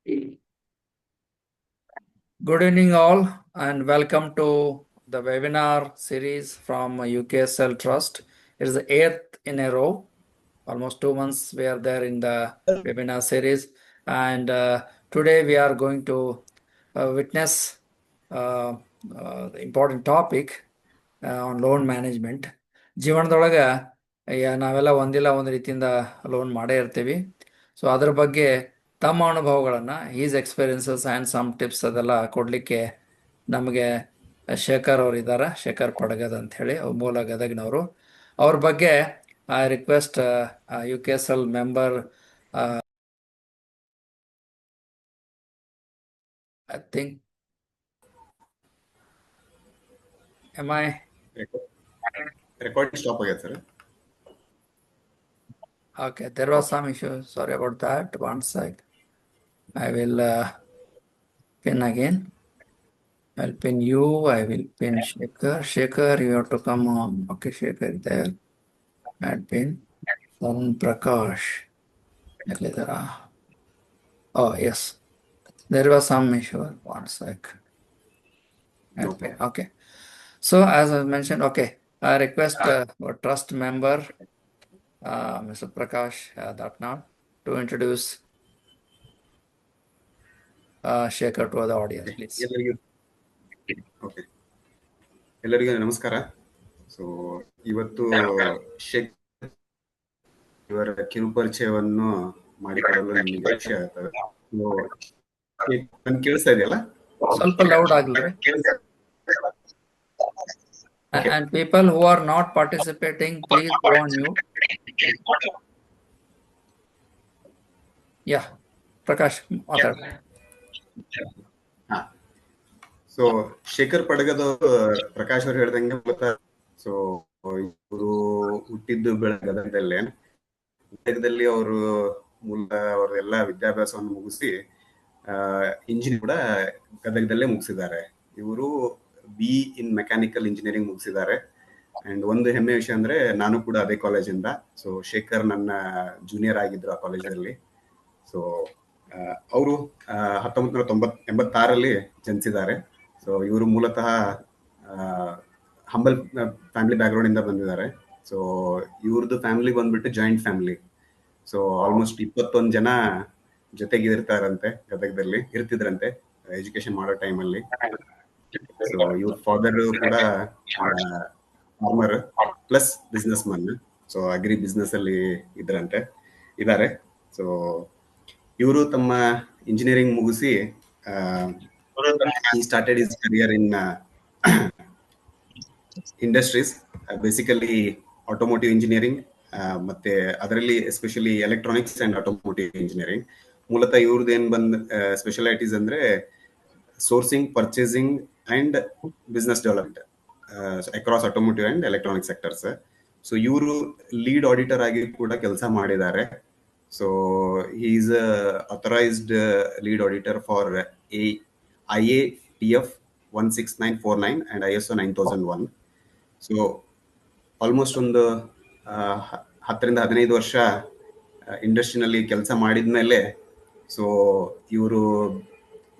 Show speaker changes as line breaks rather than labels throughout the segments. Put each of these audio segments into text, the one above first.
Good evening, all, and welcome to the webinar series from UKSL Trust. It is the 8th in a row. Almost 2 months we are there in the webinar series, and today we are going to witness the important topic on loan management. ಜೀವನದೊಳಗ ನಾವೆಲ್ಲ ಒಂದಿಲ್ಲ ಒಂದು ರೀತಿಯಿಂದ loan ಮಾಡೇ ಇರ್ತೀವಿ. So ಅದ್ರ ಬಗ್ಗೆ ತಮ್ಮ ಅನುಭವಗಳನ್ನು is experiences and some tips ಅದೆಲ್ಲ ಕೊಡಲಿಕ್ಕೆ ನಮಗೆ ಶೇಖರ್ ಅವರು ಇದ್ದಾರೆ. ಶೇಖರ್ ಪಡಗದ್ ಅಂತ ಹೇಳಿ ಮೂಲ ಗದಗ್ನವರು. ಅವ್ರ ಬಗ್ಗೆ I request UKSL member I think am I
recording stop again, sir.
okay, there was some issue, sorry about that. One sec, I will pin again. I'll pin you, I will pin Shekhar, you have to come on. Okay, Shekhar there, add pin. Son Prakash, oh yes, there was some issue. One sec. Okay, so as I mentioned, okay, I request our trust member Mr. Prakash Datnal to introduce Shekhar to the audience, please.
Okay. ಎಲ್ಲರಿಗೂ ನಮಸ್ಕಾರ. So ಇವತ್ತು ಶೇಖರ್ ಇವರ ಕಿರುಪರಿಚಯವನ್ನು ಮಾಡಿಕೊಡಲು ನಿಮಗೆ ಖುಷಿ ಆಗ್ತದೆ. ನನ್ ಕೇಳಿಸ್ತಾ ಇದೆಯಲ್ಲ?
ಸ್ವಲ್ಪ ಲೌಡ್ ಆಗಲಿ. And people who are not participating, please go on mute. Yeah, Prakash, ಮಾತಾಡ.
ಸೊ ಶೇಖರ್ ಪಡಗದ ಪ್ರಕಾಶ್ ಅವರು ಹೇಳ್ದಂಗೆ ಸೊ ಇವರು ಹುಟ್ಟಿದ್ದು ಗದಗದಲ್ಲೇ. ಗದಗದಲ್ಲಿ ಅವರು ಮೂಲ ಅವರೆಲ್ಲ ವಿದ್ಯಾಭ್ಯಾಸವನ್ನು ಮುಗಿಸಿ ಇಂಜಿನಿಯರ್ ಕೂಡ ಗದಗದಲ್ಲೇ ಮುಗಿಸಿದ್ದಾರೆ. ಇವರು ಬಿ ಇನ್ ಮೆಕ್ಯಾನಿಕಲ್ ಇಂಜಿನಿಯರಿಂಗ್ ಮುಗಿಸಿದ್ದಾರೆ. ಅಂಡ್ ಒಂದು ಹೆಮ್ಮೆ ವಿಷಯ ಅಂದ್ರೆ ನಾನು ಕೂಡ ಅದೇ ಕಾಲೇಜಿಂದ. ಸೊ ಶೇಖರ್ ನನ್ನ ಜೂನಿಯರ್ ಆಗಿದ್ರು ಆ ಕಾಲೇಜಲ್ಲಿ. ಸೊ ಅವರು 1986 ಜನಿಸಿದ್ದಾರೆ. ಸೊ ಇವರು ಮೂಲತಃ ಹಂಬಲ್ ಫ್ಯಾಮಿಲಿ ಬ್ಯಾಕ್ಗ್ರೌಂಡ್ ಇಂದ ಬಂದಿದ್ದಾರೆ. ಸೊ ಇವ್ರದ್ದು ಫ್ಯಾಮಿಲಿ ಬಂದ್ಬಿಟ್ಟು ಜಾಯಿಂಟ್ ಫ್ಯಾಮಿಲಿ. ಸೊ ಆಲ್ಮೋಸ್ಟ್ 21 ಜನ ಜೊತೆಗೆ ಇರ್ತಾರಂತೆ, ಗದಗದಲ್ಲಿ ಇರ್ತಿದ್ರಂತೆ ಎಜುಕೇಶನ್ ಮಾಡೋ ಟೈಮಲ್ಲಿ. ಸೊ ಇವ್ರ ಫಾದರ್ ಕೂಡ farmer plus business Mann. So agri business ಅಲ್ಲಿ ಇದ್ದಾರೆ. ಸೊ ಇವರು ತಮ್ಮ ಇಂಜಿನಿಯರಿಂಗ್ ಮುಗಿಸಿ he started his career in industries, basically automotive engineering, ಮತ್ತೆ ಅದರಲ್ಲಿ especially electronics and automotive engineering. ಮೂಲತಃ ಇವ್ರದ್ದು ಏನ್ ಸ್ಪೆಷಾಲಿಟೀಸ್ ಅಂದ್ರೆ sourcing, purchasing and business development across automotive and electronic sectors. So ಇವರು ಲೀಡ್ ಆಡಿಟರ್ ಆಗಿ ಕೂಡ ಕೆಲಸ ಮಾಡಿದ್ದಾರೆ. So he is a authorized lead auditor for IATF 16949 and ISO 9001. So almost ಒಂದು 10-15 ವರ್ಷ ಇಂಡಸ್ಟ್ರಿನಲ್ಲಿ ಕೆಲಸ ಮಾಡಿದ್ಮೇಲೆ ಸೊ ಇವರು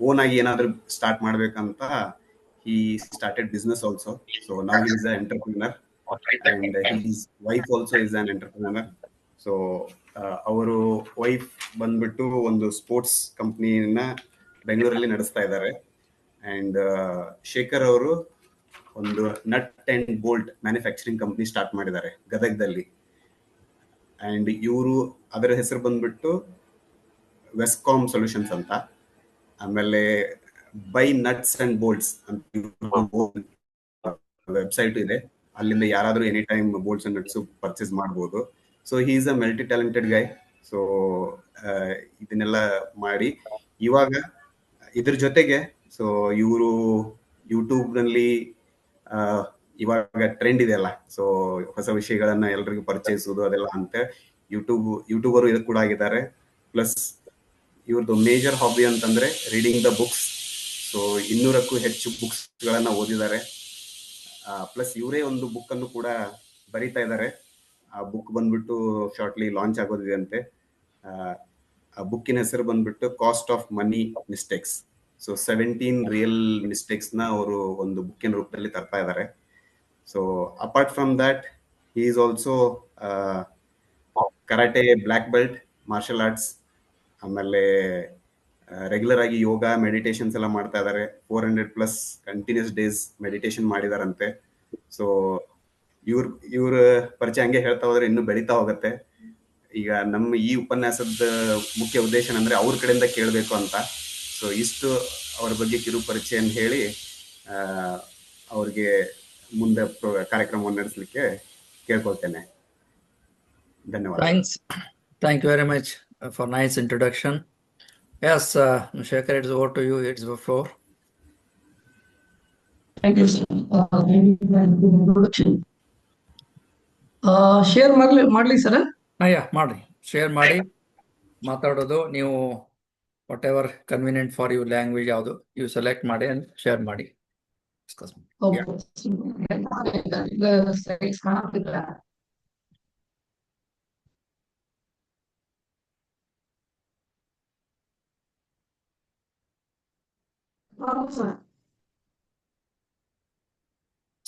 ಓನ್ ಆಗಿ ಏನಾದ್ರು ಸ್ಟಾರ್ಟ್ ಮಾಡ್ಬೇಕಂತ he started business also. So now he is an entrepreneur and his wife also is an entrepreneur. So ಅವರು wife ಬಂದ್ಬಿಟ್ಟು ಒಂದು ಸ್ಪೋರ್ಟ್ಸ್ ಕಂಪ್ನಿನ ಬೆಂಗಳೂರಲ್ಲಿ ನಡೆಸ್ತಾ ಇದ್ದಾರೆ. ಅಂಡ್ ಶೇಖರ್ ಅವರು ಒಂದು nut and bolt manufacturing company start ಮಾಡಿದ್ದಾರೆ ಗದಗದಲ್ಲಿ. ಅಂಡ್ ಇವರು ಅದರ ಹೆಸರು ಬಂದ್ಬಿಟ್ಟು ವೆಸ್ಕಾಮ್ ಸೊಲ್ಯೂಷನ್ಸ್ ಅಂತ. ಆಮೇಲೆ ಬೈ ನಟ್ಸ್ ಅಂಡ್ ಬೋಲ್ಟ್ಸ್ ಅಂತ ವೆಬ್ಸೈಟ್ ಇದೆ, ಅಲ್ಲಿಂದ ಯಾರಾದ್ರೂ any time bolts and nuts purchase ಮಾಡ್ಬೋದು. So he is a multi talented guy. So ಇದನ್ನೆಲ್ಲ ಮಾಡಿ ಇವಾಗ ಇದ್ರ ಜೊತೆಗೆ ಸೊ ಇವರು ಯೂಟ್ಯೂಬ್ ನಲ್ಲಿ ಇವಾಗ ಟ್ರೆಂಡ್ ಇದೆಯಲ್ಲ, ಸೊ ಹೊಸ ವಿಷಯಗಳನ್ನ ಎಲ್ರಿಗೂ ಪರಿಚಯಿಸುವುದು ಅದೆಲ್ಲ ಅಂತ ಯೂಟ್ಯೂಬರು ಇದು ಕೂಡ ಆಗಿದ್ದಾರೆ. ಪ್ಲಸ್ ಇವ್ರದ್ದು ಮೇಜರ್ ಹಾಬಿ ಅಂತಂದ್ರೆ ರೀಡಿಂಗ್ ದ ಬುಕ್ಸ್. ಸೊ 200ಕ್ಕೂ ಹೆಚ್ಚು ಬುಕ್ಸ್ ಗಳನ್ನ ಓದಿದ್ದಾರೆ. ಪ್ಲಸ್ ಇವರೇ ಒಂದು ಬುಕ್ ಅನ್ನು ಕೂಡ ಬರೀತಾ ಇದ್ದಾರೆ. ಆ ಬುಕ್ ಬಂದ್ಬಿಟ್ಟು ಶಾರ್ಟ್ಲಿ ಲಾಂಚ್ ಆಗೋದಿದೆ ಅಂತೆ. ಆ ಬುಕ್ಕಿನ ಹೆಸರು ಬಂದ್ಬಿಟ್ಟು cost of money mistakes. So 17 real mistakes ನ ಅವರು ಒಂದು ಬುಕ್ಕಿನ ರೂಪದಲ್ಲಿ ತರ್ತಾ ಇದ್ದಾರೆ. So apart from that he is also karate black belt, martial arts, ಆಮೇಲೆ ರೆಗ್ಯುಲರ್ ಆಗಿ ಯೋಗ ಮೆಡಿಟೇಷನ್ಸ್ ಎಲ್ಲ ಮಾಡ್ತಾ ಇದ್ದಾರೆ. 400+ ಕಂಟಿನ್ಯೂಸ್ ಡೇಸ್ ಮೆಡಿಟೇಷನ್ ಮಾಡಿದಾರಂತೆ. ಸೊ ಇವ್ರ ಪರಿಚಯ ಹಂಗೆ ಹೇಳ್ತಾ ಹೋದ್ರೆ ಇನ್ನೂ ಬೆಳೀತಾ ಹೋಗುತ್ತೆ. ಈಗ ನಮ್ಮ ಈ ಉಪನ್ಯಾಸದ ಮುಖ್ಯ ಉದ್ದೇಶ ಅಂದ್ರೆ ಅವ್ರ ಕಡೆಯಿಂದ ಕೇಳಬೇಕು ಅಂತ. ಸೊ ಇಷ್ಟು ಅವ್ರ ಬಗ್ಗೆ ಕಿರು ಪರಿಚಯ ಹೇಳಿ ಅವ್ರಿಗೆ ಮುಂದೆ ಕಾರ್ಯಕ್ರಮವನ್ನು ನಡೆಸಲಿಕ್ಕೆ ಕೇಳ್ಕೊಳ್ತೇನೆ. ಧನ್ಯವಾದ.
Thank you very much for nice introduction. Yes, Shekhar, it's over to you. It's the floor.
Thank you, sir. Introduction. Share ಮಾಡ್ಲಿ ಸರ್?
Yeah, ಮಾಡಿ ಶೇರ್ ಮಾಡಿ ಮಾತಾಡೋದು ನೀವು whatever convenient for you language ಯಾವುದು ಯು ಸೆಲೆಕ್ಟ್ ಮಾಡಿ and share ಮಾಡಿ.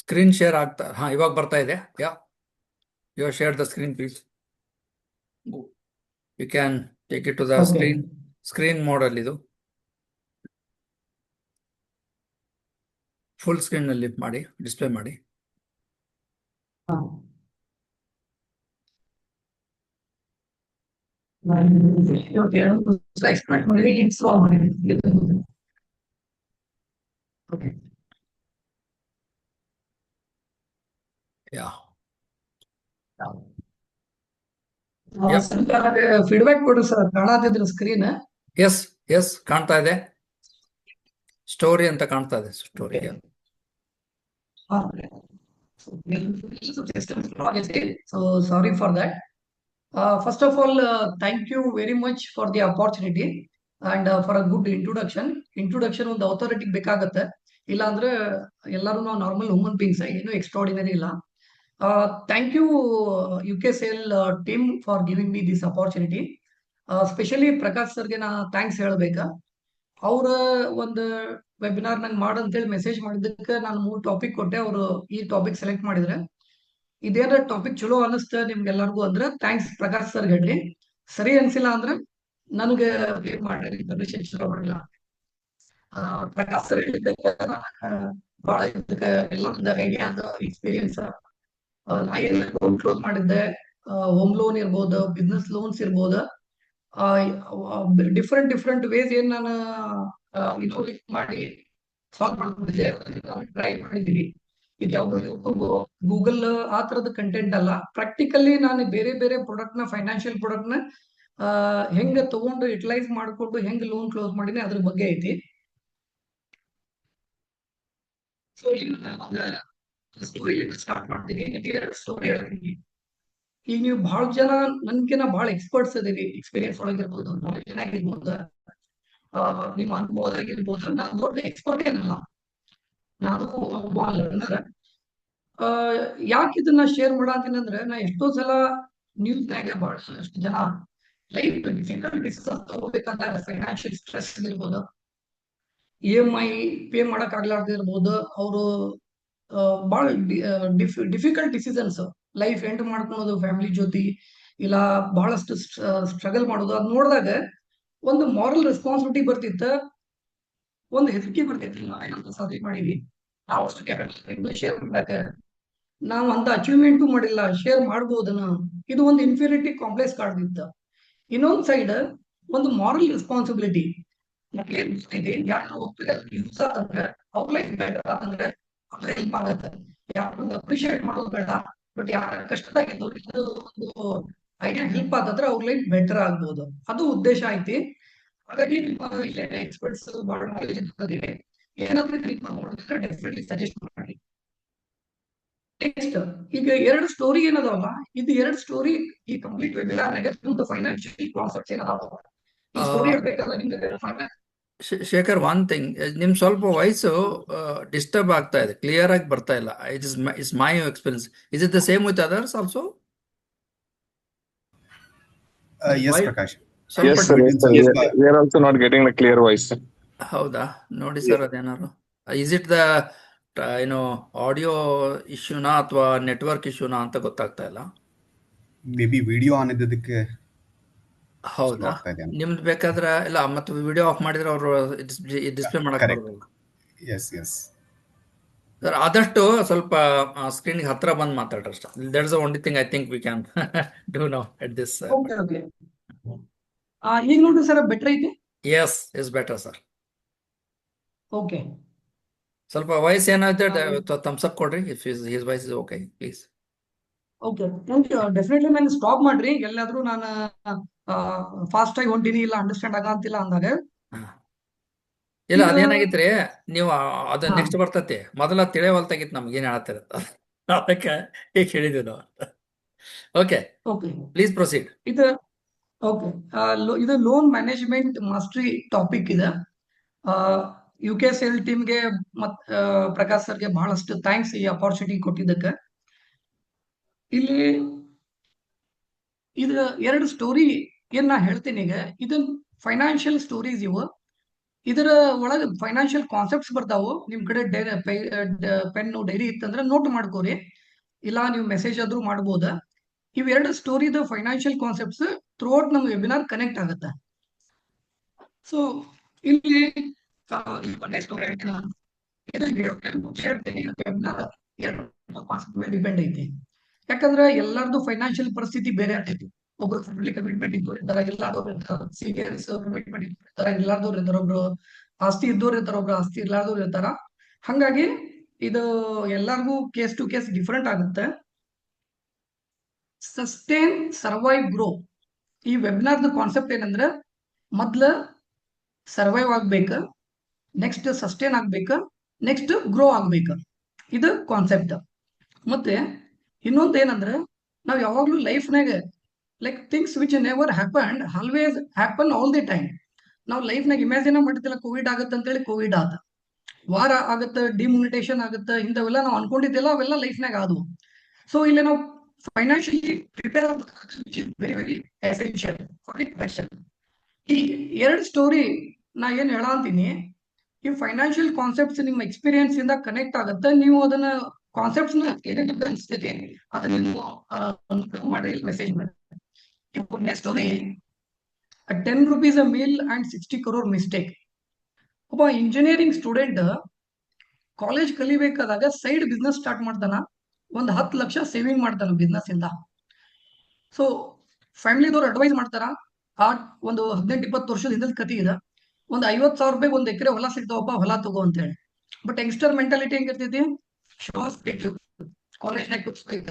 Screen share ಆಗ್ತಾ ಇವಾಗ ಬರ್ತಾ ಇದೆ. You share the screen please. You can take it to the screen mode ಅಲ್ಲಿ. ಇದು ಫುಲ್ ಸ್ಕ್ರೀನ್ ಅಲ್ಲಿ ಮಾಡಿ, ಡಿಸ್ಪ್ಲೇ ಮಾಡಿ.
ಫೀಡ್ಬ್ಯಾಕ್ ಕೊಡ್ರಿ ಸರ್. ಕಾಣತಿದ್ರ ಸ್ಕ್ರೀನ್?
ಎಸ್ ಕಾಣ್ತಾ ಇದೆ. ಸ್ಟೋರಿ ಅಂತ ಕಾಣ್ತಾ ಇದೆ. Story.
So sorry for that. First of all, thank you very much for the opportunity and for a good introduction ಒಂದು ಅಥಾರಿಟಿ ಬೇಕಾಗತ್ತೆ. ಇಲ್ಲ ಅಂದ್ರೆ ಎಲ್ಲರೂ ನಾವು ನಾರ್ಮಲ್ ಹ್ಯೂಮನ್ ಬೀಯಿಂಗ್ಸ್, ಏನು ಎಕ್ಸ್ಟ್ರಾರ್ಡಿನರಿ ಇಲ್ಲ. Thank you UKSL team for giving me this opportunity. Specially Prakash ಸರ್ಗೆ ನಾ ಥ್ಯಾಂಕ್ಸ್ ಹೇಳ್ಬೇಕಾ. ಅವ್ರ ಒಂದು ವೆಬಿನಾರ್ ನಂಗೆ ಮಾಡಂತೇಳಿ ಮೆಸೇಜ್ ಮಾಡಿದ್ದಕ್ಕೆ ನಾನು 3 ಟಾಪಿಕ್ ಕೊಟ್ಟೆ. ಅವರು ಈ ಟಾಪಿಕ್ ಸೆಲೆಕ್ಟ್ ಮಾಡಿದ್ರೆ ಇದೇನ ಟಾಪಿಕ್ ಚಲೋ ಅನಿಸ್ತ ನಿಮ್ಗೆಲ್ಲರಿಗೂ ಅಂದ್ರೆ ಥ್ಯಾಂಕ್ಸ್ ಪ್ರಕಾಶ್ ಸರ್ ಹೇಳ್ರಿ. ಸರಿ ಅನ್ಸಿಲ್ಲ ಅಂದ್ರೆ ನನಗೆ ಮಾಡ್ರಿ, ಚಲೋ ಮಾಡಿಲ್ಲ. ಪ್ರಕಾಶ್ ಸರ್ ಹೇಳಿದ್ದಕ್ಕೆ ಬಹಳ ಎಲ್ಲ ಐಡಿಯಾ ಎಕ್ಸ್ಪೀರಿಯನ್ಸ್ ಲೋನ್ ಕ್ಲೋಸ್ ಮಾಡಿದ್ದೆ. ಹೋಮ್ ಲೋನ್ ಇರ್ಬೋದು, ಬಿಸ್ನೆಸ್ ಲೋನ್ಸ್ ಇರ್ಬೋದು, ಡಿಫ್ರೆಂಟ್ ವೇಸ್ ಏನ್ ನಾನು ಇನೋವೇಟ್ ಮಾಡಿ ಸಾಲ್ವ್ ಮಾಡ್ಕೊಂಡಿದ್ದೆ, ಟ್ರೈ ಮಾಡಿದೀನಿ. ಇದು ಯಾವ್ದು ಗೂಗಲ್ ಆ ತರದ ಕಂಟೆಂಟ್ ಅಲ್ಲ. ಪ್ರಾಕ್ಟಿಕಲಿ ನಾನು ಬೇರೆ ಪ್ರಾಡಕ್ಟ್ ನ, ಫೈನಾನ್ಷಿಯಲ್ ಪ್ರಾಡಕ್ಟ್ ನ ಹೆಂಗ ತಗೊಂಡು ಯುಟಿಲೈಸ್ ಮಾಡ್ಕೊಂಡು ಹೆಂಗ್ ಲೋನ್ ಕ್ಲೋಸ್ ಮಾಡಿನಿ ಅದ್ರ ಬಗ್ಗೆ ಐತಿ. ಸೊ ಸ್ಟಾರ್ಟ್ ಮಾಡ್ತೀನಿ. ಸ್ಟೋರಿ ಹೇಳ್ತೀನಿ. ಈಗ ನೀವು ಬಹಳ ಜನ ನನ್ಕಿನ ಬಹಳ ಎಕ್ಸ್ಪರ್ಟ್ಸ್ ಅದೀವಿ. ಎಕ್ಸ್ಪೀರಿಯನ್ಸ್ ಒಳಗಿರ್ಬೋದು, ನಾಲೆಜ್ ಆಗಿರ್ಬೋದು, ನಿಮ್ಮ ಅನುಭವ ಆಗಿರ್ಬೋದು. ನಾನು ದೊಡ್ಡ ಎಕ್ಸ್ಪರ್ಟ್ ಏನಲ್ಲ, ನಾನು ಲರ್ನರ್. ಯಾಕೆ ಇದನ್ನ ಶೇರ್ ಮಾಡತ್ತೀನಿ ಅಂದ್ರೆ, ನಾ ಎಷ್ಟೋ ಸಲ ನ್ಯೂಸ್ನಾಗ ಬಹಳಷ್ಟು ಜನ ಲೈಫ್ ಡಿಫಿಕಲ್ಟೀಸ್ ತಗೋಬೇಕಂತ, ಫೈನಾನ್ಷಿಯಲ್ ಸ್ಟ್ರೆಸ್ ಇರ್ಬೋದು, EMI ಪೇ ಮಾಡಕ್ ಆಗ್ಲಾರ್ದಿರ್ಬೋದು, ಅವರು ಬಹಳ ಡಿಫಿಕಲ್ಟ್ ಡಿಸಿಷನ್ಸ್ ಲೈಫ್ ಎಂಡ್ ಮಾಡ್ಕೊಳೋದು ಫ್ಯಾಮಿಲಿ ಜೊತೆ, ಇಲ್ಲ ಬಹಳಷ್ಟು ಸ್ಟ್ರಗಲ್ ಮಾಡೋದು. ಅದ್ ನೋಡಿದಾಗ ಒಂದು ಮಾರಲ್ ರೆಸ್ಪಾನ್ಸಿಬಿಲಿಟಿ ಬರ್ತಿತ್ತ, ಒಂದು ಹೆದರಿಕೆ ಬರ್ತಿತ್ತು. ನಾವು ಸಾಧನೆ ಮಾಡಿವಿ, ನಾವು ಅಷ್ಟು ಶೇರ್ ಮಾಡಾಕ, ನಾವು ಅಂತ ಅಚೀವ್ಮೆಂಟು ಮಾಡಿಲ್ಲ, ಶೇರ್ ಮಾಡ್ಬೋದನ್ನ. ಇದು ಒಂದು ಇನ್ಫೀರಿಯರಿಟಿ ಕಾಂಪ್ಲೆಕ್ಸ್ ಕಾಡ್ತಿತ್ತ. ಇನ್ನೊಂದ್ ಸೈಡ್ ಒಂದು ಮಾರಲ್ ರೆಸ್ಪಾನ್ಸಿಬಿಲಿಟಿ. ಯೂಸ್ ಆತಂದ್ರೆ ಅವ್ರ ಲೈಫ್ ಬೆಟರ್ ಆತಂದ್ರೆ ಅವ್ರ ಹೆಲ್ಪ್ ಆಗತ್ತೆ. ಯಾರೊಂದು ಅಪ್ರಿಶಿಯೇಟ್ ಮಾಡೋದು ಬೇಡ, ಬಟ್ ಯಾರ ಕಷ್ಟದಾಗಿದ್ದು ಇದು ಒಂದು ಐಡಿಯಾ ಹೆಲ್ಪ್ ಆತಂದ್ರೆ ಅವ್ರ ಲೈಫ್ ಬೆಟರ್ ಆಗ್ಬೋದು. ಅದು ಉದ್ದೇಶ ಐತಿ. ಹಾಗಾಗಿ ನಿಮ್ಮ ಎಕ್ಸ್ಪರ್ಟ್ಸ್ ಬಹಳ ನಾಲೆಜ್ ಇರ್ತದೆ. ಏನಾದ್ರೂ ಕ್ಲಿಕ್ ಮಾಡೋದ್ರೆ ಡೆಫಿನೆಟ್ಲಿ ಸಜೆಸ್ಟ್ ಮಾಡಿ. ನೆಕ್ಸ್ಟ್ ಈಗ 2 ಸ್ಟೋರಿ ಏನದಾವಲ್ಲ, ಇದು 2 ಸ್ಟೋರಿ ಈ ಕಂಪ್ಲೀಟ್ ವೆಬಿನಾರ್ ಫೈನಾನ್ಷಿಯಲ್ ಕಾನ್ಸೆಪ್ಟ್ಸ್ ಏನದಾವ, ಈ ಸ್ಟೋರಿ ಹೇಳ್ಬೇಕಲ್ಲ ನಿಮ್ಗೆ.
ಶೇಖರ್, ಒನ್ ಥಿಂಗ್, ನಿಮ್ ಸ್ವಲ್ಪ ವಾಯ್ಸು ಡಿಸ್ಟರ್ಬ್ ಆಗ್ತಾ ಇದೆ, ಕ್ಲಿಯರ್ ಆಗಿ ಬರ್ತಾ ಇಲ್ಲ. It's my experience. Is it the same with others also?
Yes, Prakash.
ಸ್ವಲ್ಪ
Yes, sir. Yes, sir.
ಸ್ವಲ್ಪ
We are also not getting the clear voice.
ಹೌದಾ? ನೋಡಿ ಸರ್ ಅದೇನಾರು. ಇಸ್ ಇಟ್ ದ ಏನೋ ಆಡಿಯೋ ಇಶ್ಯೂನಾ ಅಥವಾ ನೆಟ್ವರ್ಕ್ ಇಶ್ಯೂನಾ ಅಂತ ಗೊತ್ತಾಗ್ತಾ ಇಲ್ಲ.
ಮೇ ಬಿ ವಿಡಿಯೋ ಆನ್ ಇದ್ದದಕ್ಕೆ ಸ್ಲೋ
ಹೌದಾ?
ಆಗ್ತಾ ಇದೆ ಅಂತ.
ನಿಮ್ದು ಬೇಕಾದ್ರೆ ಇಲ್ಲ ಮತ್ತೆ ವಿಡಿಯೋ ಆಫ್ ಮಾಡಿದ್ರೆ ಅವರು ಡಿಸ್ಪ್ಲೇ ಮಾಡಕ್
ಕರೆಕ್ಟ್.
ಬರೋದಿಲ್ಲ.
S S.
ಸರ್ ಆದಷ್ಟು ಸ್ವಲ್ಪ ಸ್ಕ್ರೀನ್ಗೆ ಹತ್ರ ಬಂದು ಮಾತಾಡ್ರಿ ಅಷ್ಟೇ. That's the only thing I think we can do now at this.
Okay okay. ಈಗ ನೋಡ್ರಿ ಸರ್ ಬೆಟರ್ ಐತಿ.
Yes is better sir.
Okay
ಸ್ವಲ್ಪ ವಾಯ್ಸ್ ಏನಾಯ್ತು ಥಮ್ಸ್ ಅಪ್ ಕೊಡ್ರಿ if his voice is okay please.
Okay thank you. Definitely ನಾನು stop ಮಾಡ್ರಿ ಎಲ್ಲಾದ್ರೂ ನಾನು ಫಾಸ್ಟ್ ಆಗಿ ಹೊಂಟೀನಿ ಇಲ್ಲ ಅಂಡರ್ಸ್ಟ್ಯಾಂಡ್ ಆಗಂತಿಲ್ಲ ಅಂದಾಗ.
ಇಲ್ಲ
ಈಗ
ಅದೇನಾಗಿತ್ರಿ ನೀವು ಅದು
ಹಾ
ನೆಕ್ಸ್ಟ್ ಬರ್ತತಿ ಮೊದಲ ತಿಳಿವಲ್ತಾಗಿತ್ತು ನಮ್ಗೆ ಏನ್ ಹೇಳತ್ತಿರತ್ತ ಅದಕ್ಕೆ ಈಗ ಹೇಳಿದ್ವಿ ನಾವು. Okay
okay
please proceed.
ಇದು ಓಕೆ ಇದು ಲೋನ್ ಮ್ಯಾನೇಜ್ಮೆಂಟ್ ಮಾಸ್ಟರಿ ಟಾಪಿಕ್ ಇದೆ. UKSL ಟೀಮ್ಗೆ ಮತ್ ಪ್ರಕಾಶ್ ಸರ್ಗೆ ಬಹಳಷ್ಟು ಥ್ಯಾಂಕ್ಸ್ ಈ ಅಪಾರ್ಚುನಿಟಿ ಕೊಟ್ಟಿದ್ದಕ್ಕೆ. ಇಲ್ಲಿ ಇದು ಎರಡು ಸ್ಟೋರಿ ಏನ್ ನಾ ಹೇಳ್ತೀನಿ ಈಗ. ಇದು ಫೈನಾನ್ಷಿಯಲ್ ಸ್ಟೋರೀಸ್ ಇವು. ಇದರ ಒಳಗೆ ಫೈನಾನ್ಷಿಯಲ್ ಕಾನ್ಸೆಪ್ಟ್ಸ್ ಬರ್ತಾವು. ನಿಮ್ ಕಡೆ ಪೆನ್ ಡೈರಿ ಇತ್ತಂದ್ರೆ ನೋಟ್ ಮಾಡ್ಕೋರಿ, ಇಲ್ಲ ನೀವು ಮೆಸೇಜ್ ಆದ್ರೂ ಮಾಡ್ಬೋದ. ಇವೆರಡು ಸ್ಟೋರಿದ ಫೈನಾನ್ಷಿಯಲ್ ಕಾನ್ಸೆಪ್ಟ್ಸ್ ಥ್ರೂಔಟ್ ನಮ್ಮ ವೆಬಿನಾರ್ ಕನೆಕ್ಟ್ ಆಗುತ್ತೆ. ಸೊ ಇಲ್ಲಿ ಡಿಪೆಂಡ್ ಐತಿ. ಯಾಕಂದ್ರೆ ಎಲ್ಲಾರ್ದು ಫೈನಾನ್ಷಿಯಲ್ ಪರಿಸ್ಥಿತಿ ಬೇರೆ ಆಗ್ತೈತಿ. ಒಬ್ರು ಫ್ಯಾಮಿಲಿ ಕಮಿಟ್ಮೆಂಟ್ ಇದ್ದವ್ರು ಇರ್ತಾರ, ಎಲ್ಲಾರ್ದವ್ರು ಇರ್ತಾರ. ಸೀನಿಯರ್ಸ್ ಕಮಿಟ್ಮೆಂಟ್ ಇರ್ತಾರ, ಎಲ್ಲಾರ್ದವ್ರು ಇರ್ತಾರ. ಒಬ್ರು ಆಸ್ತಿ ಇದ್ದವ್ರು ಇರ್ತಾರ, ಒಬ್ರು ಆಸ್ತಿ ಇರ್ಲಾರ್ದವ್ರು ಇರ್ತಾರ. ಹಂಗಾಗಿ ಇದು ಎಲ್ಲಾರ್ಗೂ ಕೇಸ್ ಟು ಕೇಸ್ ಡಿಫ್ರೆಂಟ್ ಆಗುತ್ತೆ. ಸಸ್ಟೈನ್, ಸರ್ವೈವ್, ಗ್ರೋ ಈ ವೆಬಿನಾರ್ದ ಕಾನ್ಸೆಪ್ಟ್ ಏನಂದ್ರೆ ಮೊದ್ಲ ಸರ್ವೈವ್ ಆಗ್ಬೇಕ, ನೆಕ್ಸ್ಟ್ ಸಸ್ಟೈನ್ ಆಗ್ಬೇಕ, ನೆಕ್ಸ್ಟ್ ಗ್ರೋ ಆಗ್ಬೇಕ. ಇದು ಕಾನ್ಸೆಪ್ಟ್. ಮತ್ತೆ ಇನ್ನೊಂದು ಏನಂದ್ರೆ ನಾವ್ ಯಾವಾಗ್ಲೂ ಲೈಫ್ನಾಗ like things which never happen always happen all the time. ನಾವು ಲೈಫ್ನಾಗ ಇಮ್ಯಾಜಿನ್ ಮಾಡಿದ್ದಿಲ್ಲ ಕೋವಿಡ್ ಆಗತ್ತೆ ಅಂತೇಳಿ ಕೋವಿಡ್ ಆತ, ವಾರ ಆಗತ್ತ, ಡಿಮ್ಯುನಿಟೇಷನ್ ಆಗತ್ತ, ಇಂಥವೆಲ್ಲ ನಾವು ಅನ್ಕೊಂಡಿದ್ದಿಲ್ಲ, ಅವೆಲ್ಲ ಲೈಫ್ನಾಗ ಆದವು. ಸೊ ಇಲ್ಲಿ ನಾವು financially prepare very very essential for the question. ಈ ಎರಡು ಸ್ಟೋರಿ ನಾ ಏನ್ ಹೇಳಂತೀನಿ, ಈ ಫೈನಾನ್ಷಿಯಲ್ ಕಾನ್ಸೆಪ್ಟ್ಸ್ ನಿಮ್ಮ ಎಕ್ಸ್ಪೀರಿಯನ್ಸ್ ಇಂದ ಕನೆಕ್ಟ್ ಆಗುತ್ತೆ. ನೀವು ಅದನ್ನ ಕಾನ್ಸೆಪ್ಟ್ಸ್ ಅನಿಸ್ತೈತಿ ಅದನ್ನ ನೀವು ಮಾಡಿ ಮೆಸೇಜ್ ಮಾಡಿ. Story 10 rupees a meal and 60 crore mistake. ಒಬ್ಬ ಇಂಜಿನಿಯರಿಂಗ್ ಸ್ಟೂಡೆಂಟ್ ಕಾಲೇಜ್ ಕಲಿಬೇಕಾದಾಗ ಸೈಡ್ ಬಿಸ್ನೆಸ್ ಸ್ಟಾರ್ಟ್ ಮಾಡ್ತಾನ. 10 ಲಕ್ಷ ಸೇವಿಂಗ್ ಮಾಡ್ತಾನ ಬಿಸ್ನೆಸ್ ಇಂದ. ಸೊ ಫ್ಯಾಮಿಲಿದವ್ರು ಅಡ್ವೈಸ್ ಮಾಡ್ತಾರ, ಆ ಒಂದು 18-20 ವರ್ಷದ ಹಿಂದಿನ ಕಥೆ ಇದೆ. 50,000 ರೂಪಾಯಿ 1 ಎಕರೆ ಹೊಲ ಸಿಗ್ತಾವಪ್ಪ, ಹೊಲ ತಗೋ ಅಂತ ಹೇಳಿ. ಬಟ್ ಯಂಗ್ಸ್ಟರ್ ಮೆಂಟಾಲಿಟಿ ಹೆಂಗಿರ್ತೈತಿ, ಶೋ ಆಫ್ ಬೇಕು, ಕಾಲೇಜ್ನಾಗ ಕೂರಿಸ್ಬೇಕ,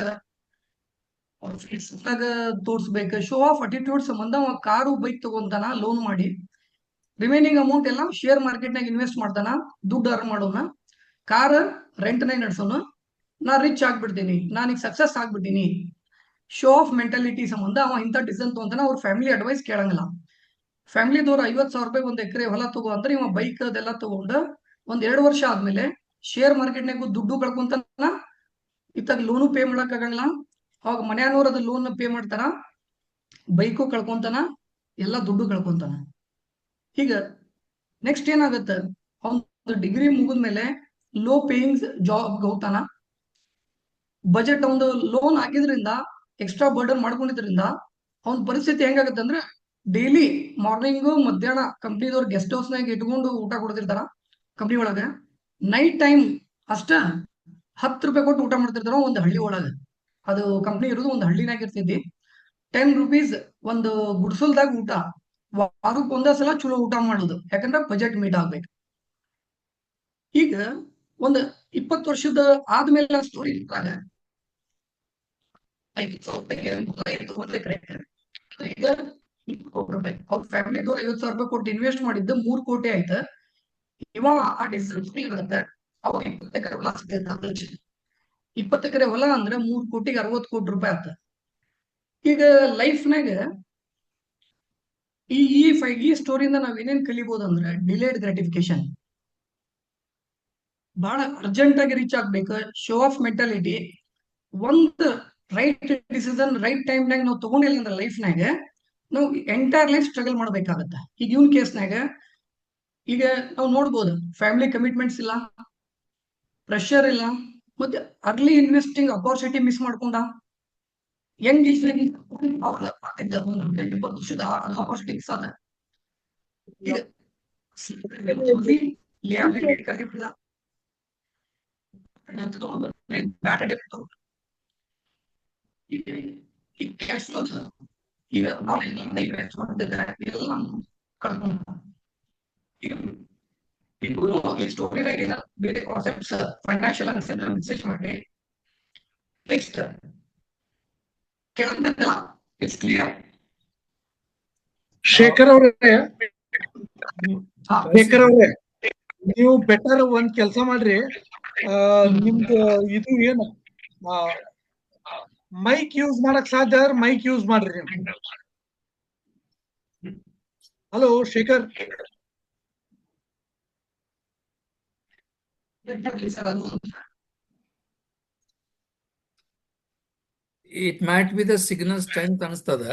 ತೋರ್ಸ್ಬೇಕು, ಶೋ ಆಫ್ ಅಟಿಟ್ಯೂಡ್ ಸಂಬಂಧ ಕಾರು ಬೈಕ್ ತಗೊಂತಾನ ಲೋನ್ ಮಾಡಿ. ರಿಮೈನಿಂಗ್ ಅಮೌಂಟ್ ಎಲ್ಲ ಶೇರ್ ಮಾರ್ಕೆಟ್ನಾಗ ಇನ್ವೆಸ್ಟ್ ಮಾಡ್ತಾನ, ದುಡ್ಡು ಅರ್ನ್ ಮಾಡೋನ. ಕಾರ್ ರೆಂಟ್ನಾಗ ನಡ್ಸೋನು, ನಾ ರಿಚ್ ಆಗ್ಬಿಡ್ತೀನಿ, ನಾನೀಗ ಸಕ್ಸಸ್ ಆಗ್ಬಿಡ್ತೀನಿ. ಶೋ ಆಫ್ ಮೆಂಟಾಲಿಟಿ ಸಂಬಂಧ ಅವ ಇಂಥ ಡಿಸಿಷನ್ ತಗೊಂತಾನ. ಅವ್ರ ಫ್ಯಾಮಿಲಿ ಅಡ್ವೈಸ್ ಕೇಳಂಗಿಲ್ಲ. ಫ್ಯಾಮಿಲಿದವ್ರು 50,000 ರೂಪಾಯಿ 1 ಎಕರೆ ಹೊಲ ತಗೋ ಅಂದ್ರೆ ಇವ ಬೈಕ್ ಅದೆಲ್ಲ ತಗೊಂಡ 1-2 ವರ್ಷ ಆದ್ಮೇಲೆ ಶೇರ್ ಮಾರ್ಕೆಟ್ನಾಗ ದುಡ್ಡು ಕಳ್ಕೊಂತಾನ, ಇತ್ತಾಗ ಲೋನು ಪೇ ಮಾಡಕ್ ಆಗಂಗಿಲ್ಲ. ಅವಾಗ ಮನ್ಯಾನವ್ರು ಅದ ಲೋನ್ ಪೇ ಮಾಡ್ತಾರ, ಬೈಕು ಕಳ್ಕೊಂತಾನ, ಎಲ್ಲ ದುಡ್ಡು ಕಳ್ಕೊಂತಾನ. ಈಗ ನೆಕ್ಸ್ಟ್ ಏನಾಗತ್ತ, ಅವ್ನ ಡಿಗ್ರಿ ಮುಗಿದ್ಮೇಲೆ ಲೋ ಪೇಯಿಂಗ್ ಜಾಬ್ ಹೋಗ್ತಾನ. ಬಜೆಟ್ ಒಂದು ಲೋನ್ ಹಾಕಿದ್ರಿಂದ, ಎಕ್ಸ್ಟ್ರಾ ಬರ್ಡನ್ ಮಾಡ್ಕೊಂಡಿದ್ರಿಂದ ಅವನ ಪರಿಸ್ಥಿತಿ ಹೆಂಗಾಗತ್ತೆ ಅಂದ್ರೆ, ಡೈಲಿ ಮಾರ್ನಿಂಗು ಮಧ್ಯಾಹ್ನ ಕಂಪ್ನಿದವ್ರು ಗೆಸ್ಟ್ ಹೌಸ್ನಾಗ ಇಟ್ಕೊಂಡು ಊಟ ಕೊಡ್ತಿರ್ತಾರ ಕಂಪ್ನಿ ಒಳಗ. ನೈಟ್ ಟೈಮ್ ಅಷ್ಟ 10 ರೂಪಾಯಿ ಕೊಟ್ಟು ಊಟ ಮಾಡ್ತಿರ್ತಾರ ಒಂದು ಹಳ್ಳಿ ಒಳಗ. ಅದು ಕಂಪ್ನಿ ಇರೋದು ಒಂದು ಹಳ್ಳಿನಾಗ ಇರ್ತೈತಿ. 10 ರೂಪೀಸ್ ಒಂದು ಗುಡ್ಸಲ್ದಾಗ ಊಟ, ವಾರಕ್ಕೆ ಒಂದೇ ಚಲೋ ಊಟ ಮಾಡೋದು, ಯಾಕಂದ್ರೆ ಬಜೆಟ್ ಮೀಟ್ ಆಗ್ಬೇಕು. ಈಗ ಒಂದು 20 ವರ್ಷದ ಆದ್ಮೇಲೆ ಸ್ಟೋರಿ ಇದ್ದಾಗ ಈಗ ಅವ್ರ ಫ್ಯಾಮಿಲಿದವ್ರು 50,000 ರೂಪಾಯಿ ಕೊಟ್ಟು ಇನ್ವೆಸ್ಟ್ ಮಾಡಿದ್ದು 3 ಕೋಟಿ ಆಯ್ತ. ಇವ ಆ ಡಿಸಿಷನ್ ಅವಾಗ 20 ಎಕರೆ ಹೊಲ ಸಿಗ್ತೈತೆ. 20 ಎಕರೆ ಹೊಲ ಅಂದ್ರೆ 3 ಕೋಟಿಗೆ 60 ಕೋಟಿ ರೂಪಾಯಿ ಆತ. ಈಗ ಲೈಫ್ನಾಗ ಈ ಸ್ಟೋರಿಯಿಂದ ನಾವ್ ಏನೇನ್ ಕಲಿಬಹುದು ಅಂದ್ರೆ, ಡಿಲೇಡ್ ಗ್ರಾಟಿಫಿಕೇಶನ್, ಬಹಳ ಅರ್ಜೆಂಟ್ ಆಗಿ ರೀಚ್ ಆಗ್ಬೇಕು, ಶೋ ಆಫ್ ನಾವು ಎಂಟೈರ್ ಲೈಫ್ ಸ್ಟ್ರಗಲ್ ಮಾಡ್ಬೇಕಾಗತ್ತೆ. ಈಗ ಇವನ್ ಕೇಸ್ನಾಗ ಈಗ ನಾವು ನೋಡ್ಬೋದು ಫ್ಯಾಮಿಲಿ ಕಮಿಟ್ಮೆಂಟ್ಸ್ ಇಲ್ಲ, ಪ್ರೆಷರ್ ಇಲ್ಲ, ಮತ್ತೆ ಅರ್ಲಿ ಇನ್ವೆಸ್ಟಿಂಗ್ ಅಪರ್ಚುನಿಟಿ ಮಿಸ್ ಮಾಡ್ಕೊಂಡ. ಯಂಗ್ ವರ್ಷದ ಅಪರ್ಚುನಿಟಿ ಮಿಸ್ ಆದ. ಈಗ ಕ್ಯಾಶ್ ಫ್ಲೋ ಈಗ ಎಲ್ಲ ಕಳ್ಕೊಂಡ. ಸ್ಟೋರಿ ಬೇರೆ ಕಾನ್ಸೆಪ್ಟ್ಸ್ ಫೈನಾನ್ಷಿಯಲ್ ರಿಸರ್ಚ್ ಮಾಡಿ ನೆಕ್ಸ್ಟ್ ಕೇಳಿದ್ದೆಲ್ಲ ಇಟ್ಸ್ ಕ್ಲಿಯರ್.
ಶೇಖರ್ ಅವ್ರೆ, ಶೇಖರ್ ಅವ್ರೆ, ನೀವು ಬೆಟರ್ ಒಂದ್ ಕೆಲಸ ಮಾಡ್ರಿ. ನಿಮ್ದು ಇದು ಏನು ಮೈಕ್ ಯೂಸ್ ಮಾಡಕ್ ಸಾಧ್ಯ ಆದ್ರೆ ಮೈಕ್ ಯೂಸ್ ಮಾಡ್ರಿ ನೀವು. Hello Shekhar.
It might be the signal strength ಅನಿಸ್ತದ,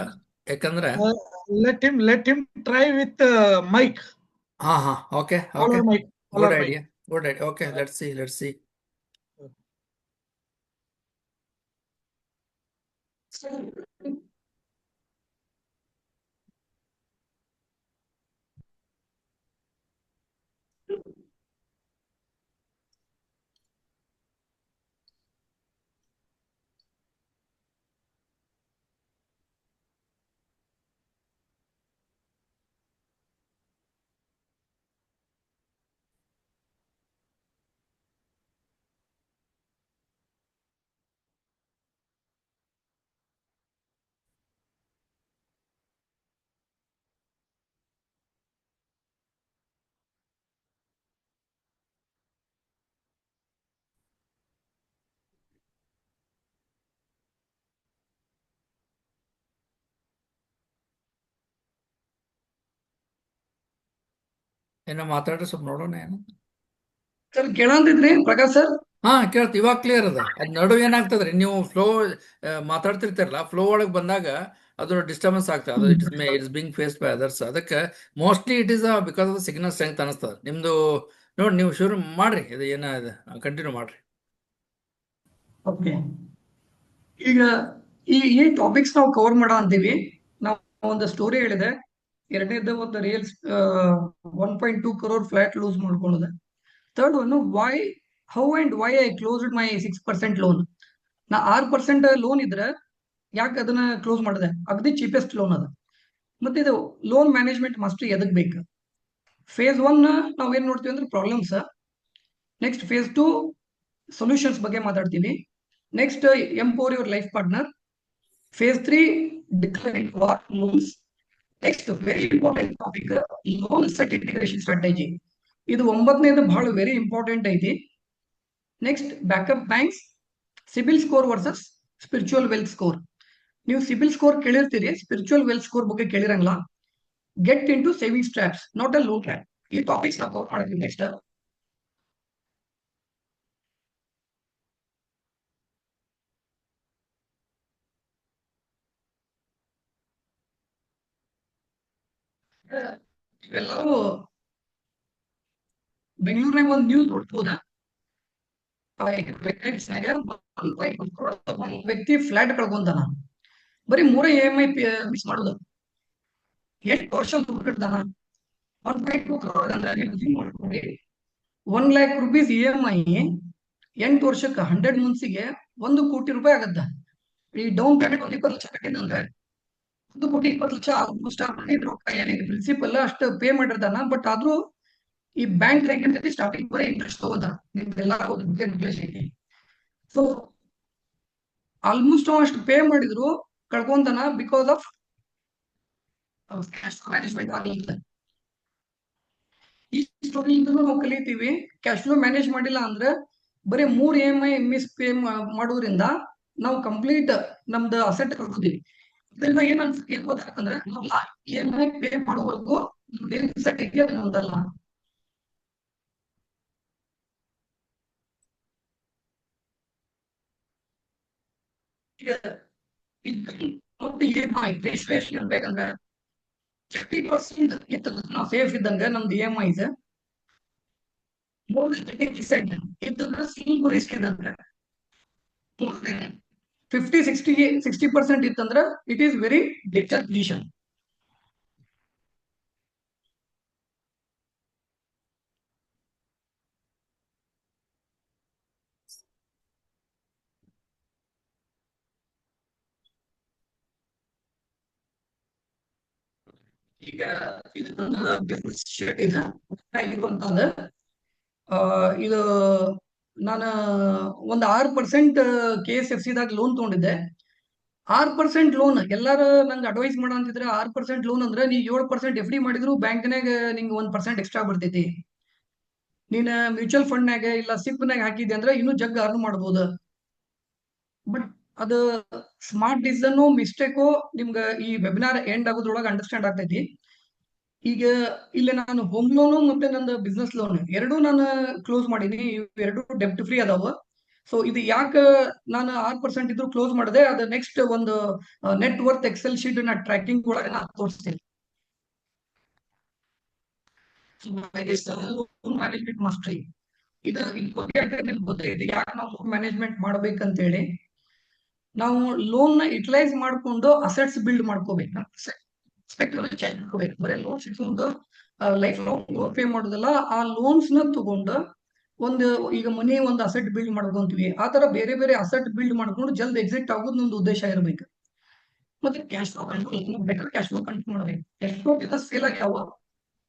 ಯಾಕಂದ್ರೆ
let him try with mic.
ಹಾ okay
mic
good idea. Okay let's see. ಏನೋ ಮಾತಾಡ್ರಿ, ಸ್ವಲ್ಪ ನೋಡೋಣ ಏನು.
ಸರ್ ಕೇಳಂತಿದ್ರಿ ಪ್ರಕಾಶ್ ಸರ್?
ಹಾ ಕೇಳ್ತಿ, ಇವಾಗ ಕ್ಲಿಯರ್ ಅದ. ಅದ್ ನಡುವೆ ಏನಾಗ್ತದ್ರಿ, ನೀವು ಫ್ಲೋ ಮಾತಾಡ್ತಿರ್ತಾರಲ್ಲ, ಫ್ಲೋ ಒಳಗೆ ಬಂದಾಗ ಅದು ಡಿಸ್ಟರ್ಬೆನ್ಸ್ ಆಗ್ತದೆ. ಅದು it's being faced by others. ಅದಕ್ಕೆ mostly it is because of the signal strength ಅನಿಸ್ತದೆ ನಿಮ್ದು. ನೋಡಿ, ನೀವು ಶುರು ಮಾಡ್ರಿ, ಇದು ಏನ ಇದೆ ಕಂಟಿನ್ಯೂ ಮಾಡ್ರಿ.
ಓಕೆ, ಈಗ ಈ ಟಾಪಿಕ್ಸ್ ನಾವು ಕವರ್ ಮಾಡೋ ಅಂತೀವಿ. ನಾವು ಒಂದು ಸ್ಟೋರಿ ಹೇಳಿದೆ. ಎರಡನೇದು ಒಂದು ರಿಯಲ್ 1.2 crore ಫ್ಲಾಟ್ ಲೂಸ್ ಮಾಡ್ಕೊಳ್ಳೋದು. Third one how and why I closed my 6% loan. ನಾ 6% ಲೋನ್ ಇದ್ರೆ ಯಾಕೆ ಅದನ್ನ ಕ್ಲೋಸ್ ಮಾಡಿದೆ? ಅಗದಿ ಚೀಪೆಸ್ಟ್ ಲೋನ್ ಅದ. ಮತ್ತೆ ಇದು ಲೋನ್ ಮ್ಯಾನೇಜ್ಮೆಂಟ್ ಮಾಸ್ಟರಿ ಎದಕ್ ಬೇಕು? ಫೇಸ್ 1 ನಾವೇನ್ ನೋಡ್ತೀವಿ ಅಂದ್ರೆ ಪ್ರಾಬ್ಲಮ್ಸ್. ನೆಕ್ಸ್ಟ್ ಫೇಸ್ 2 ಸೊಲ್ಯೂಷನ್ಸ್ ಬಗ್ಗೆ ಮಾತಾಡ್ತೀವಿ. Next empower your life partner. Phase 3 decline what loans. Next very important topic, loan set integration strategy. ಇದು 9ನೇದು ಬಹಳ ವೆರಿ ಇಂಪಾರ್ಟೆಂಟ್ ಐತಿ. Next backup banks, CIBIL score versus spiritual wealth score. ನೀವು CIBIL score ಕೇಳಿರ್ತೀರಿ, spiritual wealth score ಬಗ್ಗೆ ಕೇಳಿರಂಗಿಲ್ಲ. Get into savings traps, not a loan trap. ಈ topics ನಾವು ಕವರ್ ಮಾಡ್ತೀವಿ ನೆಕ್ಸ್ಟ್. ಇವೆಲ್ಲರೂ ಬೆಂಗಳೂರಿನಾಗ ಒಂದು ನ್ಯೂಸ್ ನೋಡ್ಬೋದ. ವ್ಯಕ್ತಿ ಫ್ಲಾಟ್ ಕಳ್ಕೊಂತಾನ, ಬರೀ 3 EMI ಮಿಸ್ ಮಾಡೋದು. 8 ವರ್ಷ ಕಟ್ತಾನ. 1.2 crore ಅಂದ್ರೆ 1 lakh rupees EMI 8 ವರ್ಷಕ್ಕೆ 100 ಮಂತ್ಸಿಗೆ 1 ಕೋಟಿ ರೂಪಾಯಿ ಆಗತ್ತ. ಈ ಡೌನ್ ಪೇಮೆಂಟ್ 20 ಲಕ್ಷ ಕಟ್ಟಿದಂದ್ರೆ 1 ಕೋಟಿ 20 ಲಕ್ಷ ಆಲ್ಮೋಸ್ಟ್ ಪ್ರಿನ್ಸಿಪಲ್ ಅಷ್ಟು ಪೇ ಮಾಡಿರ್ತಾನ. ಬಟ್ ಆದ್ರೂ ಈ ಬ್ಯಾಂಕ್ ಏನಿರ್ತೈತಿ ಸ್ಟಾರ್ಟಿಂಗ್ ಬರೀ ಇಂಟ್ರೆಸ್ಟ್ ತಗೋತಾರ. ನಿಮ್ದೆಲ್ಲ ಐತಿ. ಸೊ ಆಲ್ಮೋಸ್ಟ್ ಅಷ್ಟು ಪೇ ಮಾಡಿದ್ರು ಕಳ್ಕೊಂತಾನ ಬಿಕಾಸ್ ಆಫ್ ಕ್ಯಾಶ್ ಮ್ಯಾನೇಜ್ಮೆಂಟ್ ಆಗಲಿಲ್ಲ. ಈ ಸ್ಟೋರಿಯಿಂದ ನಾವು ಕಲಿತೀವಿ, ಕ್ಯಾಶ್ ಫ್ಲೋ ಮ್ಯಾನೇಜ್ ಮಾಡಿಲ್ಲ ಅಂದ್ರೆ ಬರೀ 3 EMI ಮಿಸ್ ಪೇ ಮಾಡೋದ್ರಿಂದ ನಾವು ಕಂಪ್ಲೀಟ್ ನಮ್ದು ಅಸೆಟ್ ಕಳ್ಕೊತೀವಿ. ಇದರಿಂದ ಏನ್ ಗೊತ್ತಾಗ್ತಂದ್ರೆ EMI ಪೇ ಮಾಡೋವರೆಗೂ ಅಸೆಟ್ ಇದೆಯಲ್ಲ ನಮ್ದಲ್ಲ. EMI ಬೇಕಂದ್ರೆ 50% ಇತ್ತಂದ್ರೆ ನಾವು ಸೇಫ್ ಇದ್ದಂಗ ನಮ್ದು EMIs more than 30% ಇತ್ತಂದ್ರೆ ಸ್ವಲ್ಪ ರಿಸ್ಕ್ ಇದಂದ್ರೆ 50-60% ಇತ್ತಂದ್ರೆ it is very danger position. ಈಗ ಇದು ನನ್ನ ಬಿಸ್ನೆಸ್ ಶರ್ಟ್ ಇದೆ ಆಗಿರುವಂತಂದ್ರೆ ಇದು ನಾನು ಒಂದು 6% KSFC ದಾಗ ಲೋನ್ ತಗೊಂಡಿದ್ದೆ. 6% ಲೋನ್ ಎಲ್ಲಾರು ನಂಗೆ ಅಡ್ವೈಸ್ ಮಾಡೋ ಅಂತಿದ್ರೆ 6% ಲೋನ್ ಅಂದ್ರೆ ನೀ 7% FD ಮಾಡಿದ್ರು ಬ್ಯಾಂಕ್ನಾಗ ನಿಂಗೆ 1% ಎಕ್ಸ್ಟ್ರಾ ಬರ್ತೈತಿ. ನೀನ್ ಮ್ಯೂಚುವಲ್ ಫಂಡ್ನಾಗ ಇಲ್ಲ ಸಿಪ್ನಾಗ ಹಾಕಿದ್ದೆ ಅಂದ್ರೆ ಇನ್ನೂ ಜಗ್ ಅರ್ನ್ ಮಾಡ್ಬೋದು. ಬಟ್ ಅದು ಸ್ಮಾರ್ಟ್ ಡಿಸಿಷನ್ ಮಿಸ್ಟೇಕೋ ನಿಮ್ಗೆ ಈ ವೆಬಿನಾರ್ ಎಂಡ್ ಆಗೋದ್ರೊಳಗೆ ಅಂಡರ್ಸ್ಟ್ಯಾಂಡ್ ಆಗ್ತೈತಿ. ಈಗ ಇಲ್ಲಿ ನಾನು ಹೋಮ್ ಲೋನು ಮತ್ತೆ ನಂದು ಬಿಸ್ನೆಸ್ ಲೋನ್ ಎರಡೂ ನಾನು ಕ್ಲೋಸ್ ಮಾಡೀನಿ. ಎರಡು ಡೆಬ್ಟ್ ಫ್ರೀ ಅದಾವ. ಸೊ ಇದು ಯಾಕೆ ನಾನು 6% ಇದ್ರು ಕ್ಲೋಸ್ ಮಾಡಿದೆ, ಅದು ನೆಕ್ಸ್ಟ್ ಒಂದು ನೆಟ್ ವರ್ತ್ ಎಕ್ಸೆಲ್ ಶೀಟ್ ನ ಟ್ರ್ಯಾಕಿಂಗ್ ಒಳಗೆ ನಾನು ತೋರಿಸ್ತೀನಿ. ಮ್ಯಾನೇಜ್ಮೆಂಟ್ ಮಾಸ್ಟರಿ ಇದು ಗೊತ್ತೈತಿ ಯಾಕೆ ನಾವು ಮ್ಯಾನೇಜ್ಮೆಂಟ್ ಮಾಡ್ಬೇಕಂತೇಳಿ. ನಾವು ಲೋನ್ ನ ಯುಟಿಲೈಸ್ ಮಾಡ್ಕೊಂಡು ಅಸೆಟ್ಸ್ ಬಿಲ್ಡ್ ಮಾಡ್ಕೋಬೇಕು. ಬರೀ ಲೋನ್ಸ್ ಇಟ್ಕೊಂಡು ಲೈಫ್ ಲಾಂಗ್ ಪೇ ಮಾಡೋದಲ್ಲ, ಆ ಲೋನ್ಸ್ ನ ತಗೊಂಡು ಒಂದು ಈಗ ಮನಿ ಒಂದು ಅಸೆಟ್ ಬಿಲ್ಡ್ ಮಾಡ್ಕೊಂತೀವಿ, ಆ ತರ ಬೇರೆ ಬೇರೆ ಅಸೆಟ್ ಬಿಲ್ಡ್ ಮಾಡ್ಕೊಂಡು ಜಲ್ದಿ ಎಕ್ಸಿಟ್ ಆಗೋದು ನಮ್ದು ಉದ್ದೇಶ ಇರಬೇಕು. ಮತ್ತೆ cash flow control, better cash flow control ಮಾಡಬೇಕು. ಕ್ಯಾಶ್ ಫ್ಲೋ ಸೇಲ್ ಆಗ್ಯಾವ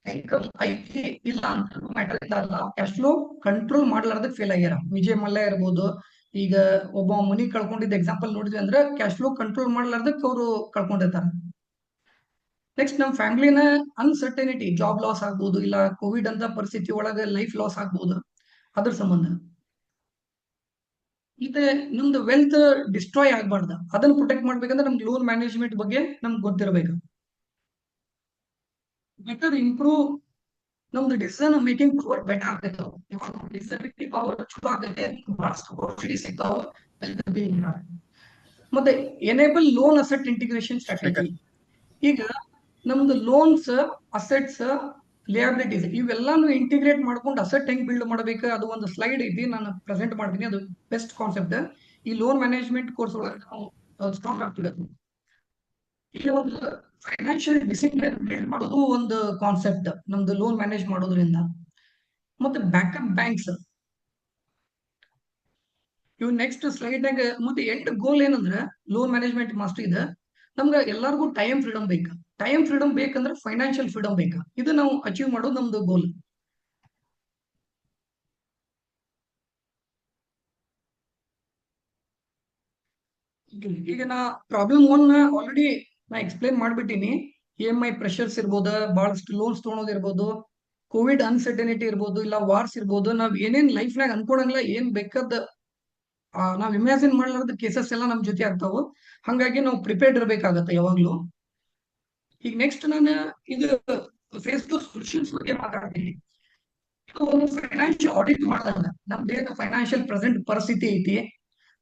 ಇನ್ಕಮ್ ಐತಿ ಇಲ್ಲ ಅಂತ ಮ್ಯಾಟರ್ ಇಲ್ಲ. ಕ್ಯಾಶ್ ಫ್ಲೋ ಕಂಟ್ರೋಲ್ ಮಾಡ್ಲಾರ್ದಕ್ಕೆ ಫೇಲ್ ಆಗ್ಯಾರ. ವಿಜಯ್ ಮಲ್ಯ ಇರ್ಬೋದು, ಈಗ ಒಬ್ಬ ಮನಿ ಕಳ್ಕೊಂಡಿದ್ದ ಎಕ್ಸಾಂಪಲ್ ನೋಡಿದ್ವಿ ಅಂದ್ರೆ ಕ್ಯಾಶ್ ಫ್ಲೋ ಕಂಟ್ರೋಲ್ ಮಾಡ್ಲಾರ್ದಕ್ಕೆ ಅವರು ಕಳ್ಕೊಂಡಿರ್ತಾರೆ. ನೆಕ್ಸ್ಟ್ ನಮ್ಮ ಫ್ಯಾಮಿಲಿನ ಅನ್ಸರ್ಟನಿಟಿ, ಜಾಬ್ ಲಾಸ್ ಆಗ್ಬೋದು, ಇಲ್ಲ ಕೋವಿಡ್ ಅಂತ ಪರಿಸ್ಥಿತಿ ಒಳಗೆ ಲೈಫ್ ಲಾಸ್ ಆಗ್ಬೋದು, ಅದ್ರ ಸಂಬಂಧ. ಮತ್ತೆ ನಮ್ದು ವೆಲ್ತ್ ಡಿಸ್ಟ್ರಾಯ್ ಆಗ್ಬಾರ್ದು, ಅದನ್ನ ಪ್ರೊಟೆಕ್ಟ್ ಮಾಡ್ಬೇಕಂದ್ರೆ ನಮ್ಗೆ ಲೋನ್ ಮ್ಯಾನೇಜ್ಮೆಂಟ್ ಬಗ್ಗೆ ನಮ್ಗೆ ಗೊತ್ತಿರಬೇಕು. ಬೆಟರ್ ಇಂಪ್ರೂವ್ ನಮ್ದು ಡಿಸಿಷನ್ ಮೇಕಿಂಗ್ ಪವರ್ ಬೆಟರ್ ಆಗ್ತೈತೆ. ಡಿಸಿಷನ್ ಮೇಕಿಂಗ್ ಪವರ್ ಚಲೋ ಆಗೈತೆ, ಬಹಳಷ್ಟು ಆಪರ್ಚುನಿಟೀಸ್ ಸಿಗ್ತಾವ. ಮತ್ತೆ enable loan asset integration strategy. ಈಗ ನಮ್ದು ಲೋನ್ಸ್, ಅಸೆಟ್ಸ್, ಲಿಯಾಬಿಲಿಟೀಸ್ ಇವೆಲ್ಲಾನು ಇಂಟಿಗ್ರೇಟ್ ಮಾಡ್ಕೊಂಡು ಅಸೆಟ್ ಹೆಂಗ್ ಬಿಲ್ಡ್ ಮಾಡ್ಬೇಕು, ಅದು ಒಂದು ಸ್ಲೈಡ್ ಐತಿ, ನಾನು ಪ್ರೆಸೆಂಟ್ ಮಾಡ್ತೀನಿ. ಅದು ಬೆಸ್ಟ್ ಕಾನ್ಸೆಪ್ಟ್. ಈ ಲೋನ್ ಮ್ಯಾನೇಜ್ಮೆಂಟ್ ಕೋರ್ಸ್ ಒಳಗೆ ಸ್ಟ್ರಾಂಗ್ ಆಗ್ತದೆ. ಈಗ ಒಂದು ಫೈನಾನ್ಷಿಯಲ್ ಡಿಸಿಪ್ಲಿನ್ ಬಿಲ್ಡ್ ಮಾಡೋದು ಒಂದು ಕಾನ್ಸೆಪ್ಟ್ ನಮ್ದು ಲೋನ್ ಮ್ಯಾನೇಜ್ ಮಾಡೋದ್ರಿಂದ. ಮತ್ತೆ ಬ್ಯಾಕಪ್ ಬ್ಯಾಂಕ್ಸ್ ಇವ್ ನೆಕ್ಸ್ಟ್ ಸ್ಲೈಡ್ನಾಗ. ಮತ್ತೆ ಎಂಡ್ ಗೋಲ್ ಏನಂದ್ರೆ ಲೋನ್ ಮ್ಯಾನೇಜ್ಮೆಂಟ್ ಮಾಸ್ಟರ್ ಇದೆ, ನಮ್ಗೆ ಎಲ್ಲರಿಗೂ ಟೈಮ್ ಫ್ರೀಡಮ್ ಬೇಕು. ಟೈಮ್ ಫ್ರೀಡಮ್ ಬೇಕಂದ್ರೆ ಫೈನಾನ್ಷಿಯಲ್ ಫ್ರೀಡಮ್ ಬೇಕು. ಇದು ನಾವು ಅಚೀವ್ ಮಾಡೋದು ನಮ್ದು ಗೋಲ್. ಈಗ ನಾ ಪ್ರಾಬ್ಲಮ್ 1 ಆಲ್ರೆಡಿ ನಾ ಎಕ್ಸ್ಪ್ಲೇನ್ ಮಾಡ್ಬಿಟ್ಟಿನಿ. EMI ಪ್ರೆಷರ್ಸ್ ಇರ್ಬೋದು, ಬಹಳಷ್ಟು ಲೋನ್ಸ್ ತೊಗೊಳೋದಿರ್ಬೋದು, ಕೋವಿಡ್ ಅನ್ಸರ್ಟನಿಟಿ ಇರ್ಬೋದು, ಇಲ್ಲ ವಾರ್ಸ್ ಇರ್ಬೋದು, ನಾವ್ ಏನೇನ್ ಲೈಫ್ನಾಗ ಅನ್ಕೊಳಂಗಿಲ್ಲ, ಏನ್ ಬೇಕಾದ ನಾವ್ ಇಮ್ಯಾಜಿನ್ ಮಾಡ್ಲಾರ್ದ ಕೇಸಸ್ ಎಲ್ಲ ನಮ್ ಜೊತೆ ಆಗ್ತಾವು. ಹಂಗಾಗಿ ನಾವು ಪ್ರಿಪೇರ್ಡ್ ಇರ್ಬೇಕಾಗತ್ತೆ ಯಾವಾಗ್ಲೂ. ಈಗ ನೆಕ್ಸ್ಟ್ ನಾನು ಇದು ಫೇಸ್ ಟು ಸೊಲ್ಯೂಷನ್ಸ್ ಬಗ್ಗೆ ಮಾತಾಡ್ತೀನಿ. ಒಂದು ಫೈನಾನ್ಷಿಯಲ್ ಆಡಿಟ್ ಮಾಡಿದಾಗ ನಮ್ದೇನು ಫೈನಾನ್ಷಿಯಲ್ ಪ್ರೆಸೆಂಟ್ ಪರಿಸ್ಥಿತಿ ಐತಿ,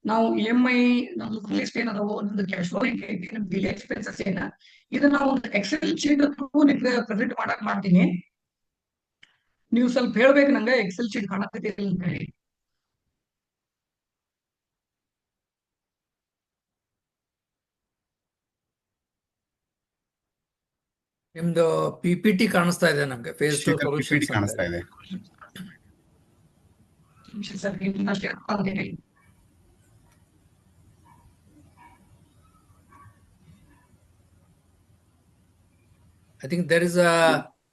ನಾವು EMI ನಮ್ದು ಲಿಸ್ಟ್ ಏನದಾವೋ, ನಮ್ದು ಕ್ಯಾಶ್ ಫ್ಲೋ ಐತಿ, ನಮ್ದು ಡೈಲಿ ಎಕ್ಸ್ಪೆನ್ಸಸ್ ಏನ, ಇದನ್ನ ನಾವು ಒಂದು ಎಕ್ಸೆಲ್ ಶೀಟ್ ನಿಮ್ಗೆ ಪ್ರೆಸೆಂಟ್ ಮಾಡಕ್ ಮಾಡ್ತೀನಿ. ನೀವು ಸ್ವಲ್ಪ ಹೇಳ್ಬೇಕು ನಂಗೆ ಎಕ್ಸೆಲ್ ಶೀಟ್ ಕಾಣತೈತಿ ಅಂತ ಹೇಳಿ.
ನಿಮ್ದು PPT ಕಾಣಿಸ್ತಾ ಇದೆ ನಮ್ಗೆ, face to
Shekhar PPT
solutions
ಕಾಣಿಸ್ತಾ ಇದೆ.
I think there is a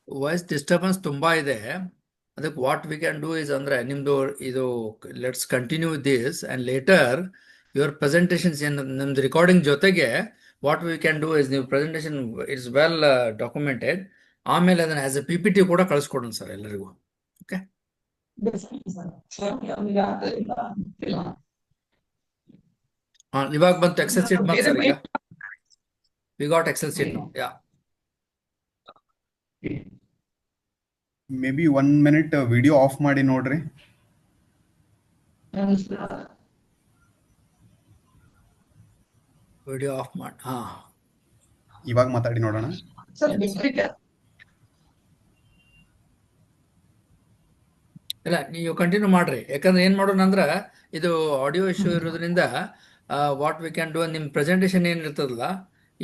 voice disturbance ತುಂಬಾ ಇದೆ. ಅದಕ್ಕೆ what we can do is ಅಂದ್ರೆ ನಿಮ್ದು ಇದು let's continue this and later your presentations ನಿಮ್ದು ರೆಕಾರ್ಡಿಂಗ್ ಜೊತೆಗೆ what we can do is ನೀವು ಪ್ರೆಸೆಂಟೇಷನ್ ಇಟ್ಸ್ ವೆಲ್ ಡಾಕ್ಯುಮೆಂಟೆಡ್, ಆಮೇಲೆ ಅದನ್ನ ಆಸ್ ಎ PPT ಕೂಡ ಕಳಿಸ್ಕೊಡೋಣ ಸರ್ ಎಲ್ಲರಿಗೂ. ಓಕೆ, ಇವಾಗ ಬಂತು ಎಕ್ಸೆಲ್ ಶೀಟ್ ಬಂತು ಸರ್. ಈಗ we got Excel sheet now. Yeah,
maybe 1 minute video off ಮಾಡಿ ನೋಡ್ರಿ.
ವಿಡಿಯೋ ಆಫ್ ಮಾಡಿ. ಹಾ,
ಇವಾಗ ಮಾತಾಡಿ ನೋಡೋಣ.
ಸರ್ ಬೇಸಿಕ್
ಇಲ್ಲ, ನೀವು ಕಂಟಿನ್ಯೂ ಮಾಡ್ರಿ. ಯಾಕಂದ್ರೆ ಏನ್ ಮಾಡೋಣ ಅಂದ್ರ ಇದು ಆಡಿಯೋ ಇಶ್ಯೂ ಇರೋದ್ರಿಂದ ವಾಟ್ ವಿ ಕ್ಯಾನ್ ಡೂ, ನಿಮ್ ಪ್ರೆಸೆಂಟೇಶನ್ ಏನ್ ಇರ್ತದಲ್ಲ,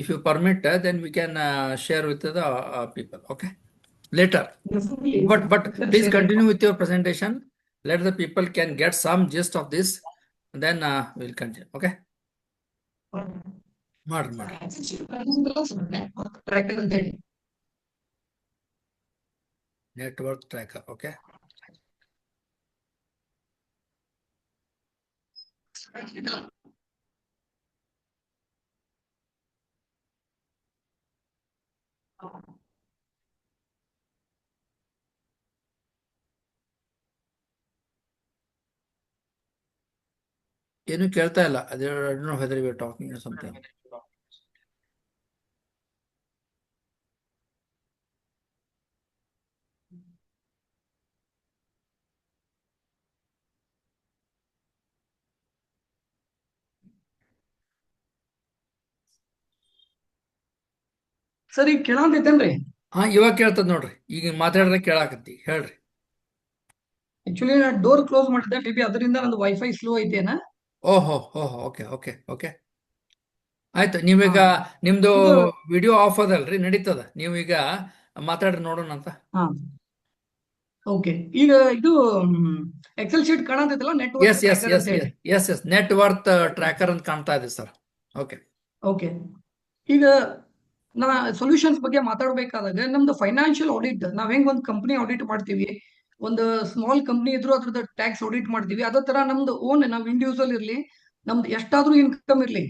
if you permit then we can share with the people. Okay, later. But please continue with your presentation. Let the people can get some gist of this. Then we'll continue. Okay. ಮಾಡ್ರಿ.
Tracker ಅಂತ ಹೇಳಿ
Network tracker. Okay. ಏನು ಕೇಳ್ತಾ ಇಲ್ಲ. ಅದೇ I don't know whether we are talking or something.
Sir ಈಗ ಕೇಳಾಕೈತೇನ್ರಿ?
ಇವಾಗ ಕೇಳ್ತದ ನೋಡ್ರಿ. ಈಗ ಮಾತಾಡಿದ್ರೆ ಕೇಳಾಕತ್ತಿ. ಹೇಳ್ರಿ.
ಆಕ್ಚುಲಿ ನಾ ಡೋರ್ ಕ್ಲೋಸ್ ಮಾಡಿದ್ದೆ, ಮೇ ಬಿ ಅದರಿಂದ ನಂದು ವೈಫೈ ಸ್ಲೋ ಐತೇನ.
ಓಹೋ. ಓಕೆ. ಆಯ್ತು. ನೀವೀಗ ನಿಮ್ದು ವಿಡಿಯೋ ಆಫ್ ಅದಲ್ರಿ, ನಡೀತದ. ನೀವೀಗ ಮಾತಾಡ್ರಿ ನೋಡೋಣ ಅಂತ.
ಓಕೆ, ಈಗ ಇದು ಎಕ್ಸೆಲ್ ಶೀಟ್ ಕಾಣತೈತಲ್ಲ,
ಎಸ್ ನೆಟ್ ವರ್ತ್ ಟ್ರ್ಯಾಕರ್ ಅಂತ ಕಾಣ್ತಾ ಇದೆ ಸರ್. ಓಕೆ.
ಈಗ ನಾ ಸೊಲ್ಯೂಷನ್ಸ್ ಬಗ್ಗೆ ಮಾತಾಡ್ಬೇಕಾದಾಗ ನಮ್ದು ಫೈನಾನ್ಷಿಯಲ್ ಆಡಿಟ್, ನಾವ್ ಹೆಂಗ್ ಒಂದು ಕಂಪನಿ ಆಡಿಟ್ ಮಾಡ್ತೀವಿ, ಒಂದು ಸ್ಮಾಲ್ ಕಂಪನಿ ಇದ್ರು ಅದ್ರದ್ದು ಟ್ಯಾಕ್ಸ್ ಆಡಿಟ್ ಮಾಡ್ತೀವಿ, ಅದೇ ತರ ನಮ್ದು ಓನ್ ನಾವ್ ಇಂಡಿವಿಜುವಲ್ ಇರ್ಲಿ, ನಮ್ದು ಎಷ್ಟಾದ್ರೂ ಇನ್ಕಮ್ ಇರ್ಲಿ,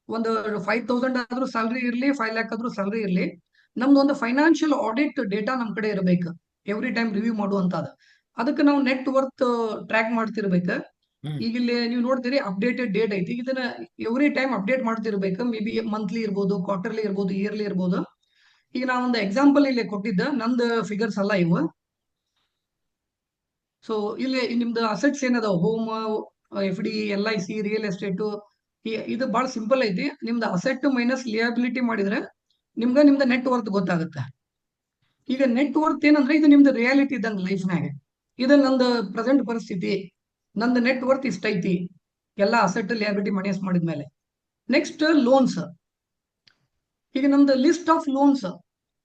ಒಂದು 5,000 ಆದ್ರೂ ಸ್ಯಾಲ್ರಿ ಇರ್ಲಿ, 5 lakh ಆದ್ರೂ ಸ್ಯಾಲ್ರಿ ಇರ್ಲಿ, ನಮ್ದು ಒಂದು ಫೈನಾನ್ಷಿಯಲ್ ಆಡಿಟ್ ಡೇಟಾ ನಮ್ ಕಡೆ ಇರಬೇಕು, ಎವ್ರಿ ಟೈಮ್ ರಿವ್ಯೂ ಮಾಡುವಂತದ. ಅದಕ್ಕೆ ನಾವು ನೆಟ್ ವರ್ತ್ ಟ್ರ್ಯಾಕ್ ಮಾಡ್ತಿರ್ಬೇಕು. ಈಗ ಇಲ್ಲಿ ನೀವು ನೋಡ್ತೀರಿ ಅಪ್ಡೇಟೆಡ್ ಡೇಟ್ ಐತಿ, ಇದನ್ನ ಎವ್ರಿ ಟೈಮ್ ಅಪ್ಡೇಟ್ ಮಾಡ್ತಿರ್ಬೇಕು. ಮೇ ಬಿ ಮಂತ್ಲಿ ಇರ್ಬೋದು, ಕ್ವಾರ್ಟರ್ಲಿ ಇರ್ಬೋದು, ಇಯರ್ಲಿ ಇರ್ಬೋದು. ಈಗ ನಾ ಒಂದು ಎಕ್ಸಾಂಪಲ್ ಇಲ್ಲಿ ಕೊಟ್ಟಿದ್ದ, ನಂದು ಫಿಗರ್ಸ್ ಅಲ್ಲ ಇವು. ಸೊ ಇಲ್ಲಿ ನಿಮ್ದು ಅಸೆಟ್ಸ್ ಏನದಾವ, home, FD, LIC, real estate, ಇದು ಬಹಳ ಸಿಂಪಲ್ ಐತಿ. ನಿಮ್ದು ಅಸೆಟ್ ಮೈನಸ್ ಲಿಯಬಿಲಿಟಿ ಮಾಡಿದ್ರೆ ನಿಮ್ದು ನೆಟ್ ವರ್ತ್ ಗೊತ್ತಾಗುತ್ತೆ. ಈಗ ನೆಟ್ ವರ್ತ್ ಏನಂದ್ರೆ ಇದು ನಿಮ್ದು ರಿಯಾಲಿಟಿ ಇದ್ದಂಗೆ ಲೈಫ್ನಾಗ. ಇದು ನಂದು ಪ್ರೆಸೆಂಟ್ ಪರಿಸ್ಥಿತಿ, ನಂದು ನೆಟ್ ವರ್ತ್ ಇಷ್ಟ ಐತಿ, ಎಲ್ಲ ಅಸೆಟ್ ಲಿಯಬಿಲಿಟಿ ಮೈನಸ್ ಮಾಡಿದ್ಮೇಲೆ. Next loans. ಈಗ ನಮ್ದು ಲಿಸ್ಟ್ ಆಫ್ ಲೋನ್ಸ್,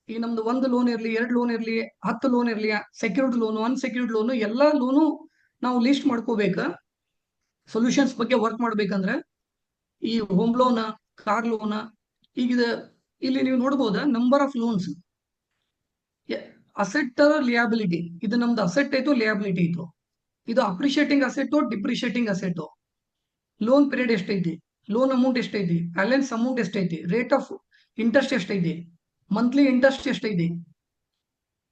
ಈಗ ನಮ್ದು 1 ಲೋನ್ ಇರ್ಲಿ, 2 ಲೋನ್ ಇರ್ಲಿ, 10 ಲೋನ್ ಇರ್ಲಿ, ಸೆಕ್ಯೂರ್ಡ್ ಲೋನು, ಅನ್ಸೆಕ್ಯೂರ್ಡ್ ಲೋನು, ಎಲ್ಲಾ ಲೋನು ನಾವು ಲಿಸ್ಟ್ ಮಾಡ್ಕೋಬೇಕ. ಸೊಲ್ಯೂಷನ್ಸ್ ಬಗ್ಗೆ ವರ್ಕ್ ಮಾಡ್ಬೇಕಂದ್ರೆ ಈ ಹೋಮ್ ಲೋನ್, ಕಾರ್ ಲೋನ್, ಈಗ ಇಲ್ಲಿ ನೀವು ನೋಡ್ಬೋದ number of loans, asset liability. ಇದು ನಮ್ದು ಅಸೆಟ್ ಐತು, ಲಿಯಾಬಿಲಿಟಿ ಐತು. ಇದು appreciating asset, depreciating asset, loan period ಎಷ್ಟೈತಿ, ಲೋನ್ ಅಮೌಂಟ್ ಎಷ್ಟೈತಿ, ಬ್ಯಾಲೆನ್ಸ್ ಅಮೌಂಟ್ ಎಷ್ಟೈತಿ, ರೇಟ್ ಆಫ್ ಇಂಟ್ರೆಸ್ಟ್ ಎಷ್ಟೈತಿ, ಮಂತ್ಲಿ ಇಂಟ್ರೆಸ್ಟ್ ಎಷ್ಟೈತಿ.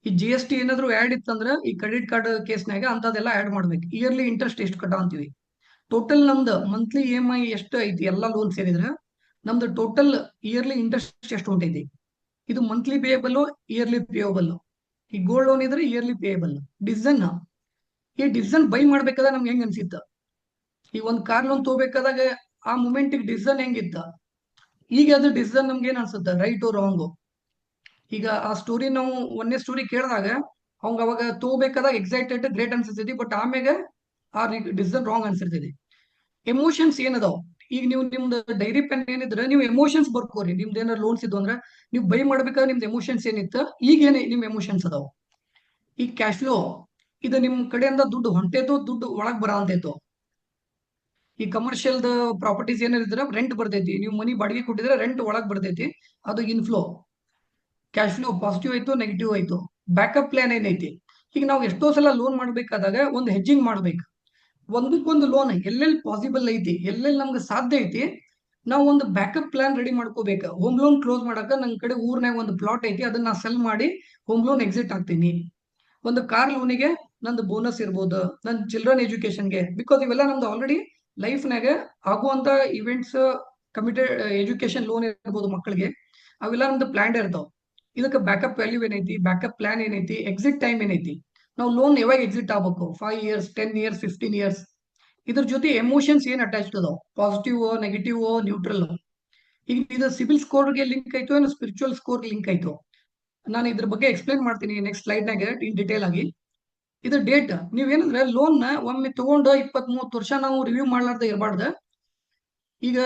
ಈ GST ಏನಾದ್ರು ಆ್ಯಡ್ ಇತ್ತಂದ್ರೆ ಈ ಕ್ರೆಡಿಟ್ ಕಾರ್ಡ್ ಕೇಸ್ನಾಗ ಅಂತದೆಲ್ಲ ಆ್ಯಡ್ ಮಾಡ್ಬೇಕು. ಇಯರ್ಲಿ ಇಂಟ್ರೆಸ್ಟ್ ಎಷ್ಟು ಕಟ್ಟ ಅಂತೀವಿ, ಟೋಟಲ್ ನಮ್ದು ಮಂತ್ಲಿ EMI ಎಷ್ಟು ಐತಿ, ಎಲ್ಲ ಲೋನ್ ಸೇರಿದ್ರೆ ನಮ್ದು ಟೋಟಲ್ ಇಯರ್ಲಿ ಇಂಟ್ರೆಸ್ಟ್ ಎಷ್ಟು ಹೊಂಟೈತಿ. ಇದು ಮಂತ್ಲಿ ಪೇಯಬಲ್, ಇಯರ್ಲಿ ಪೇಯಬಲ್. ಈ ಗೋಲ್ಡ್ ಲೋನ್ ಇದ್ರೆ ಇಯರ್ಲಿ ಪೇಯಬಲ್. ಈ ಡಿಸಿಷನ್ ಬೈ ಮಾಡ್ಬೇಕಾದ್ರೆ ನಮ್ಗೆ ಹೆಂಗ್ ಅನ್ಸಿತ್ತ, ಈ ಒಂದ್ ಕಾರ್ ಲೋನ್ ತಗೋಬೇಕಾದಾಗ ಆ ಮೂಮೆಂಟ್ ಡಿಸಿಷನ್ ಹೆಂಗಿತ್ತ, ಈಗ ಅದು ಡಿಸಿಷನ್ ನಮ್ಗೆ ಏನ್ ಅನ್ಸುತ್ತೆ, ರೈಟ್ ರಾಂಗ್. ಈಗ ಆ ಸ್ಟೋರಿ ನಾವು ಒಂದೇ ಸ್ಟೋರಿ ಕೇಳಿದಾಗ ಅವಂಗ ಅವಾಗ ತಗೋಬೇಕಾದಾಗ ಎಕ್ಸೈಟೆಡ್, ಗ್ರೇಟ್ ಅನ್ಸಿರ್ತೈತಿ, ಬಟ್ ಆಮ್ಯಾಗ ಆ ಡಿಸಿಷನ್ ರಾಂಗ್ ಅನ್ಸಿರ್ತೈತಿ. ಎಮೋಷನ್ಸ್ ಏನದಾವ್, ಈಗ ನೀವು ನಿಮ್ದು ಡೈರಿ ಪೆನ್ ಏನಿದ್ರೆ ನೀವು ಎಮೋಷನ್ಸ್ ಬರ್ಕೋರಿ. ನಿಮ್ದು ಏನಾರ ಲೋನ್ಸ್ ಇದ್ದು ಅಂದ್ರೆ ನೀವು ಬೈ ಮಾಡ್ಬೇಕಾದ್ರೆ ನಿಮ್ದು ಎಮೋಷನ್ಸ್ ಏನಿತ್ತು, ಈಗ ನಿಮ್ ಎಮೋಷನ್ಸ್ ಅದಾವ. ಈ ಕ್ಯಾಶ್ ಫ್ಲೋ, ಇದು ನಿಮ್ ಕಡೆಯಿಂದ ದುಡ್ಡು ಹೊಂಟೈತೋ, ದುಡ್ಡು ಒಳಗ್ ಬರಂತೈತೋ. ಈ ಕಮರ್ಷಿಯಲ್ ಪ್ರಾಪರ್ಟೀಸ್ ಏನಿದ್ರೆ ರೆಂಟ್ ಬರ್ತೈತಿ, ನೀವು ಮನಿ ಬಾಡಿಗೆ ಕೊಟ್ಟಿದ್ರೆ ರೆಂಟ್ ಒಳಗ್ ಬರ್ತೈತಿ, ಅದು ಇನ್ಫ್ಲೋ. ಕ್ಯಾಶ್ ಫ್ಲೋ ಪಾಸಿಟಿವ್ ಆಯ್ತು, ನೆಗೆಟಿವ್ ಆಯ್ತು. ಬ್ಯಾಕಪ್ ಪ್ಲಾನ್ ಏನೈತಿ, ಈಗ ನಾವು ಎಷ್ಟೋ ಸಲ ಲೋನ್ ಮಾಡ್ಬೇಕಾದಾಗ ಒಂದು ಹೆಜ್ಜಿಂಗ್ ಮಾಡ್ಬೇಕು. ಒಂದಕ್ಕೊಂದು ಲೋನ್ ಎಲ್ಲೆಲ್ಲಿ ಪಾಸಿಬಲ್ ಐತಿ, ಎಲ್ಲೆಲ್ಲಿ ನಮ್ಗೆ ಸಾಧ್ಯ ಐತಿ, ನಾವು ಒಂದು ಬ್ಯಾಕಪ್ ಪ್ಲಾನ್ ರೆಡಿ ಮಾಡ್ಕೋಬೇಕು. ಹೋಮ್ ಲೋನ್ ಕ್ಲೋಸ್ ಮಾಡಕ ನನ್ ಕಡೆ ಊರ್ನಾಗ ಒಂದು ಪ್ಲಾಟ್ ಐತಿ, ಅದನ್ನ ಸೆಲ್ ಮಾಡಿ ಹೋಮ್ ಲೋನ್ ಎಕ್ಸಿಟ್ ಆಗ್ತೀನಿ. ಒಂದು ಕಾರ್ ಲೋನಿಗೆ ನಂದು ಬೋನಸ್ ಇರ್ಬೋದು, ನನ್ನ ಚಿಲ್ಡ್ರನ್ ಎಜುಕೇಶನ್ಗೆ, ಬಿಕಾಸ್ ಇವೆಲ್ಲ ನಮ್ದು ಆಲ್ರೆಡಿ ಲೈಫ್ನಾಗ ಆಗುವಂತ ಇವೆಂಟ್ಸ್. ಕಮಿಟೆಡ್ ಎಜುಕೇಶನ್ ಲೋನ್ ಇರ್ಬೋದು ಮಕ್ಕಳಿಗೆ, ಅವೆಲ್ಲ ನಮ್ದು ಪ್ಲಾನ್ ಇರ್ತಾವ. ಇದಕ್ಕೆ ಬ್ಯಾಕಪ್ ವ್ಯಾಲ್ಯೂ ಏನೈತಿ, ಬ್ಯಾಕಪ್ ಪ್ಲಾನ್ ಏನೈತಿ, ಎಕ್ಸಿಟ್ ಟೈಮ್ ಏನೈತಿ, ನಾವು ಲೋನ್ ಯಾವಾಗ ಎಕ್ಸಿಟ್ ಆಗ್ಬೇಕು, 5 years, 10 years, 15 years. ಇದ್ರ ಜೊತೆ ಎಮೋಷನ್ಸ್ ಏನ್ ಅಟ್ಯಾಚ್ಡ್ ಅದಾವ, ಪಾಸಿಟಿವ್, ನೆಗೆಟಿವ್, ನ್ಯೂಟ್ರಲ್. ಈಗ ಇದು ಸಿಬಿಲ್ ಸ್ಕೋರ್ಗೆ ಲಿಂಕ್ ಆಯ್ತು, ಏನು ಸ್ಪಿರಿಚುವಲ್ ಸ್ಕೋರ್ ಲಿಂಕ್ ಆಯ್ತು. ನಾನು ಇದ್ರ ಬಗ್ಗೆ ಎಕ್ಸ್ಪ್ಲೇನ್ ಮಾಡ್ತೀನಿ ನೆಕ್ಸ್ಟ್ ಸ್ಲೈಡ್ನಾಗ ಇನ್ ಡೀಟೇಲ್ ಆಗಿ. ಇದು ಡೇಟ್ ನೀವೇನಂದ್ರೆ ಲೋನ್ ಒಮ್ಮೆ ತಗೊಂಡು 20-30 ವರ್ಷ ನಾವು ರಿವ್ಯೂ ಮಾಡ್ಲಾರ್ದ ಇರಬಾರ್ದು. ಈಗ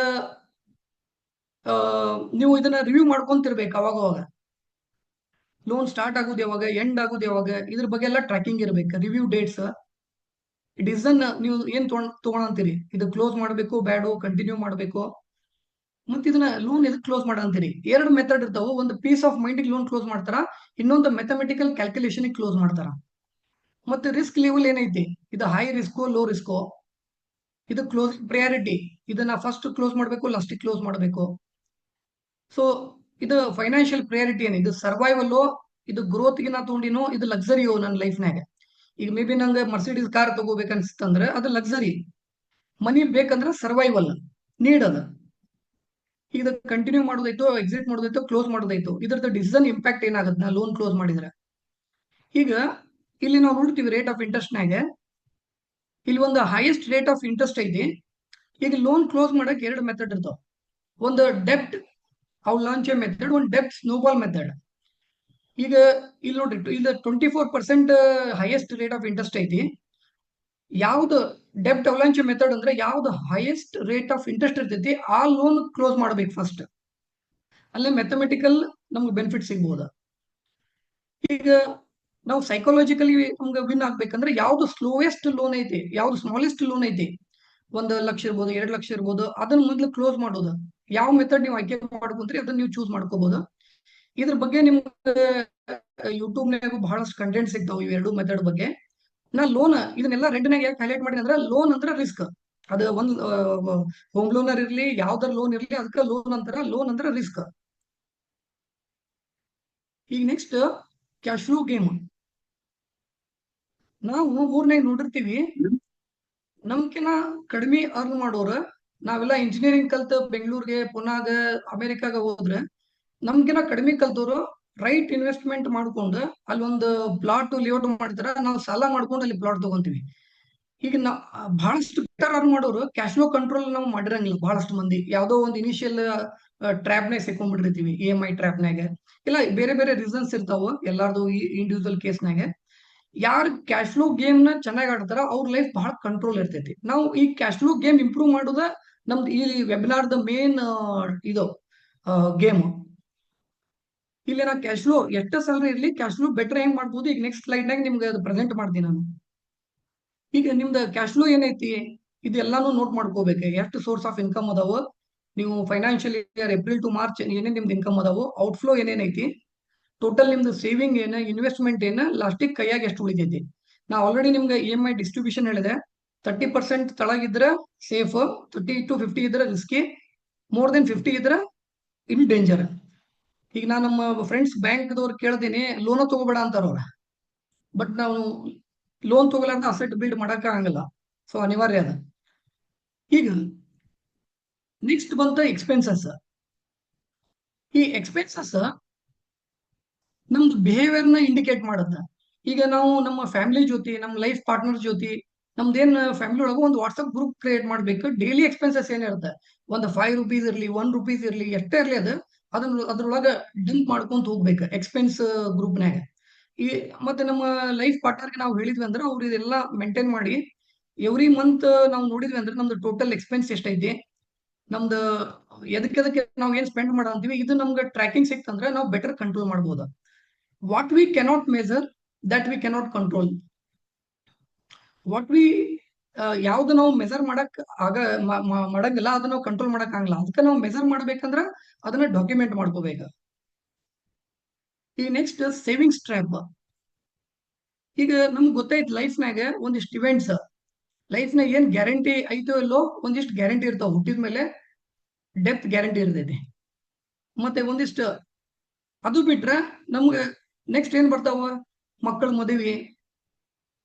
ನೀವು ಇದನ್ನ ರಿವ್ಯೂ ಮಾಡ್ಕೊಂತಿರ್ಬೇಕು ಅವಾಗ ಲೋನ್ ಸ್ಟಾರ್ಟ್ ಆಗೋದು ಯಾವಾಗ, ಎಂಡ್ ಆಗೋದು ಯಾವಾಗ, ಇದ್ರ ಬಗ್ಗೆ ಎಲ್ಲ ಟ್ರ್ಯಾಕಿಂಗ್ ಇರ್ಬೇಕು. ರಿವ್ಯೂ ಡೇಟ್ಸ್, ಡಿಸಿಷನ್ ನೀವು ಏನ್ ತಗೊಳಂತೀರಿ, ಇದು ಕ್ಲೋಸ್ ಮಾಡಬೇಕು ಬ್ಯಾಡು, ಕಂಟಿನ್ಯೂ ಮಾಡಬೇಕು, ಮತ್ತೆ ಇದನ್ನ ಲೋನ್ ಎದಕ್ಕೆ ಕ್ಲೋಸ್ ಮಾಡಂತೀರಿ. 2 ಮೆಥಡ್ ಇರ್ತಾವ. ಒಂದು peace of mind loan close ಮಾಡ್ತಾರ, ಇನ್ನೊಂದು ಮ್ಯಾಥಮೆಟಿಕಲ್ ಕ್ಯಾಲ್ಕುಲೇಷನ್ ಕ್ಲೋಸ್ ಮಾಡ್ತಾರ. ಮತ್ತೆ ರಿಸ್ಕ್ ಲೆವೆಲ್ ಏನೈತಿ, ಇದು ಹೈ ರಿಸ್ಕೋ ಲೋ ರಿಸ್ಕೋ, ಇದು ಕ್ಲೋಸ್ ಪ್ರಯಾರಿಟಿ, ಇದನ್ನ ಫಸ್ಟ್ ಕ್ಲೋಸ್ ಮಾಡಬೇಕು ಲಾಸ್ಟಿಗೆ ಕ್ಲೋಸ್ ಮಾಡಬೇಕು. ಸೊ ಇದು ಫೈನಾನ್ಷಿಯಲ್ ಪ್ರಯಾರಿಟಿ ಏನು, ಇದು ಸರ್ವೈವಲ್, ಇದು ಗ್ರೋತ್ಗೆ ನಾ ತಗೊಂಡಿನೋ, ಇದು ಲಕ್ಸರಿಯೋ ನನ್ನ ಲೈಫ್ನಾಗ. ಈಗ ಮೇ ಬಿ ನಂಗೆ ಮರ್ಸಿಡೀಸ್ ಕಾರ್ ತಗೋಬೇಕನ್ಸ್ತಂದ್ರೆ ಅದು ಲಕ್ಸರಿ, ಮನಿ ಬೇಕಂದ್ರೆ ಸರ್ವೈವಲ್ ನೀಡ್ ಅದ. ಈಗ ಕಂಟಿನ್ಯೂ ಮಾಡೋದೈತೋ, ಎಕ್ಸಿಟ್ ಮಾಡೋದೈತೋ, ಕ್ಲೋಸ್ ಮಾಡೋದೈತೋ, ಇದ್ರದ್ದು ಡಿಸಿಷನ್ ಇಂಪ್ಯಾಕ್ಟ್ ಏನಾಗುತ್ತೆ ನಾ ಲೋನ್ ಕ್ಲೋಸ್ ಮಾಡಿದ್ರೆ. ಈಗ ಇಲ್ಲಿ ನಾವು ನೋಡ್ತೀವಿ ರೇಟ್ ಆಫ್ ಇಂಟ್ರೆಸ್ಟ್ನಾಗ ಇಲ್ಲಿ ಒಂದು ಹೈಯೆಸ್ಟ್ ರೇಟ್ ಆಫ್ ಇಂಟ್ರೆಸ್ಟ್ ಐತಿ. ಈಗ ಲೋನ್ ಕ್ಲೋಸ್ ಮಾಡಕ್ 2 ಮೆಥಡ್ ಇರ್ತಾವ. ಒಂದು ಡೆಪ್ಟ್ ಲಾಂಚ್ ಮೆಥಡ್, ಒಂದು ಡೆಪ್ಟ್ ಸ್ನೋಬಾಲ್ ಮೆಥಡ್. ಈಗ ಇಲ್ಲಿ ನೋಡ್ರಿ, ಇದು 24% ಹೈಯೆಸ್ಟ್ ರೇಟ್ ಆಫ್ ಇಂಟ್ರೆಸ್ಟ್ ಐತಿ. ಯಾವ್ದು ಡೆಪ್ಟ್ ಅವಲಾಂಚ್ ಮೆಥಡ್ ಅಂದ್ರೆ ಯಾವ್ದು ಹೈಯೆಸ್ಟ್ ರೇಟ್ ಆಫ್ ಇಂಟ್ರೆಸ್ಟ್ ಇರ್ತೈತಿ ಆ ಲೋನ್ ಕ್ಲೋಸ್ ಮಾಡ್ಬೇಕು ಫಸ್ಟ್. ಅಲ್ಲೇ ಮ್ಯಾಥಮೆಟಿಕಲ್ ನಮ್ಗೆ ಬೆನಿಫಿಟ್ ಸಿಗ್ಬಹುದು. ಈಗ ನಾವು ಸೈಕಾಲಜಿಕಲಿ ನಮ್ಗೆ ವಿನ್ ಆಗ್ಬೇಕಂದ್ರೆ ಯಾವ್ದು ಸ್ಲೋಯೆಸ್ಟ್ ಲೋನ್ ಐತಿ, ಯಾವ್ದು ಸ್ಮಾಲೆಸ್ಟ್ ಲೋನ್ ಐತಿ, 1 ಲಕ್ಷ ಇರ್ಬೋದು, 2 ಲಕ್ಷ ಇರ್ಬೋದು, ಅದನ್ನ ಮೊದಲು ಕ್ಲೋಸ್ ಮಾಡೋದು. ಯಾವ ಮೆಥಡ್ ನೀವು ಆಯ್ಕೆ ಮಾಡ್ಕೊಂತೀರಿ ಅದನ್ನ ನೀವು ಚೂಸ್ ಮಾಡ್ಕೋಬಹುದು. ಇದ್ರ ಬಗ್ಗೆ ನಿಮ್ಗೆ ಯೂಟ್ಯೂಬ್ನಾಗ ಬಹಳಷ್ಟು ಕಂಟೆಂಟ್ ಸಿಗ್ತಾವ ಇವೆರಡು ಮೆಥಡ್ ಬಗ್ಗೆ. ನಾ ಲೋನ್ ಇದನ್ನೆಲ್ಲ ರೆಡ್ನಾಗ ಯಾಕೆ ಹೈಲೈಟ್ ಮಾಡಿದೆ ಅಂದ್ರೆ ಲೋನ್ ಅಂದ್ರೆ ರಿಸ್ಕ್. ಅದು ಒಂದ್ ಹೋಮ್ ಲೋನರ್ ಇರ್ಲಿ, ಯಾವ್ದಾರ ಲೋನ್ ಇರ್ಲಿ, ಅದಕ್ಕೆ ಲೋನ್ ಅಂತಾರ. ಲೋನ್ ಅಂದ್ರೆ ರಿಸ್ಕ್. ಈಗ ನೆಕ್ಸ್ಟ್ ಕ್ಯಾಶ್ ಫ್ಲೋ ಗೇಮ್. ನಾವು ಊರ್ನಾಗ ನೋಡಿರ್ತೀವಿ, ನಮ್ಕಿನ ಕಡಿಮೆ ಅರ್ನ್ ಮಾಡೋರು, ನಾವೆಲ್ಲ ಇಂಜಿನಿಯರಿಂಗ್ ಕಲ್ತು ಬೆಂಗಳೂರಿಗೆ, ಪುನಾಗ, ಅಮೆರಿಕಾಗ ಹೋದ್ರೆ ನಮ್ಗಿನ ಕಡಿಮೆ ಕಲ್ತವ್ರು ರೈಟ್ ಇನ್ವೆಸ್ಟ್ಮೆಂಟ್ ಮಾಡ್ಕೊಂಡು ಅಲ್ಲೊಂದು ಪ್ಲಾಟ್ ಲೇಔಟ್ ಮಾಡ್ತಾರ, ನಾವು ಸಾಲ ಮಾಡ್ಕೊಂಡು ಅಲ್ಲಿ ಪ್ಲಾಟ್ ತಗೊಂತೀವಿ. ಈಗ ನಾ ಬಹಳಷ್ಟು ಬೆಟರ್ ಅರ್ನ್ ಮಾಡೋರು ಕ್ಯಾಶ್ ಫ್ಲೋ ಕಂಟ್ರೋಲ್ ನಾವು ಮಾಡಿರಂಗಿಲ್ಲ. ಬಹಳಷ್ಟು ಮಂದಿ ಯಾವ್ದೋ ಒಂದು ಇನಿಷಿಯಲ್ ಟ್ರ್ಯಾಪ್ನಾಗ ಸಿಕ್ಕೊಂಡ್ಬಿಟ್ಟಿರ್ತೀವಿ, EMI ಟ್ರ್ಯಾಪ್ನಾಗ. ಇಲ್ಲ ಬೇರೆ ಬೇರೆ ರೀಸನ್ಸ್ ಇರ್ತಾವ ಎಲ್ಲಾರ್ದು ಇಂಡಿವಿಜುವಲ್ ಕೇಸ್ನಾಗ. ಯಾರು ಕ್ಯಾಶ್ ಫ್ಲೋ ಗೇಮ್ ನ ಚೆನ್ನಾಗಿ ಆಡ್ತಾರ ಅವ್ರ ಲೈಫ್ ಬಹಳ ಕಂಟ್ರೋಲ್ ಇರ್ತೈತಿ. ನಾವು ಈ ಕ್ಯಾಶ್ ಫ್ಲೋ ಗೇಮ್ ಇಂಪ್ರೂವ್ ಮಾಡೋದ ನಮ್ದು ಈ ವೆಬಿನಾರ್ದ ಮೇನ್ ಇದು ಗೇಮ್. ಇಲ್ಲಿ ನಾ ಕ್ಯಾಶ್ ಫ್ಲೋ ಎಷ್ಟು ಸ್ಯಾಲರಿ ಇರ್ಲಿ ಕ್ಯಾಶ್ ಫ್ಲೋ ಬೆಟರ್ ಹೆಂಗ್ ಮಾಡ್ಬೋದು, ಈಗ ನೆಕ್ಸ್ಟ್ ಸ್ಲೈಡ್ನಾಗ ನಿಮ್ಗೆ ಅದು ಪ್ರೆಸೆಂಟ್ ಮಾಡ್ತೀನಿ ನಾನು. ಈಗ ನಿಮ್ದು ಕ್ಯಾಶ್ ಫ್ಲೋ ಏನೈತಿ ಇದೆಲ್ಲಾನು ನೋಟ್ ಮಾಡ್ಕೋಬೇಕು. ಎಷ್ಟು ಸೋರ್ಸ್ ಆಫ್ ಇನ್ಕಮ್ ಅದಾವ, ನೀವು financial year April to March ಏನೇನು ನಿಮ್ದು ಇನ್ಕಮ್ ಅದಾವು, ಔಟ್ಫ್ಲೋ ಏನೇನೈತಿ, ಟೋಟಲ್ ನಿಮ್ದು ಸೇವಿಂಗ್ ಏನ, ಇನ್ವೆಸ್ಟ್ಮೆಂಟ್ ಏನ, ಲಾಸ್ಟಿಗೆ ಕೈಯಾಗ ಎಷ್ಟು ಉಳಿತೈತಿ. ನಾ ಆಲ್ರೆಡಿ ನಿಮ್ಗೆ EMI ಡಿಸ್ಟ್ರಿಬ್ಯೂಷನ್ ಹೇಳಿದೆ. 30% ತಳಗಿದ್ರೆ ಸೇಫ್, 30 to 50 ಇದ್ರೆ ರಿಸ್ಕಿ, ಮೋರ್ ದೆನ್ 50 ಇದ್ರೆ ಇನ್ ಡೇಂಜರ್. ಈಗ ನಾನು ನಮ್ಮ ಫ್ರೆಂಡ್ಸ್ ಬ್ಯಾಂಕ್ದವ್ರು ಕೇಳ್ತೀನಿ, ಲೋನ ತಗೋಬೇಡ ಅಂತಾರ ಅವ್ರ. ಬಟ್ ನಾವು ಲೋನ್ ತಗೊಲಾರ್ದ ಅಸೆಟ್ ಬಿಲ್ಡ್ ಮಾಡಕ್ ಆಗಲ್ಲ, ಸೊ ಅನಿವಾರ್ಯ ಅದ. ಈಗ ನೆಕ್ಸ್ಟ್ ಬಂತ ಎಕ್ಸ್ಪೆನ್ಸಸ್. ಈ ಎಕ್ಸ್ಪೆನ್ಸಸ್ ನಮ್ದು ಬಿಹೇವಿಯರ್ ನ ಇಂಡಿಕೇಟ್ ಮಾಡುತ್ತೆ. ಈಗ ನಾವು ನಮ್ಮ ಫ್ಯಾಮಿಲಿ ಜೊತೆ, ನಮ್ಮ ಲೈಫ್ ಪಾರ್ಟ್ನರ್ ಜೊತೆ, ನಮ್ದೇನ್ ಫ್ಯಾಮಿಲಿ ಒಳಗೆ ಒಂದು ವಾಟ್ಸ್ಆಪ್ ಗ್ರೂಪ್ ಕ್ರಿಯೇಟ್ ಮಾಡ್ಬೇಕು. ಡೈಲಿ ಎಕ್ಸ್ಪೆನ್ಸಸ್ ಏನಿರುತ್ತೆ, ಒಂದು 5 ರೂಪೀಸ್ ಇರ್ಲಿ, 1 ರೂಪೀಸ್ ಇರ್ಲಿ, ಎಷ್ಟೇ ಇರ್ಲಿ, ಅದ್ರೊಳಗ ಡಂಪ್ ಮಾಡ್ಕೊಂತ ಹೋಗ್ಬೇಕು ಎಕ್ಸ್ಪೆನ್ಸ್ ಗ್ರೂಪ್ನಾಗ. ಈ ಮತ್ತೆ ನಮ್ಮ ಲೈಫ್ ಪಾರ್ಟ್ನರ್ಗೆ ನಾವು ಹೇಳಿದ್ವಿ ಅಂದ್ರೆ ಅವ್ರು ಇದೆಲ್ಲ ಮೇಂಟೈನ್ ಮಾಡಿ ಎವ್ರಿ ಮಂತ್ ನಾವು ನೋಡಿದ್ವಿ ಅಂದ್ರೆ ನಮ್ದು ಟೋಟಲ್ ಎಕ್ಸ್ಪೆನ್ಸ್ ಎಷ್ಟೈತಿ, ನಮ್ದು ಎದಕ್ಕೆ ನಾವು ಏನ್ ಸ್ಪೆಂಡ್ ಮಾಡಂತೀವಿ, ಇದು ನಮ್ಗೆ ಟ್ರ್ಯಾಕಿಂಗ್ ಸಿಕ್ತಂದ್ರೆ ನಾವು ಬೆಟರ್ ಕಂಟ್ರೋಲ್ ಮಾಡ್ಬೋದು. What we cannot measure that we cannot control. What we ಯಾವ್ದು ನಾವು ಮೆಜರ್ ಮಾಡಕ್ ಮಾಡಂಗಿಲ್ಲ, ಅದನ್ನ ನಾವು ಕಂಟ್ರೋಲ್ ಮಾಡಕ್ ಆಗಲ್ಲ. ಅದಕ್ಕೆ ನಾವು ಮೆಜರ್ ಮಾಡ್ಬೇಕಂದ್ರ ಅದನ್ನ ಡಾಕ್ಯುಮೆಂಟ್ ಮಾಡ್ಕೋಬೇಕು. ಈಗ ನೆಕ್ಸ್ಟ್ ಸೇವಿಂಗ್ಸ್ ಟ್ರ್ಯಾಪ್. ಈಗ ನಮ್ಗೆ ಗೊತ್ತೈತಿ ಲೈಫ್ನಾಗ ಒಂದಿಷ್ಟು ಇವೆಂಟ್ಸ್, ಲೈಫ್ನಾಗ ಏನ್ ಗ್ಯಾರಂಟಿ ಐತೋ ಇಲ್ಲೋ, ಒಂದಿಷ್ಟು ಗ್ಯಾರಂಟಿ ಇರ್ತಾವ. ಹುಟ್ಟಿದ ಮೇಲೆ ಡೆತ್ ಗ್ಯಾರಂಟಿ ಇರ್ತೈತಿ. ಮತ್ತೆ ಒಂದಿಷ್ಟು ಅದು ಬಿಟ್ರೆ ನಮ್ಗೆ ನೆಕ್ಸ್ಟ್ ಏನ್ ಬರ್ತಾವ, ಮಕ್ಕಳ ಮದುವೆ,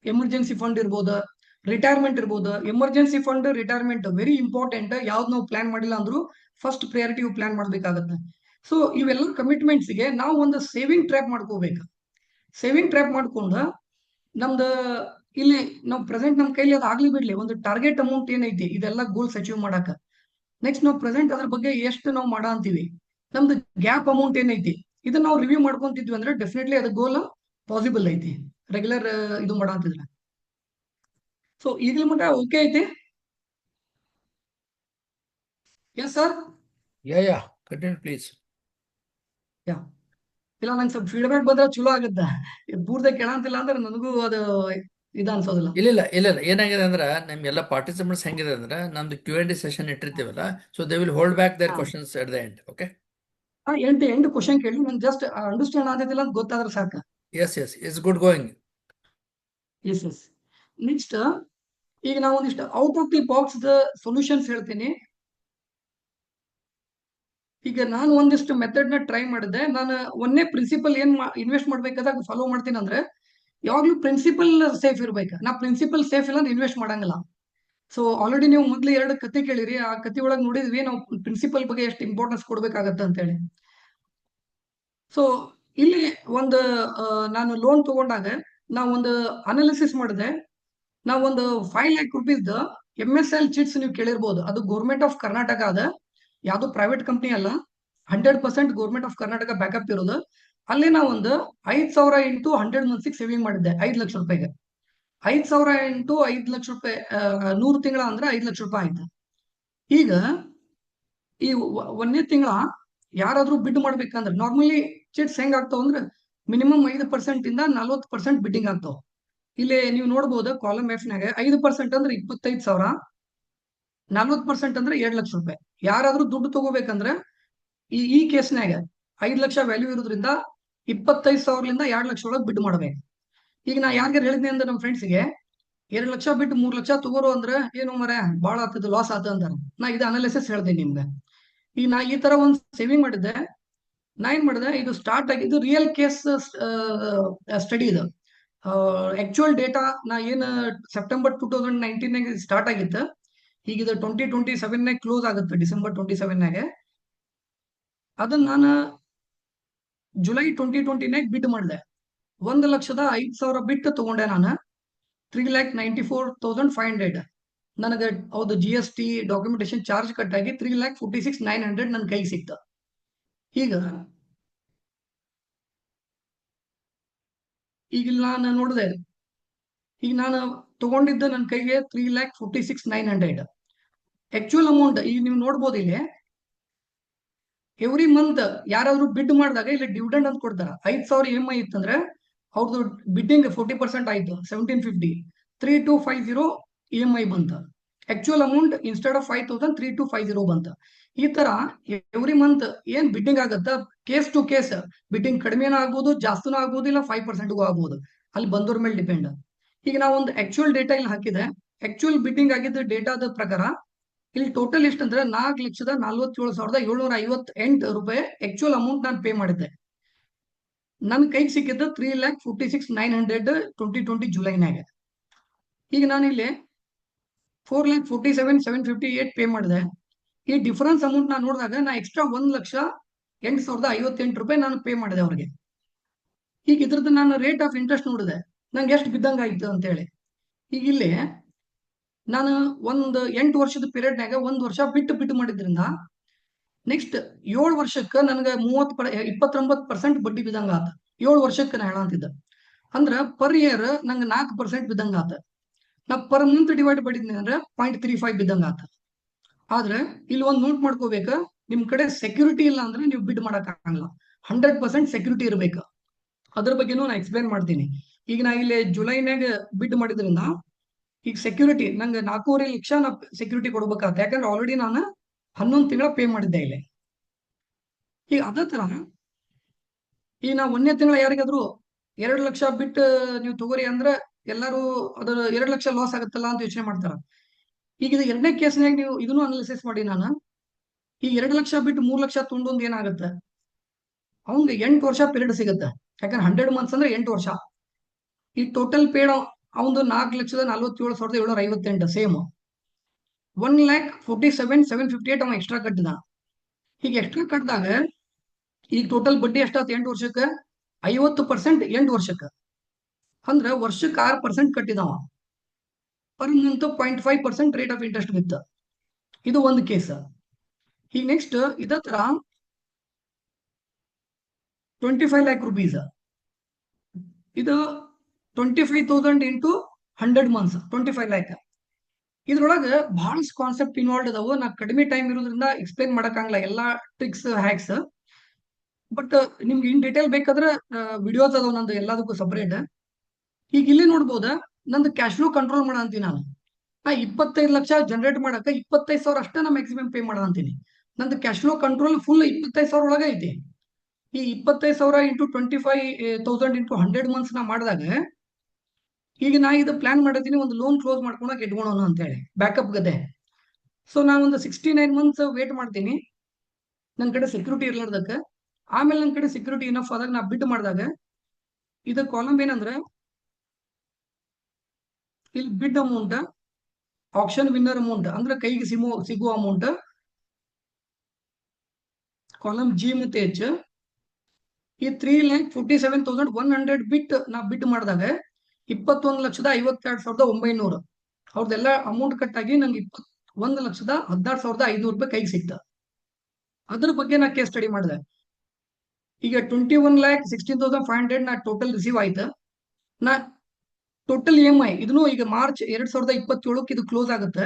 ಎಮರ್ಜೆನ್ಸಿ ಫಂಡ್ ಇರ್ಬೋದು, ರಿಟೈರ್ಮೆಂಟ್ ಇರ್ಬೋದು. Emergency fund, retirement very important. ಯಾವ್ದು ನಾವು ಪ್ಲಾನ್ ಮಾಡಿಲ್ಲ ಅಂದ್ರೂ ಫಸ್ಟ್ ಪ್ರಯಾರಿಟಿ ಪ್ಲಾನ್ ಮಾಡ್ಬೇಕಾಗತ್ತೆ. ಸೊ ಇವೆಲ್ಲ ಕಮಿಟ್ಮೆಂಟ್ಸ್ಗೆ ನಾವು ಒಂದು ಸೇವಿಂಗ್ ಟ್ರ್ಯಾಪ್ ಮಾಡ್ಕೋಬೇಕು. ಸೇವಿಂಗ್ ಟ್ರ್ಯಾಪ್ ಮಾಡ್ಕೊಂಡು ನಮ್ದು ಇಲ್ಲಿ ನಾವು ಪ್ರೆಸೆಂಟ್ ನಮ್ಮ ಕೈಲಿ ಅದು ಆಗ್ಲಿ ಬಿಡ್ಲಿ, ಒಂದು ಟಾರ್ಗೆಟ್ ಅಮೌಂಟ್ ಏನೈತಿ ಇದೆಲ್ಲ ಗೋಲ್ಸ್ ಅಚೀವ್ ಮಾಡಕ. ನೆಕ್ಸ್ಟ್ ನಾವು ಪ್ರೆಸೆಂಟ್ ಅದ್ರ ಬಗ್ಗೆ ಎಷ್ಟು ನಾವು ಅಂತೀವಿ, ನಮ್ದು ಗ್ಯಾಪ್ ಅಮೌಂಟ್ ಏನೈತಿ ಇದನ್ನ ನಾವು ರಿವ್ಯೂ ಮಾಡ್ಕೊಂತಿದ್ವಿ ಅಂದ್ರೆ ಡೆಫಿನೆಟ್ಲಿ ಅದು ಗೋಲ್ ಪಾಸಿಬಲ್ ಐತಿ ರೆಗ್ಯುಲರ್ ಇದು ಮಾಡಂತಿದ್ರೆ. ಸೊ ಈಗಲ ಮಟ್ಟ ಓಕೆ ಐತಿ. Yes sir.
Yeah. Continue, please.
ಯಾ ಇಲ್ಲ, ನಂಗೆ ಸ್ವಲ್ಪ ಫೀಡ್ಬ್ಯಾಕ್ ಬಂದ್ರೆ ಚಲೋ ಆಗುತ್ತೆ. ಪೂರ್ತಿ ಕೇಳಂತಿಲ್ಲ ಅಂದ್ರೆ ನನಗೂ ಅದು ಇದ ಅನ್ಸೋದಿಲ್ಲ.
ಇಲ್ಲ ಏನಾಗಿದೆ ಅಂದ್ರೆ ನಮ್ಗೆಲ್ಲ ಪಾರ್ಟಿಸಿಪೆಂಟ್ಸ್ ಹೆಂಗಿದೆ ಅಂದ್ರೆ ನಮ್ದು Q&A ಸೆಷನ್ ಇಟ್ಟಿರ್ತೀವಲ್ಲ, so they will hold back their questions at the end. Okay,
ಎಂಟು ಕ್ವಶನ್ ಕೇಳಿ, ನಂಗೆ ಜಸ್ಟ್ ಅಂಡರ್ಸ್ಟ್ಯಾಂಡ್ ಆಗ್ತಿಲ್ಲ ಅಂತ ಗೊತ್ತಾದ್ರೆ ಸಾಕು.
Yes it's good going.
Yes. Next ಈಗ ನಾವು ಒಂದಿಷ್ಟು out of the box solutions ಹೇಳ್ತೀನಿ. ಈಗ ನಾನು ಒಂದಿಷ್ಟು ಮೆಥಡ್ ನ ಟ್ರೈ ಮಾಡಿದೆ. ನಾನು ಒಂದೇ ಪ್ರಿನ್ಸಿಪಲ್ ಏನ್ ಇನ್ವೆಸ್ಟ್ ಮಾಡ್ಬೇಕಾದಾಗ ಫಾಲೋ ಮಾಡ್ತೀನಿ ಅಂದ್ರೆ ಯಾವಾಗ್ಲೂ ಪ್ರಿನ್ಸಿಪಲ್ ಸೇಫ್ ಇರ್ಬೇಕು. ನಾ ಪ್ರಿನ್ಸಿಪಲ್ ಸೇಫ್ ಇಲ್ಲ ಅಂದ್ರೆ ಇನ್ವೆಸ್ಟ್ ಮಾಡಂಗಿಲ್ಲ. ಸೊ ಆಲ್ರೆಡಿ ನೀವು ಮೊದ್ಲು 2 ಕತೆ ಕೇಳಿರಿ, ಆ ಕತೆ ಒಳಗೆ ನೋಡಿದ್ವಿ ನಾವು ಪ್ರಿನ್ಸಿಪಲ್ ಬಗ್ಗೆ ಎಷ್ಟು ಇಂಪಾರ್ಟೆನ್ಸ್ ಕೊಡ್ಬೇಕಾಗತ್ತೆ ಅಂತ ಹೇಳಿ. ಸೊ ಇಲ್ಲಿ ಒಂದು ನಾನು ಲೋನ್ ತಗೊಂಡಾಗ ನಾವು ಒಂದು ಅನಾಲಿಸಿಸ್ ಮಾಡಿದೆ. ನಾವು ಒಂದು 5 lakh rupees MSL ಚಿಟ್ಸ್ ನೀವು ಕೇಳಿರ್ಬೋದು. ಅದು ಗೌರ್ಮೆಂಟ್ ಆಫ್ ಕರ್ನಾಟಕ ಅದ, ಯಾವ್ದು ಪ್ರೈವೇಟ್ ಕಂಪ್ನಿ ಅಲ್ಲ, 100% ಗೌರ್ಮೆಂಟ್ ಆಫ್ ಕರ್ನಾಟಕ ಬ್ಯಾಕಪ್ ಇರೋದು. ಅಲ್ಲಿ ನಾವು ಒಂದು 5,000 ಇಂಟು 100 ಮಂತ್ಸಿಗೆ ಸೇವಿಂಗ್ ಮಾಡಿದ್ದೆ 5 ಲಕ್ಷ ರೂಪಾಯಿಗೆ. 5,000 ಇಂಟು 5 ಲಕ್ಷ ರೂಪಾಯಿ 100 ತಿಂಗಳ ಅಂದ್ರೆ 5 ಲಕ್ಷ ರೂಪಾಯಿ ಆಯ್ತು. ಈಗ ಈ ಒಂದೇ ತಿಂಗಳ ಯಾರಾದ್ರೂ ಬಿಡ್ ಮಾಡ್ಬೇಕಂದ್ರೆ ನಾರ್ಮಲಿ ಚಿಟ್ಸ್ ಹೆಂಗ್ ಆಗ್ತಾವ ಅಂದ್ರೆ ಮಿನಿಮಮ್ 5% ಇಂದ 40% ಬಿಡ್ಡಿಂಗ್ ಆಗ್ತಾವ. ಇಲ್ಲಿ ನೀವು ನೋಡ್ಬೋದು ಕಾಲಮ್ ಎಫ್ ನಾಗ 5% ಅಂದ್ರೆ 25,000, 40% ಅಂದ್ರೆ 2 ಲಕ್ಷ ರೂಪಾಯಿ. ಯಾರಾದ್ರೂ ದುಡ್ಡು ತಗೋಬೇಕಂದ್ರೆ ಈ ಕೇಸ್ನಾಗ 5 ಲಕ್ಷ ವ್ಯಾಲ್ಯೂ ಇರೋದ್ರಿಂದ 25,000ಲಿಂದ 2 ಲಕ್ಷ ಒಳಗೆ ಬಿಡ್ ಮಾಡ್ಬೇಕು. ಈಗ ನಾ ಯಾರಿಗಾರು ಹೇಳಿದ್ನಿ ಅಂದ್ರೆ ನಮ್ಮ ಫ್ರೆಂಡ್ಸ್ಗೆ 2 ಲಕ್ಷ ಬಿಟ್ಟು 3 ಲಕ್ಷ ತಗೋರು ಅಂದ್ರೆ ಏನು ಮರ ಭಾಳ ಆಗ್ತದೆ, ಲಾಸ್ ಆತ ಅಂತಾರೆ. ನಾ ಇದು ಅನಾಲಿಸಿಸ್ ಹೇಳ್ತೀನಿ ನಿಮ್ಗೆ. ಈಗ ನಾ ಈ ತರ ಒಂದು ಸೇವಿಂಗ್ ಮಾಡಿದ್ದೆ. ನಾ ಏನ್ ಮಾಡಿದೆ, ಇದು ಸ್ಟಾರ್ಟ್ ಆಗಿದ್ದು ರಿಯಲ್ ಕೇಸ್ ಸ್ಟಡಿ ಇದು. ಆಕ್ಚುಯಲ್ ಡೇಟಾ ನಾ ಏನು ಸೆಪ್ಟೆಂಬರ್ 2019 ಸ್ಟಾರ್ಟ್ ಆಗಿತ್ತು. ಈಗ ಇದು 2027 ಕ್ಲೋಸ್ ಆಗುತ್ತೆ, ಡಿಸೆಂಬರ್ 27. ಅದನ್ನ ನಾನು ಜುಲೈ 2020 ಬಿಡ್ ಮಾಡಿದೆ. 1,05,000 ಬಿಟ್ಟು ತಗೊಂಡೆ ನಾನು. 3,94,500 ನನಗೆ ಹೌದು GST ಡಾಕ್ಯುಮೆಂಟೇಶನ್ ಚಾರ್ಜ್ ಕಟ್ ಆಗಿ 3,46,900 ನನ್ನ ಕೈಗೆ ಸಿಕ್ತು. ಈಗ ನಾನು ನೋಡಿದೆ, ಈಗ ನಾನು ತಗೊಂಡಿದ್ದು ನನ್ನ ಕೈಗೆ 3,46,900. ಆಕ್ಚುಯಲ್ ಅಮೌಂಟ್ ಈಗ ನೀವು ನೋಡ್ಬೋದು. ಇಲ್ಲಿ ಎವ್ರಿ ಮಂತ್ ಯಾರಾದ್ರೂ ಬಿಡ್ ಮಾಡಿದಾಗ ಇಲ್ಲಿ ಡಿವಿಡೆಂಡ್ ಅಂತ ಕೊಡ್ತಾರೆ. 5,000 EMI ಇತ್ತಂದ್ರೆ ಅವ್ರದ್ದು ಬಿಡ್ಡಿಂಗ್ 40% ಆಯ್ತು, 1,750. 3,250 EMI ಬಂತ. ಆಕ್ಚುಯಲ್ ಅಮೌಂಟ್ ಇನ್ಸ್ಟೆಡ್ ಆಫ್ 5,000 3,250 ಬಂತ. ಈ ತರ ಎವ್ರಿ ಮಂತ್ ಏನ್ ಬಿಡ್ಡಿಂಗ್ ಆಗತ್ತ, ಕೇಸ್ ಟು ಕೇಸ್ ಬಿಡ್ಡಿಂಗ್ ಕಡಿಮೆನೂ ಆಗ್ಬೋದು, ಜಾಸ್ತಿನೂ ಆಗ್ಬೋದು, ಇಲ್ಲ 5%ಗೂ ಆಗ್ಬೋದು. ಅಲ್ಲಿ ಬಂದವ್ರ ಮೇಲೆ ಡಿಪೆಂಡ್. ಈಗ ನಾವು ಒಂದು ಆಕ್ಚುಯಲ್ ಡೇಟಾ ಇಲ್ಲಿ ಹಾಕಿದೆ. ಆಕ್ಚುಯಲ್ ಬಿಡ್ಡಿಂಗ್ ಆಗಿದ್ದ ಡೇಟಾದ ಪ್ರಕಾರ ಇಲ್ಲಿ ಟೋಟಲ್ ಎಷ್ಟು ಅಂದ್ರೆ 4,47,758 ರೂಪಾಯಿ ಆಕ್ಚುಯಲ್ ಅಮೌಂಟ್ ನಾನು ಪೇ ಮಾಡಿದ್ದೆ. ನನ್ನ ಕೈಗೆ ಸಿಕ್ಕಿದ್ದು 3,46,900 2020 ಜುಲೈನಾಗ. ಈಗ ನಾನು ಇಲ್ಲಿ 4,47,758 ಪೇ ಮಾಡಿದೆ. ಈ ಡಿಫರೆನ್ಸ್ ಅಮೌಂಟ್ ನಾನು ನೋಡಿದಾಗ ನಾ ಎಕ್ಸ್ಟ್ರಾ 1,08,058 ರೂಪಾಯಿ ನಾನು ಪೇ ಮಾಡಿದೆ ಅವ್ರಿಗೆ. ಈಗ ಇದ್ರದ್ದು ನಾನು ರೇಟ್ ಆಫ್ ಇಂಟ್ರೆಸ್ಟ್ ನೋಡಿದೆ, ನಂಗೆ ಎಷ್ಟು ಬಿದ್ದಂಗ ಆಯ್ತು ಅಂತ ಹೇಳಿ. ಈಗ ಇಲ್ಲಿ ನಾನು ಒಂದು 8 ವರ್ಷದ ಪೀರಿಯಡ್ನಾಗ 1 ವರ್ಷ ಬಿಟ್ಟು ಮಾಡಿದ್ರಿಂದ ನೆಕ್ಸ್ಟ್ 7 ವರ್ಷಕ್ಕೆ ನನಗೆ 29% ಬಡ್ಡಿ ಬಿದ್ದಂಗ ಆತ. 7 ವರ್ಷಕ್ಕೆ ನಾ ಹೇಳಂತಿದ್ದ ಅಂದ್ರ ಪರ್ ಇಯರ್ ನಂಗೆ 4% ಬಿದ್ದಂಗ ಆತ. ನಾ ಪರ್ ಮಂತ್ ಡಿವೈಡ್ ಮಾಡಿದ್ನಿ ಅಂದ್ರೆ 0.35 ಬಿದ್ದಂಗ ಆತ. ಆದ್ರೆ ಇಲ್ಲಿ ಒಂದು ನೋಟ್ ಮಾಡ್ಕೋಬೇಕು, ನಿಮ್ ಕಡೆ ಸೆಕ್ಯೂರಿಟಿ ಇಲ್ಲ ಅಂದ್ರೆ ನೀವು ಬಿಡ್ ಮಾಡಕ್ ಆಗಲ್ಲ. 100% ಸೆಕ್ಯೂರಿಟಿ ಇರ್ಬೇಕು. ಅದ್ರ ಬಗ್ಗೆನೂ ನಾ ಎಕ್ಸ್ಪ್ಲೇನ್ ಮಾಡ್ತೀನಿ. ಈಗ ನಾ ಇಲ್ಲಿ ಜುಲೈನಾಗ ಬಿಡ್ ಮಾಡಿದ್ರಿಂದ ಈಗ ಸೆಕ್ಯೂರಿಟಿ ನಂಗೆ 4.5 ಲಕ್ಷ ನಾ ಸೆಕ್ಯೂರಿಟಿ ಕೊಡ್ಬೇಕಾತ. ಯಾಕಂದ್ರೆ ಆಲ್ರೆಡಿ ನಾನು 11 ತಿಂಗಳ ಪೇ ಮಾಡಿದ್ದೆ ಇಲ್ಲಿ. ಈಗ ಅದೇ ತರ ಈಗ ನಾ 1ನೇ ತಿಂಗಳ ಯಾರಿಗಾದ್ರು 2 ಲಕ್ಷ ಬಿಟ್ಟು ನೀವು ತಗೋರಿ ಅಂದ್ರೆ ಎಲ್ಲರೂ ಅದ್ರ 2 ಲಕ್ಷ ಲಾಸ್ ಆಗುತ್ತಲ್ಲ ಅಂತ ಯೋಚನೆ ಮಾಡ್ತಾರ. ಈಗ ಇದು 2ನೇ ಕೇಸ್ನಾಗ ನೀವು ಇದನ್ನು ಅನಾಲಿಸಿಸ್ ಮಾಡಿ, ನಾನು ಈ 2 ಲಕ್ಷ ಬಿಟ್ಟು 3 ಲಕ್ಷ ತುಂಡೊಂದು ಏನಾಗುತ್ತೆ, ಅವ್ನಿಗೆ 8 ವರ್ಷ ಪೀರಿಯಡ್ ಸಿಗುತ್ತೆ. ಯಾಕಂದ್ರೆ 100 ಮಂತ್ಸ್ ಅಂದ್ರೆ 8 ವರ್ಷ. ಈ ಟೋಟಲ್ ಪೇಡ್ ಅವನು 4,47,758 ಸೇಮ್. 1,47,758 ಅವ ಎಕ್ಸ್ಟ್ರಾ ಕಟ್ಟಿದ. ಈಗ ಎಕ್ಸ್ಟ್ರಾ ಕಟ್ಟಿದಾಗ ಈಗ ಟೋಟಲ್ ಬಡ್ಡಿ ಎಷ್ಟಾಯ್ತು 8 ವರ್ಷಕ್ಕೆ 50% 8 ವರ್ಷಕ್ಕೆ ಅಂದ್ರೆ ವರ್ಷಕ್ಕೆ 6% ಕಟ್ಟಿದವ. Per month 0.5% rate of interest ಬಿತ್ತು. ಇದು ಒಂದು ಕೇಸ್. ಈಗ ನೆಕ್ಸ್ಟ್ ಇದೇ ತರ 25 lakh rupees. ಇದು 25,000 into 100 months 25 lakh. ಇದ್ರೊಳಗೆ ಬಹಳಷ್ಟು ಕಾನ್ಸೆಪ್ಟ್ ಇನ್ವಾಲ್ವ್ ಅದಾವು. ನಾ ಕಡಿಮೆ ಟೈಮ್ ಇರೋದ್ರಿಂದ ಎಕ್ಸ್ಪ್ಲೇನ್ ಮಾಡಕ್ಕಾಗಲ್ಲ ಎಲ್ಲಾ ಟ್ರಿಕ್ಸ್ ಹ್ಯಾಕ್ಸ್. ಬಟ್ ನಿಮ್ಗೆ ಇನ್ ಡೀಟೇಲ್ ಬೇಕಾದ್ರೆ ವಿಡಿಯೋಸ್ ಅದಾವ ನಂದು ಎಲ್ಲದಕ್ಕೂ ಸಪರೇಟ್. ಈಗ ಇಲ್ಲಿ ನೋಡ್ಬೋದ ನಂದು ಕ್ಯಾಶ್ ಫ್ಲೋ ಕಂಟ್ರೋಲ್ ಮಾಡ ಅಂತೀನಿ ನಾನು. ನಾ 25 ಲಕ್ಷ ಜನರೇಟ್ ಮಾಡಕ 25,000 ಅಷ್ಟೇ ನಾ ಮ್ಯಾಕ್ಸಿಮಮ್ ಪೇ ಮಾಡ ಅಂತೀನಿ. ನಂದು ಕ್ಯಾಶ್ ಫ್ಲೋ ಕಂಟ್ರೋಲ್ ಫುಲ್ 25,000 ಒಳಗೆ ಐತಿ. ಈ 25,000 ಇಂಟು 25,000 ಇಂಟು 100 ಮಂತ್ಸ್ ನಾ ಮಾಡಿದಾಗ ಈಗ ನಾ ಇದು ಪ್ಲಾನ್ ಮಾಡಿದ್ದೀನಿ, ಒಂದು ಲೋನ್ ಕ್ಲೋಸ್ ಮಾಡ್ಕೊಳಕ್ ಇಟ್ಕೊಳೋಣ ಅಂತ ಹೇಳಿ ಬ್ಯಾಕಪ್ ಗದೆ. ಸೊ ನಾನು ಒಂದು 69 ಮಂತ್ಸ್ ವೇಟ್ ಮಾಡ್ತೀನಿ ನನ್ನ ಕಡೆ ಸೆಕ್ಯೂರಿಟಿ ಇರ್ಲಾರ್ದಕ್ಕೆ. ಆಮೇಲೆ ನನ್ನ ಕಡೆ ಸೆಕ್ಯೂರಿಟಿ ಇನಫ್ ಆದಾಗ ನಾ ಬಿಡ್ ಮಾಡಿದಾಗ ಇದು ಕಾಲಮ್ ಏನಂದ್ರೆ ಇಲ್ಲಿ ಬಿಡ್ ಅಮೌಂಟ್, ಆಪ್ಷನ್ ವಿನ್ನರ್ ಅಮೌಂಟ್ ಅಂದ್ರೆ ಕೈಗೆ ಸಿಗುವ ಅಮೌಂಟ್, ಕಾಲಮ್ ಜಿ ಮತ್ತೆ ಎಚ್. ಈ 3,47,100 ಬಿಟ್ ನಾ ಬಿಡ್ ಮಾಡಿದಾಗ 21,52,900 ಅವ್ರದ್ದೆಲ್ಲ ಅಮೌಂಟ್ ಕಟ್ ಆಗಿ ನಂಗೆ 21,16,500 ರೂಪಾಯಿ ಕೈಗೆ ಸಿಕ್ತ. ಅದ್ರ ಬಗ್ಗೆ ನಾ ಕೇಸ್ ಸ್ಟಡಿ ಮಾಡಿದೆ. ಈಗ 21,16,500 ನಾ ಟೋಟಲ್ ರಿಸೀವ್ ಆಯ್ತು. ನಾ ಟೋಟಲ್ EMI ಇದನ್ನು ಈಗ ಮಾರ್ಚ್ 2027 ಇದು ಕ್ಲೋಸ್ ಆಗುತ್ತೆ.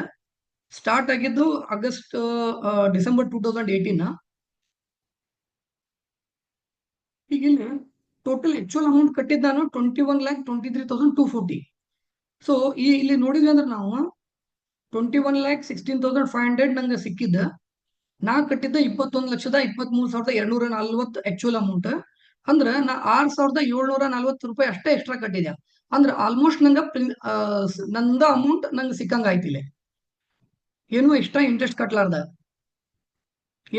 ಸ್ಟಾರ್ಟ್ ಆಗಿದ್ದು ಡಿಸೆಂಬರ್ 2018. ಈಗ ಇಲ್ಲಿ ಟೋಟಲ್ ಆಕ್ಚುಯಲ್ ಅಮೌಂಟ್ ಕಟ್ಟಿದ್ದು ನಾನು 21,23,240. ಸೊ ಇಲ್ಲಿ ನೋಡಿದ್ವಿ ಅಂದ್ರೆ ನಾವು 21,16,500 ನಂಗೆ ಸಿಕ್ಕಿದ್ದ. ನಾ ಕಟ್ಟಿದ್ದ 21,23,240 ಆಕ್ಚುಯಲ್ ಅಮೌಂಟ್. ಅಂದ್ರೆ ನಾ 6,740 ರೂಪಾಯಿ ಅಷ್ಟೇ ಎಕ್ಸ್ಟ್ರಾ ಕಟ್ಟಿದ್ದೆ. ಅಂದ್ರೆ ಆಲ್ಮೋಸ್ಟ್ ನಂಗೆ ನಂದ ಅಮೌಂಟ್ ನಂಗೆ ಸಿಕ್ಕಂಗ ಆಯ್ತಿಲ್ಲ. ಏನು ಎಕ್ಸ್ಟ್ರಾ ಇಂಟ್ರೆಸ್ಟ್ ಕಟ್ಲಾರ್ದ,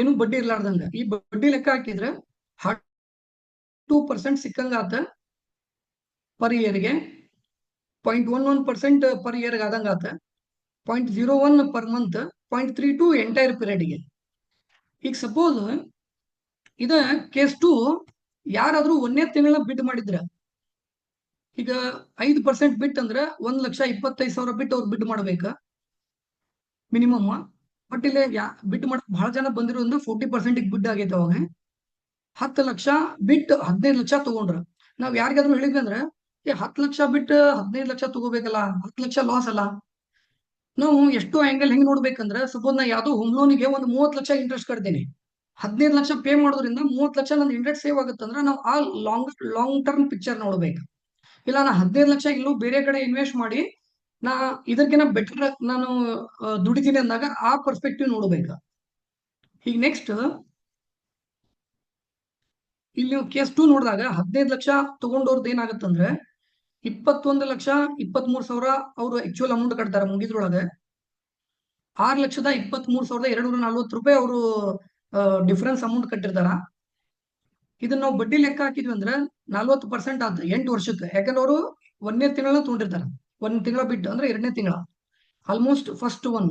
ಏನು ಬಡ್ಡಿ ಇರ್ಲಾರ್ದಂಗ. ಈ ಬಡ್ಡಿ ಲೆಕ್ಕ ಹಾಕಿದ್ರೆ 2% ಸಿಕ್ಕಂಗ ಆತ ಪರ್ ಇಯರ್ಗೆ. 0.11% ಪರ್ ಇಯರ್ಗೆ ಆದಂಗ ಆತ. 0.01 ಪರ್ ಮಂತ್, 0.32 ಎಂಟೈರ್ ಪೀರಿಯಡ್ಗೆ. ಈಗ ಸಪೋಸ್ ಇದ ಕೇಸ್ 2 ಯಾರಾದ್ರೂ 1ನೇ ತಿಂಗಳ ಬಿಡ್ ಮಾಡಿದ್ರ, ಈಗ 5% ಬಿಟ್ ಅಂದ್ರೆ 1,25,000 ಬಿಟ್ ಅವ್ರು ಬಿಡ್ ಮಾಡ್ಬೇಕ ಮಿನಿಮಮ್. ಬಟ್ ಇಲ್ಲಿ ಬಿಡ್ ಮಾಡಕ್ ಬಹಳ ಜನ ಬಂದಿರೋದ್ರಿಂದ 40% ಬಿಡ್ ಆಗೈತೆ. ಅವಾಗ 10 ಲಕ್ಷ ಬಿಟ್ 15 ಲಕ್ಷ ತಗೊಂಡ್ರ. ನಾವ್ ಯಾರಿಗಾದ್ರೂ ಹೇಳಿದ್ವಿ ಅಂದ್ರೆ 10 ಲಕ್ಷ ಬಿಟ್ 15 ಲಕ್ಷ ತಗೋಬೇಕಲ್ಲ, 10 ಲಕ್ಷ ಲಾಸ್ ಅಲ್ಲ. ನಾವು ಎಷ್ಟು ಆಂಗಲ್ ಹೆಂಗ್ ನೋಡ್ಬೇಕಂದ್ರೆ, ಸಪೋಸ್ ನಾ ಯಾವ್ದೋ ಹೋಮ್ ಲೋನಿಗೆ ಒಂದು 30 ಲಕ್ಷ ಇಂಟ್ರೆಸ್ಟ್ ಕಟ್ತೀನಿ, 15 ಲಕ್ಷ ಪೇ ಮಾಡೋದ್ರಿಂದ 30 ಲಕ್ಷ ನಂದು ಇಂಟ್ರೆಸ್ಟ್ ಸೇವ್ ಆಗುತ್ತಂದ್ರೆ ನಾವು ಆ ಲಾಂಗ್ ಟರ್ಮ್ ಪಿಕ್ಚರ್ ನೋಡ್ಬೇಕು. ಇಲ್ಲ ನಾ 15 ಲಕ್ಷ ಇಲ್ಲೂ ಬೇರೆ ಕಡೆ ಇನ್ವೆಸ್ಟ್ ಮಾಡಿ ನಾ ಇದಕ್ಕಿಂತ ಬೆಟರ್ ನಾನು ದುಡಿತೀನಿ ಅಂದಾಗ ಆ ಪರ್ಸ್ಪೆಕ್ಟಿವ್ ನೋಡ್ಬೇಕು. ಈಗ ನೆಕ್ಸ್ಟ್ ಇಲ್ಲಿ ನೀವು ಕೇಸ್ 2 ನೋಡಿದಾಗ 15 ಲಕ್ಷ ತಗೊಂಡವ್ರದ್ದು ಏನಾಗುತ್ತಂದ್ರೆ 21,23,000 ಅವರು ಆಕ್ಚುಯಲ್ ಅಮೌಂಟ್ ಕಟ್ತಾರೆ ಮುಗಿದ್ರೊಳಗೆ. 6,23,240 ರೂಪಾಯಿ ಅವರು ಡಿಫರೆನ್ಸ್ ಅಮೌಂಟ್ ಕಟ್ಟಿರ್ತಾರ. ಇದನ್ನ ನಾವು ಬಡ್ಡಿ ಲೆಕ್ಕ ಹಾಕಿದ್ವಿ ಅಂದ್ರೆ 40% ಆತ 8 ವರ್ಷಕ್ಕೆ. ಯಾಕಂದ್ರೆ ಅವರು 1ನೇ ತಿಂಗಳ ತಗೊಂಡಿರ್ತಾರ. 1 ತಿಂಗಳ ಬಿಟ್ಟು ಅಂದ್ರೆ 2ನೇ ತಿಂಗಳ, ಆಲ್ಮೋಸ್ಟ್ ಫಸ್ಟ್ 1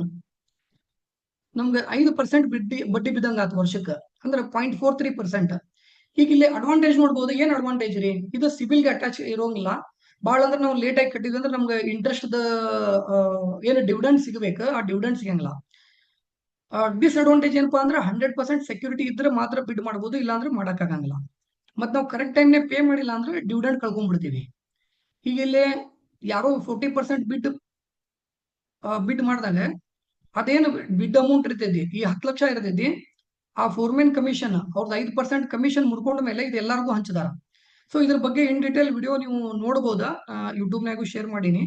ನಮ್ಗೆ 5% ಬಡ್ಡಿ ಬಿದ್ದಂಗ ಆತ ವರ್ಷಕ್ಕೆ, ಅಂದ್ರೆ 0.43%. ಈಗ ಇಲ್ಲಿ ಅಡ್ವಾಂಟೇಜ್ ನೋಡ್ಬೋದು. ಏನ್ ಅಡ್ವಾಂಟೇಜ್ ರೀ, ಇದು ಸಿಬಿಲ್ಗೆ ಅಟ್ಯಾಚ್ ಇರೋಂಗಿಲ್ಲ. ಭಾಳ ಅಂದ್ರೆ ನಾವು ಲೇಟ್ ಆಗಿ ಕಟ್ಟಿದ್ವಿ ಅಂದ್ರೆ ನಮ್ಗೆ ಇಂಟ್ರೆಸ್ಟ್ ಏನು ಡಿವಿಡೆಂಡ್ ಸಿಗಬೇಕು, ಆ ಡಿವಿಡೆಂಡ್ ಸಿಗಂಗಿಲ್ಲ. ಡಿಸ್ಅಡ್ವಾಂಟೇಜ್ ಏನಪ್ಪಾ ಅಂದ್ರೆ 100% ಸೆಕ್ಯೂರಿಟಿ ಇದ್ರೆ ಮಾತ್ರ ಬಿಡ್ ಮಾಡ್ಬೋದು, ಇಲ್ಲ ಅಂದ್ರೆ ಮಾಡಕ್ಕಾಗಂಗಿಲ್ಲ. ಮತ್ ನಾವು ಕರೆಕ್ಟ್ ಟೈಮ್ನೇ ಪೇ ಮಾಡಿಲ್ಲ ಅಂದ್ರೆ ಡಿವಿಡೆಂಡ್ ಕಳ್ಕೊಂಡ್ಬಿಡ್ತೀವಿ. ಈಗ ಇಲ್ಲಿ ಯಾರೋ 40% ಬಿಡ್ ಮಾಡಿದಾಗ ಅದೇನು ಬಿಡ್ ಅಮೌಂಟ್ ಇರ್ತೈತಿ, ಈ 10 ಲಕ್ಷ ಇರ್ತೈತಿ, ಆ ಫೋರ್ಮೆನ್ ಕಮಿಷನ್ ಅವ್ರದ್ದು 5% ಕಮಿಷನ್ ಮುಡ್ಕೊಂಡ ಮೇಲೆ ಇದು ಎಲ್ಲರಿಗೂ ಹಂಚಿದಾರ. ಸೊ ಇದ್ರ ಬಗ್ಗೆ ಇನ್ ಡೀಟೇಲ್ ವಿಡಿಯೋ ನೀವು ನೋಡ್ಬೋದಾ, ಯೂಟ್ಯೂಬ್ನಾಗೂ ಶೇರ್ ಮಾಡೀನಿ.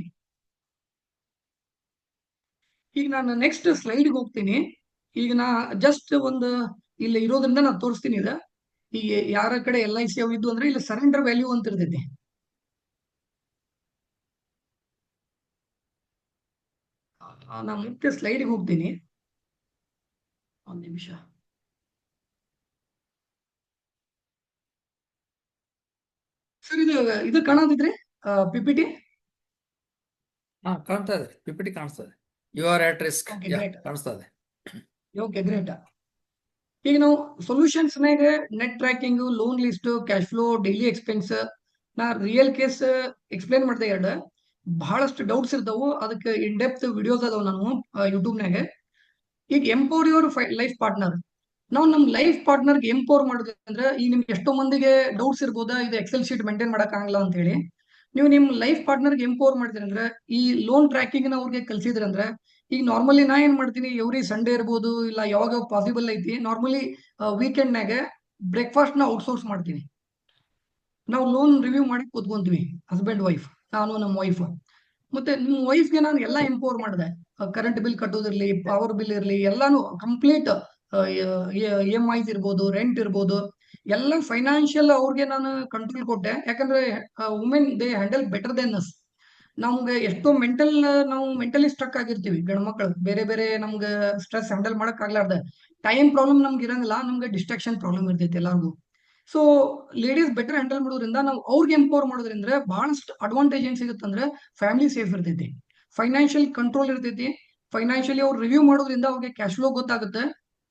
ಈಗ ನಾನು ನೆಕ್ಸ್ಟ್ ಸ್ಲೈಡ್ಗೆ ಹೋಗ್ತೀನಿ. ಈಗ ನಾ ಜಸ್ಟ್ ಒಂದು ಇಲ್ಲಿ ಇರೋದ್ರಿಂದ ನಾನು ತೋರಿಸ್ತೀನಿ. ಈಗ ಯಾರ ಕಡೆ LIC ಅವು ಇದ್ದು ಅಂದ್ರೆ ಇಲ್ಲಿ ಸರೆಂಡರ್ ವ್ಯಾಲ್ಯೂ ಅಂತ ಇರ್ತೈತಿ. ನಾ ಮತ್ತೆ ಸ್ಲೈಡ್ಗೆ ಹೋಗ್ತೀನಿ, ಒಂದ್ ನಿಮಿಷ. ಸರ್ ಇದು ಕಾಣೋದಿದ್ರಿ PPT?
ಕಾಣ್ತಾ ಇದೆ, PPT ಕಾಣಿಸ್ತಾ ಇದೆ. ಯು ಆರ್ ಅಟ್ ರಿಸ್ಕ್ ಕಾಣಿಸ್ತಾ ಇದೆ.
Okay great. ಈಗ ನಾವು ಸೊಲ್ಯೂಷನ್ಸ್ನಾಗ net tracking, loan list, cash flow, daily expense, ನಾ ರಿಯಲ್ ಕೇಸ್ ಎಕ್ಸ್ಪ್ಲೇನ್ ಮಾಡಿದೆ. ಎರಡು ಬಹಳಷ್ಟು ಡೌಟ್ಸ್ ಇರ್ತಾವು, ಅದಕ್ಕೆ ಇನ್ ಡೆಪ್ತ್ ವಿಡಿಯೋಸ್ ಅದಾವ ನಾನು ಯೂಟ್ಯೂಬ್ನಾಗ. ಈಗ ಎಂಪವರ್ ಯುವರ್ ಲೈಫ್ ಪಾರ್ಟ್ನರ್, ನಾವು ನಮ್ಮ ಲೈಫ್ ಪಾರ್ಟ್ನರ್ಗೆ ಎಂಪವರ್ ಮಾಡೋದು ಅಂದ್ರೆ ಈಗ ನಿಮ್ಗೆ ಎಷ್ಟೋ ಮಂದಿಗೆ ಡೌಟ್ಸ್ ಇರ್ಬೋದಾ, ಇದು ಎಕ್ಸೆಲ್ ಶೀಟ್ ಮೇಂಟೈನ್ ಮಾಡಕ್ ಆಗಲ್ಲ ಅಂತ ಹೇಳಿ. ನೀವು ನಿಮ್ ಲೈಫ್ ಪಾರ್ಟ್ನರ್ಗೆ ಎಂಪವರ್ ಮಾಡಿದ್ರಿ ಅಂದ್ರೆ ಈ ಲೋನ್ ಟ್ರ್ಯಾಕಿಂಗ್ ನ ಅವ್ರಿಗೆ ಕಲ್ಸಿದ್ರಿ ಅಂದ್ರೆ, ಈಗ ನಾರ್ಮಲಿ ನಾ ಏನ್ ಮಾಡ್ತೀನಿ, ಎವ್ರಿ ಸಂಡೇ ಇರ್ಬೋದು ಇಲ್ಲ ಯಾವಾಗ ಪಾಸಿಬಲ್ ಐತಿ, ನಾರ್ಮಲಿ ವೀಕೆಂಡ್ನಾಗ ಬ್ರೇಕ್ಫಾಸ್ಟ್ ನ ಔಟ್ಸೋರ್ಸ್ ಮಾಡ್ತೀನಿ. ನಾವು ಲೋನ್ ರಿವ್ಯೂ ಮಾಡಿ ಕೂತ್ಕೊಂತೀವಿ, ಹಸ್ಬೆಂಡ್ ವೈಫ್, ನಾನು ನಮ್ಮ ವೈಫ್. ಮತ್ತೆ ನಿಮ್ಮ ವೈಫ್ಗೆ ನಾನು ಎಲ್ಲ ಎಂಪವರ್ ಮಾಡಿದೆ. ಕರೆಂಟ್ ಬಿಲ್ ಕಟ್ಟೋದಿರ್ಲಿ, ಪವರ್ ಬಿಲ್ ಇರ್ಲಿ, ಎಲ್ಲಾನು ಕಂಪ್ಲೀಟ್ EMIs ಇರ್ಬೋದು, ರೆಂಟ್ ಇರ್ಬೋದು, ಎಲ್ಲ ಫೈನಾನ್ಷಿಯಲ್ ಅವ್ರಿಗೆ ನಾನು ಕಂಟ್ರೋಲ್ ಕೊಟ್ಟೆ. ಯಾಕಂದ್ರೆ women they handle better then us. ನಮ್ಗೆ ಎಷ್ಟೋ ನಾವು ಮೆಂಟಲಿ ಸ್ಟ್ರಕ್ ಆಗಿರ್ತೀವಿ ಗಂಡು ಮಕ್ಕಳು, ಬೇರೆ ಬೇರೆ ನಮ್ಗೆ ಸ್ಟ್ರೆಸ್ ಹ್ಯಾಂಡಲ್ ಮಾಡಕ್ ಆಗ್ಲಾರ್ದ ಟೈಮ್ ಪ್ರಾಬ್ಲಮ್ ನಮ್ಗೆ ಇರಂಗಿಲ್ಲ, ನಮ್ಗೆ ಡಿಸ್ಟ್ರಾಕ್ಷನ್ ಪ್ರಾಬ್ಲಮ್ ಇರ್ತೈತಿ ಎಲ್ಲರಿಗೂ. ಸೊ ಲೇಡೀಸ್ ಬೆಟರ್ ಹ್ಯಾಂಡಲ್ ಮಾಡೋದ್ರಿಂದ, ನಾವು ಅವ್ರಿಗೆ ಎಂಪವರ್ ಮಾಡೋದ್ರಿಂದ ಬಹಳಷ್ಟು ಅಡ್ವಾಂಟೇಜ್ ಏನ್ ಸಿಗುತ್ತಂದ್ರೆ, ಫ್ಯಾಮಿಲಿ ಸೇಫ್ ಇರ್ತೈತಿ, ಫೈನಾನ್ಷಿಯಲ್ ಕಂಟ್ರೋಲ್ ಇರ್ತೈತಿ. ಫೈನಾನ್ಷಿಯಲಿ ಅವ್ರು ರಿವ್ಯೂ ಮಾಡೋದ್ರಿಂದ ಅವ್ರಿಗೆ ಕ್ಯಾಶ್ ಫ್ಲೋ ಗೊತ್ತಾಗುತ್ತೆ.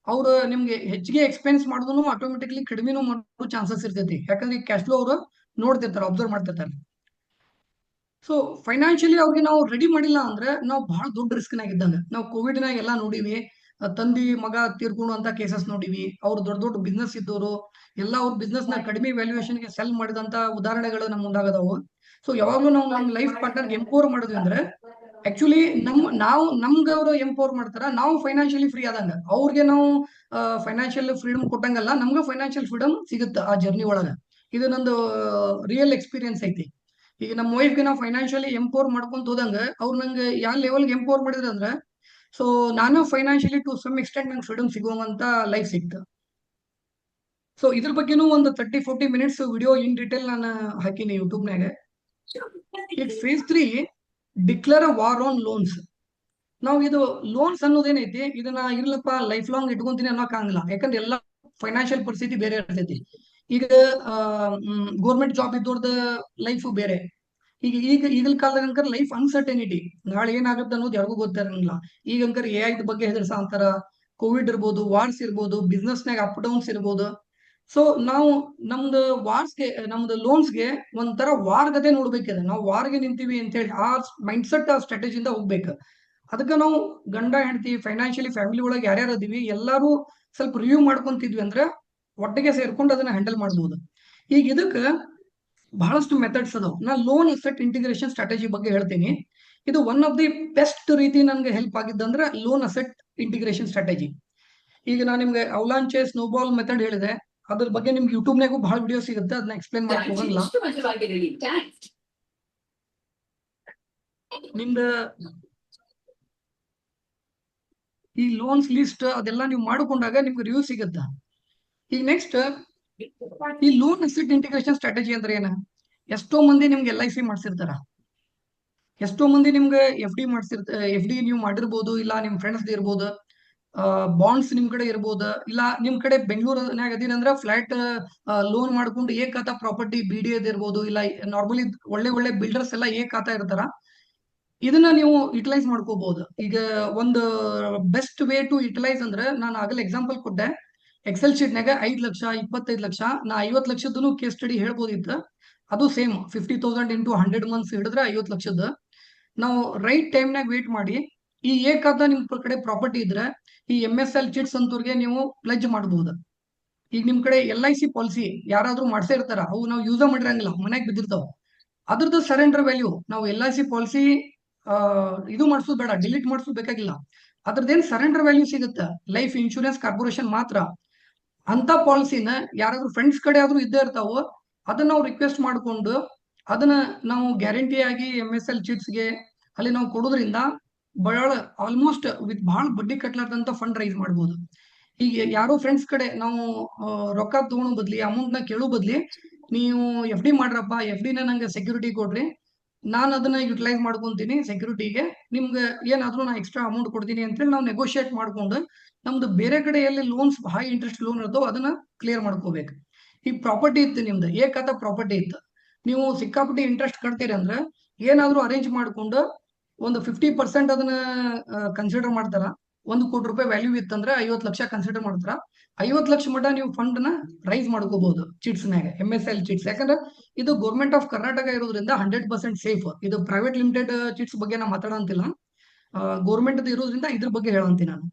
ಅವ್ರು ನಿಮ್ಗೆ ಹೆಚ್ಚಿಗೆ ಎಕ್ಸ್ಪೆನ್ಸ್ ಮಾಡೋದನ್ನು ಆಟೋಮೆಟಿಕ್ಲಿ ಕಡಿಮೆನೂ ಮಾಡೋ ಚಾನ್ಸಸ್ ಇರ್ತೈತಿ. ಯಾಕಂದ್ರೆ ಈ ಕ್ಯಾಶ್ ಫ್ಲೋ ಅವರು ನೋಡ್ತಿರ್ತಾರೆ, ಅಬ್ಸರ್ವ್ ಮಾಡ್ತಿರ್ತಾರೆ. ಸೊ ಫೈನಾನ್ಷಿಯಲಿ ಅವ್ರಿಗೆ ನಾವು ರೆಡಿ ಮಾಡಿಲ್ಲ ಅಂದ್ರೆ ನಾವು ಬಹಳ ದೊಡ್ಡ ರಿಸ್ಕ್ ನಾಗ ಇದ್ದಂಗ. ನಾವು ಕೋವಿಡ್ ನಾಗ ಎಲ್ಲ ನೋಡಿವಿ, ತಂದಿ ಮಗ ತೀರ್ಕೊಳ್ಳುವಂತ ಕೇಸಸ್ ನೋಡಿವಿ. ಅವ್ರು ದೊಡ್ಡ ದೊಡ್ಡ ಬಿಸ್ನೆಸ್ ಇದ್ದವರು ಎಲ್ಲ ಅವ್ರ ಬಿಸ್ನೆಸ್ ನ ಕಡಿಮೆ ವ್ಯಾಲ್ಯೂಯೇಷನ್ ಗೆ ಸೆಲ್ ಮಾಡಿದಂತ ಉದಾಹರಣೆಗಳು ನಮ್ಮ ಮುಂದಾಗದವು. ಸೊ ಯಾವಾಗ್ಲೂ ನಾವು ನಮ್ಮ ಲೈಫ್ ಪಾರ್ಟ್ನರ್ ಎಂಪವರ್ ಮಾಡಿದ್ವಿ ಅಂದ್ರೆ, ಆಕ್ಚುಲಿ ನಮ್ಗೆ ಅವರು ಎಂಪವರ್ ಮಾಡ್ತಾರ, ನಾವು ಫೈನಾನ್ಷಿಯಲಿ ಫ್ರೀ ಆದಂಗ. ಅವ್ರಿಗೆ ನಾವು ಫೈನಾನ್ಷಿಯಲ್ ಫ್ರೀಡಮ್ ಕೊಟ್ಟಂಗಲ್ಲ, ನಮ್ಗೆ ಫೈನಾನ್ಷಿಯಲ್ ಫ್ರೀಡಮ್ ಸಿಗುತ್ತೆ ಆ ಜರ್ನಿ ಒಳಗ. ಇದು ನಂದು ರಿಯಲ್ ಎಕ್ಸ್ಪೀರಿಯನ್ಸ್ ಐತಿ. ಈಗ ನಮ್ಮ ವೈಫ್ಗೆ ನಾವು ಫೈನಾನ್ಷಿಯಲಿ ಎಂಪವರ್ ಮಾಡ್ಕೊಂತ ಹೋದಂಗ, ಅವ್ರು ನಂಗೆ ಯಾವ ಲೆವೆಲ್ಗೆ ಎಂಪವರ್ ಮಾಡಿದ್ರ ಅಂದ್ರೆ, ಸೊ ನಾನು ಫೈನಾನ್ಷಿಯಲಿ ಟು ಸಮ್ ಎಕ್ಸ್ಟೆಂಟ್ ನಂಗೆ ಫ್ರೀಡಮ್ ಸಿಗುವಂತ ಲೈಫ್ ಸಿಕ್ತು. ಸೊ ಇದ್ರ ಬಗ್ಗೆನೂ ಒಂದು 30-40 ಮಿನಿಟ್ಸ್ ವಿಡಿಯೋ ಇನ್ ಡೀಟೇಲ್ ನಾನು ಹಾಕಿನಿ ಯೂಟ್ಯೂಬ್ನಾಗ. ಈಗ phase 3 declare a war on loans. ನಾವು ಇದು ಲೋನ್ಸ್ ಅನ್ನೋದೇನೈತಿ, ಇದನ್ನ ಇರ್ಲಪ್ಪ ಲೈಫ್ ಲಾಂಗ್ ಇಟ್ಕೊಂತೀನಿ ಅನ್ನೋಕ್ಕಾಗಲ್ಲ. ಯಾಕಂದ್ರೆ ಎಲ್ಲ ಫೈನಾನ್ಷಿಯಲ್ ಪರಿಸ್ಥಿತಿ ಬೇರೆ ಇರ್ತೈತಿ. ಈಗ ಗೋರ್ಮೆಂಟ್ ಜಾಬ್ ಇದ್ದವ್ರದ ಲೈಫ್ ಬೇರೆ. ಈಗಿನ ಕಾಲದಾಗ ಲೈಫ್ ಅನ್ಸರ್ಟನಿಟಿ, ನಾಳೆ ಏನಾಗುತ್ತೆ ಅನ್ನೋದು ಯಾರಿಗೂ ಗೊತ್ತಿರಂಗಿಲ್ಲ. ಈಗ AI ಬಗ್ಗೆ ಹೆದರ್ಸ ಅಂತಾರ, ಕೋವಿಡ್ ಇರ್ಬೋದು, ವಾರ್ಸ್ ಇರ್ಬೋದು, ಬಿಸ್ನೆಸ್ನಾಗ ಅಪ್ ಡೌನ್ಸ್ ಇರ್ಬೋದು. ಸೊ ನಾವು ನಮ್ದು ನಮ್ದು ಲೋನ್ಸ್ಗೆ ಒಂಥರ ವಾರ್ ಗತೆ ನೋಡ್ಬೇಕಿದೆ. ನಾವು ವಾರ್ಗೆ ನಿಂತೀವಿ ಅಂತ ಹೇಳಿ ಆ ಮೈಂಡ್ಸೆಟ್, ಆ ಸ್ಟ್ರಾಟಜಿಯಿಂದ ಹೋಗ್ಬೇಕು. ಅದಕ್ಕೆ ನಾವು ಗಂಡ ಹೆಂಡತಿ ಫೈನಾನ್ಷಿಯಲಿ ಫ್ಯಾಮಿಲಿ ಒಳಗೆ ಯಾರ್ಯಾರು ಅದೀವಿ ಎಲ್ಲಾರು ಸ್ವಲ್ಪ ರಿವ್ಯೂ ಮಾಡ್ಕೊಂತಿದ್ವಿ ಅಂದ್ರೆ ಒಟ್ಟಿಗೆ ಸೇರ್ಕೊಂಡು ಅದನ್ನ ಹ್ಯಾಂಡಲ್ ಮಾಡ್ಬೋದು. ಈಗ ಇದಕ್ಕೆ ಬಹಳಷ್ಟು ಮೆಥಡ್ಸ್ ಅದಾವ. ನಾ ಲೋನ್ ಅಸೆಟ್ ಇಂಟಿಗ್ರೇಷನ್ ಸ್ಟ್ರಾಟಜಿ ಬಗ್ಗೆ ಹೇಳ್ತೀನಿ. ಇದು ಒನ್ ಆಫ್ ದಿ ಬೆಸ್ಟ್ ರೀತಿ ನನ್ಗೆ ಹೆಲ್ಪ್ ಆಗಿದ್ದಂದ್ರೆ ಲೋನ್ ಅಸೆಟ್ ಇಂಟಿಗ್ರೇಷನ್ ಸ್ಟ್ರಾಟಜಿ. ಈಗ ನಾನು ನಿಮ್ಗೆ ಅವಲಾಂಚೆ ಸ್ನೋಬಾಲ್ ಮೆಥಡ್ ಹೇಳಿದೆ, ಅದ್ರ ಬಗ್ಗೆ ನಿಮ್ಗೆ ಯೂಟ್ಯೂಬ್ನಾಗೂ ಬಹಳ ವಿಡಿಯೋ ಸಿಗುತ್ತೆ, ಅದನ್ನ ಎಕ್ಸ್ಪ್ಲೇನ್ ಮಾಡಕ್ ಹೋಗಲ್ಲ. ನಿಮ್ದ ಈ ಲೋನ್ಸ್ ಲಿಸ್ಟ್ ಅದೆಲ್ಲ ನೀವು ಮಾಡಿಕೊಂಡಾಗ ನಿಮ್ಗೆ ರಿವ್ಯೂ ಸಿಗುತ್ತೆ. ಈಗ ನೆಕ್ಸ್ಟ್ ಈ ಲೋನ್ ಅಸೆಟ್ ಇಂಟಿಗ್ರೇಷನ್ ಸ್ಟ್ರಾಟಜಿ ಅಂದ್ರೆ ಏನ? ಎಷ್ಟೋ ಮಂದಿ ನಿಮ್ಗೆ LIC ಮಾಡ್ಸಿರ್ತಾರ, ಎಷ್ಟೋ ಮಂದಿ ನಿಮ್ಗೆ FD FD ನೀವು ಮಾಡಿರ್ಬೋದು, ಇಲ್ಲ ನಿಮ್ ಫ್ರೆಂಡ್ಸ್ ಇರ್ಬೋದು. ಬಾಂಡ್ಸ್ ನಿಮ್ ಕಡೆ ಇರ್ಬೋದು, ಇಲ್ಲ ನಿಮ್ ಕಡೆ ಬೆಂಗಳೂರಿನಾಗ ಅದೀನಂದ್ರ ಫ್ಲಾಟ್ ಲೋನ್ ಮಾಡ್ಕೊಂಡು ಖಾತಾ ಪ್ರಾಪರ್ಟಿ BDA ಇರ್ಬೋದು, ಇಲ್ಲ ನಾರ್ಮಲಿ ಒಳ್ಳೆ ಬಿಲ್ಡರ್ಸ್ ಎಲ್ಲ ಖಾತಾ ಇರ್ತಾರ. ಇದನ್ನ ನೀವು ಯುಟಿಲೈಸ್ ಮಾಡ್ಕೋಬಹುದು. ಈಗ ಒಂದು ಬೆಸ್ಟ್ ವೇ ಟು ಯುಟಿಲೈಸ್ ಅಂದ್ರೆ, ನಾನು ಆಗಲೇ ಎಕ್ಸಾಂಪಲ್ ಕೊಟ್ಟೆ, ಎಕ್ಸೆಲ್ ಶೀಟ್ನಾಗ 5 ಲಕ್ಷ 25 ಲಕ್ಷ, ನಾ 50 ಲಕ್ಷದ್ದು ಕೇಸ್ ಸ್ಟಡಿ ಹೇಳ್ಬೋದಿತ್ತು. ಅದು ಸೇಮ್ 50,000 ಇಂಟು 100 ಮಂತ್ಸ್ ಹಿಡಿದ್ರೆ 50 ಲಕ್ಷದ. ನಾವು ರೈಟ್ ಟೈಮ್ನಾಗ ವೇಟ್ ಮಾಡಿ, ಈ ಖಾತಾ ನಿಮ್ ಕಡೆ ಪ್ರಾಪರ್ಟಿ ಇದ್ರೆ ಈ MSL ಚಿಟ್ಸ್ ಅಂತವ್ರಿಗೆ ನೀವು ಪ್ಲೆಜ್ ಮಾಡಬಹುದು. ಈಗ ನಿಮ್ ಕಡೆ LIC ಪಾಲಿಸಿ ಯಾರಾದ್ರೂ ಮಾಡ್ಸೇ ಇರ್ತಾರ, ಅವು ನಾವು ಯೂಸ್ ಮಾಡಿರಂಗಿಲ್ಲ, ಮನ್ಯಾಗ ಬಿದ್ದಿರ್ತಾವ. ಅದ್ರದ್ದು ಸರೆಂಡರ್ ವ್ಯಾಲ್ಯೂ ನಾವು LIC ಪಾಲಿಸಿ ಇದು ಮಾಡಿಸೋದು ಬೇಡ, ಡಿಲೀಟ್ ಮಾಡಿಸೋದು ಬೇಕಾಗಿಲ್ಲ. ಅದ್ರದ್ದೇನು ಸರೆಂಡರ್ ವ್ಯಾಲ್ಯೂ ಸಿಗುತ್ತೆ, ಲೈಫ್ ಇನ್ಶೂರೆನ್ಸ್ ಕಾರ್ಪೊರೇಷನ್ ಮಾತ್ರ. ಅಂತ ಪಾಲಿಸಿನ ಯಾರಾದ್ರೂ ಫ್ರೆಂಡ್ಸ್ ಕಡೆ ಆದ್ರೂ ಇದ್ದೇ ಇರ್ತಾವೋ, ಅದನ್ನ ನಾವು ರಿಕ್ವೆಸ್ಟ್ ಮಾಡಿಕೊಂಡು ಅದನ್ನ ನಾವು ಗ್ಯಾರಂಟಿ ಆಗಿ MSL ಚಿಟ್ಸ್ಗೆ ಅಲ್ಲಿ ನಾವು ಕೊಡೋದ್ರಿಂದ ಬಹಳ ಆಲ್ಮೋಸ್ಟ್ ವಿತ್ ಬಹಳ ಬಡ್ಡಿ ಕಟ್ಲಾರ್ದಂತ ಫಂಡ್ ರೈಸ್ ಮಾಡ್ಬೋದು. ಈಗ ಯಾರೋ ಫ್ರೆಂಡ್ಸ್ ಕಡೆ ನಾವು ರೊಕ್ಕ ತಗೊಳ್ಳೋ ಬದ್ಲಿ, ಅಮೌಂಟ್ ನ ಕೇಳೋ ಬದ್ಲಿ, ನೀವು FD ಮಾಡ್ರಪ್ಪ, FD ನ ನಂಗೆ ಸೆಕ್ಯೂರಿಟಿ ಕೊಡ್ರಿ, ನಾನು ಅದನ್ನ ಯುಟಿಲೈಸ್ ಮಾಡ್ಕೊಂತೀನಿ ಸೆಕ್ಯೂರಿಟಿಗೆ, ನಿಮ್ಗೆ ಏನಾದ್ರೂ ನಾ ಎಕ್ಸ್ಟ್ರಾ ಅಮೌಂಟ್ ಕೊಡ್ತೀನಿ ಅಂತೇಳಿ ನಾವು ನೆಗೋಷಿಯೇಟ್ ಮಾಡ್ಕೊಂಡು ನಮ್ದು ಬೇರೆ ಕಡೆ ಎಲ್ಲಿ ಲೋನ್ಸ್ ಹೈ ಇಂಟ್ರೆಸ್ಟ್ ಲೋನ್ ಇರ್ತಾವ ಅದನ್ನ ಕ್ಲಿಯರ್ ಮಾಡ್ಕೋಬೇಕು. ಈಗ ಪ್ರಾಪರ್ಟಿ ಇತ್ತು, ನಿಮ್ದು ಖಾತಾ ಪ್ರಾಪರ್ಟಿ ಇತ್ತು, ನೀವು ಸಿಕ್ಕಾಪಟ್ಟಿ ಇಂಟ್ರೆಸ್ಟ್ ಕಟ್ತೀರಿ ಅಂದ್ರೆ ಏನಾದ್ರೂ ಅರೇಂಜ್ ಮಾಡ್ಕೊಂಡು ಒಂದು 50% ಅದನ್ನ ಕನ್ಸಿಡರ್ ಮಾಡ್ತಾರ. 1 ಕೋಟಿ ರೂಪಾಯಿ ವ್ಯಾಲ್ಯೂ ಇತ್ತಂದ್ರೆ 50 ಲಕ್ಷ ಕನ್ಸಿಡರ್ ಮಾಡ್ತಾರ. 50 ಲಕ್ಷ ಮಟ್ಟ ನೀವು ಫಂಡ್ ನ ರೈಸ್ ಮಾಡ್ಕೋಬಹುದು ಚಿಟ್ಸ್ನಾಗ, MSL ಚಿಟ್ಸ್. ಯಾಕಂದ್ರೆ ಇದು ಗೌರ್ಮೆಂಟ್ ಆಫ್ ಕರ್ನಾಟಕ ಇರೋದ್ರಿಂದ 100% ಸೇಫ್. ಇದು ಪ್ರೈವೇಟ್ ಲಿಮಿಟೆಡ್ ಚಿಟ್ಸ್ ಬಗ್ಗೆ ನಾ ಮಾತಾಡಂತಿಲ್ಲ, ಗೌರ್ಮೆಂಟ್ ಇರೋದ್ರಿಂದ ಇದ್ರ ಬಗ್ಗೆ ಹೇಳಂತೀನಿ ನಾನು.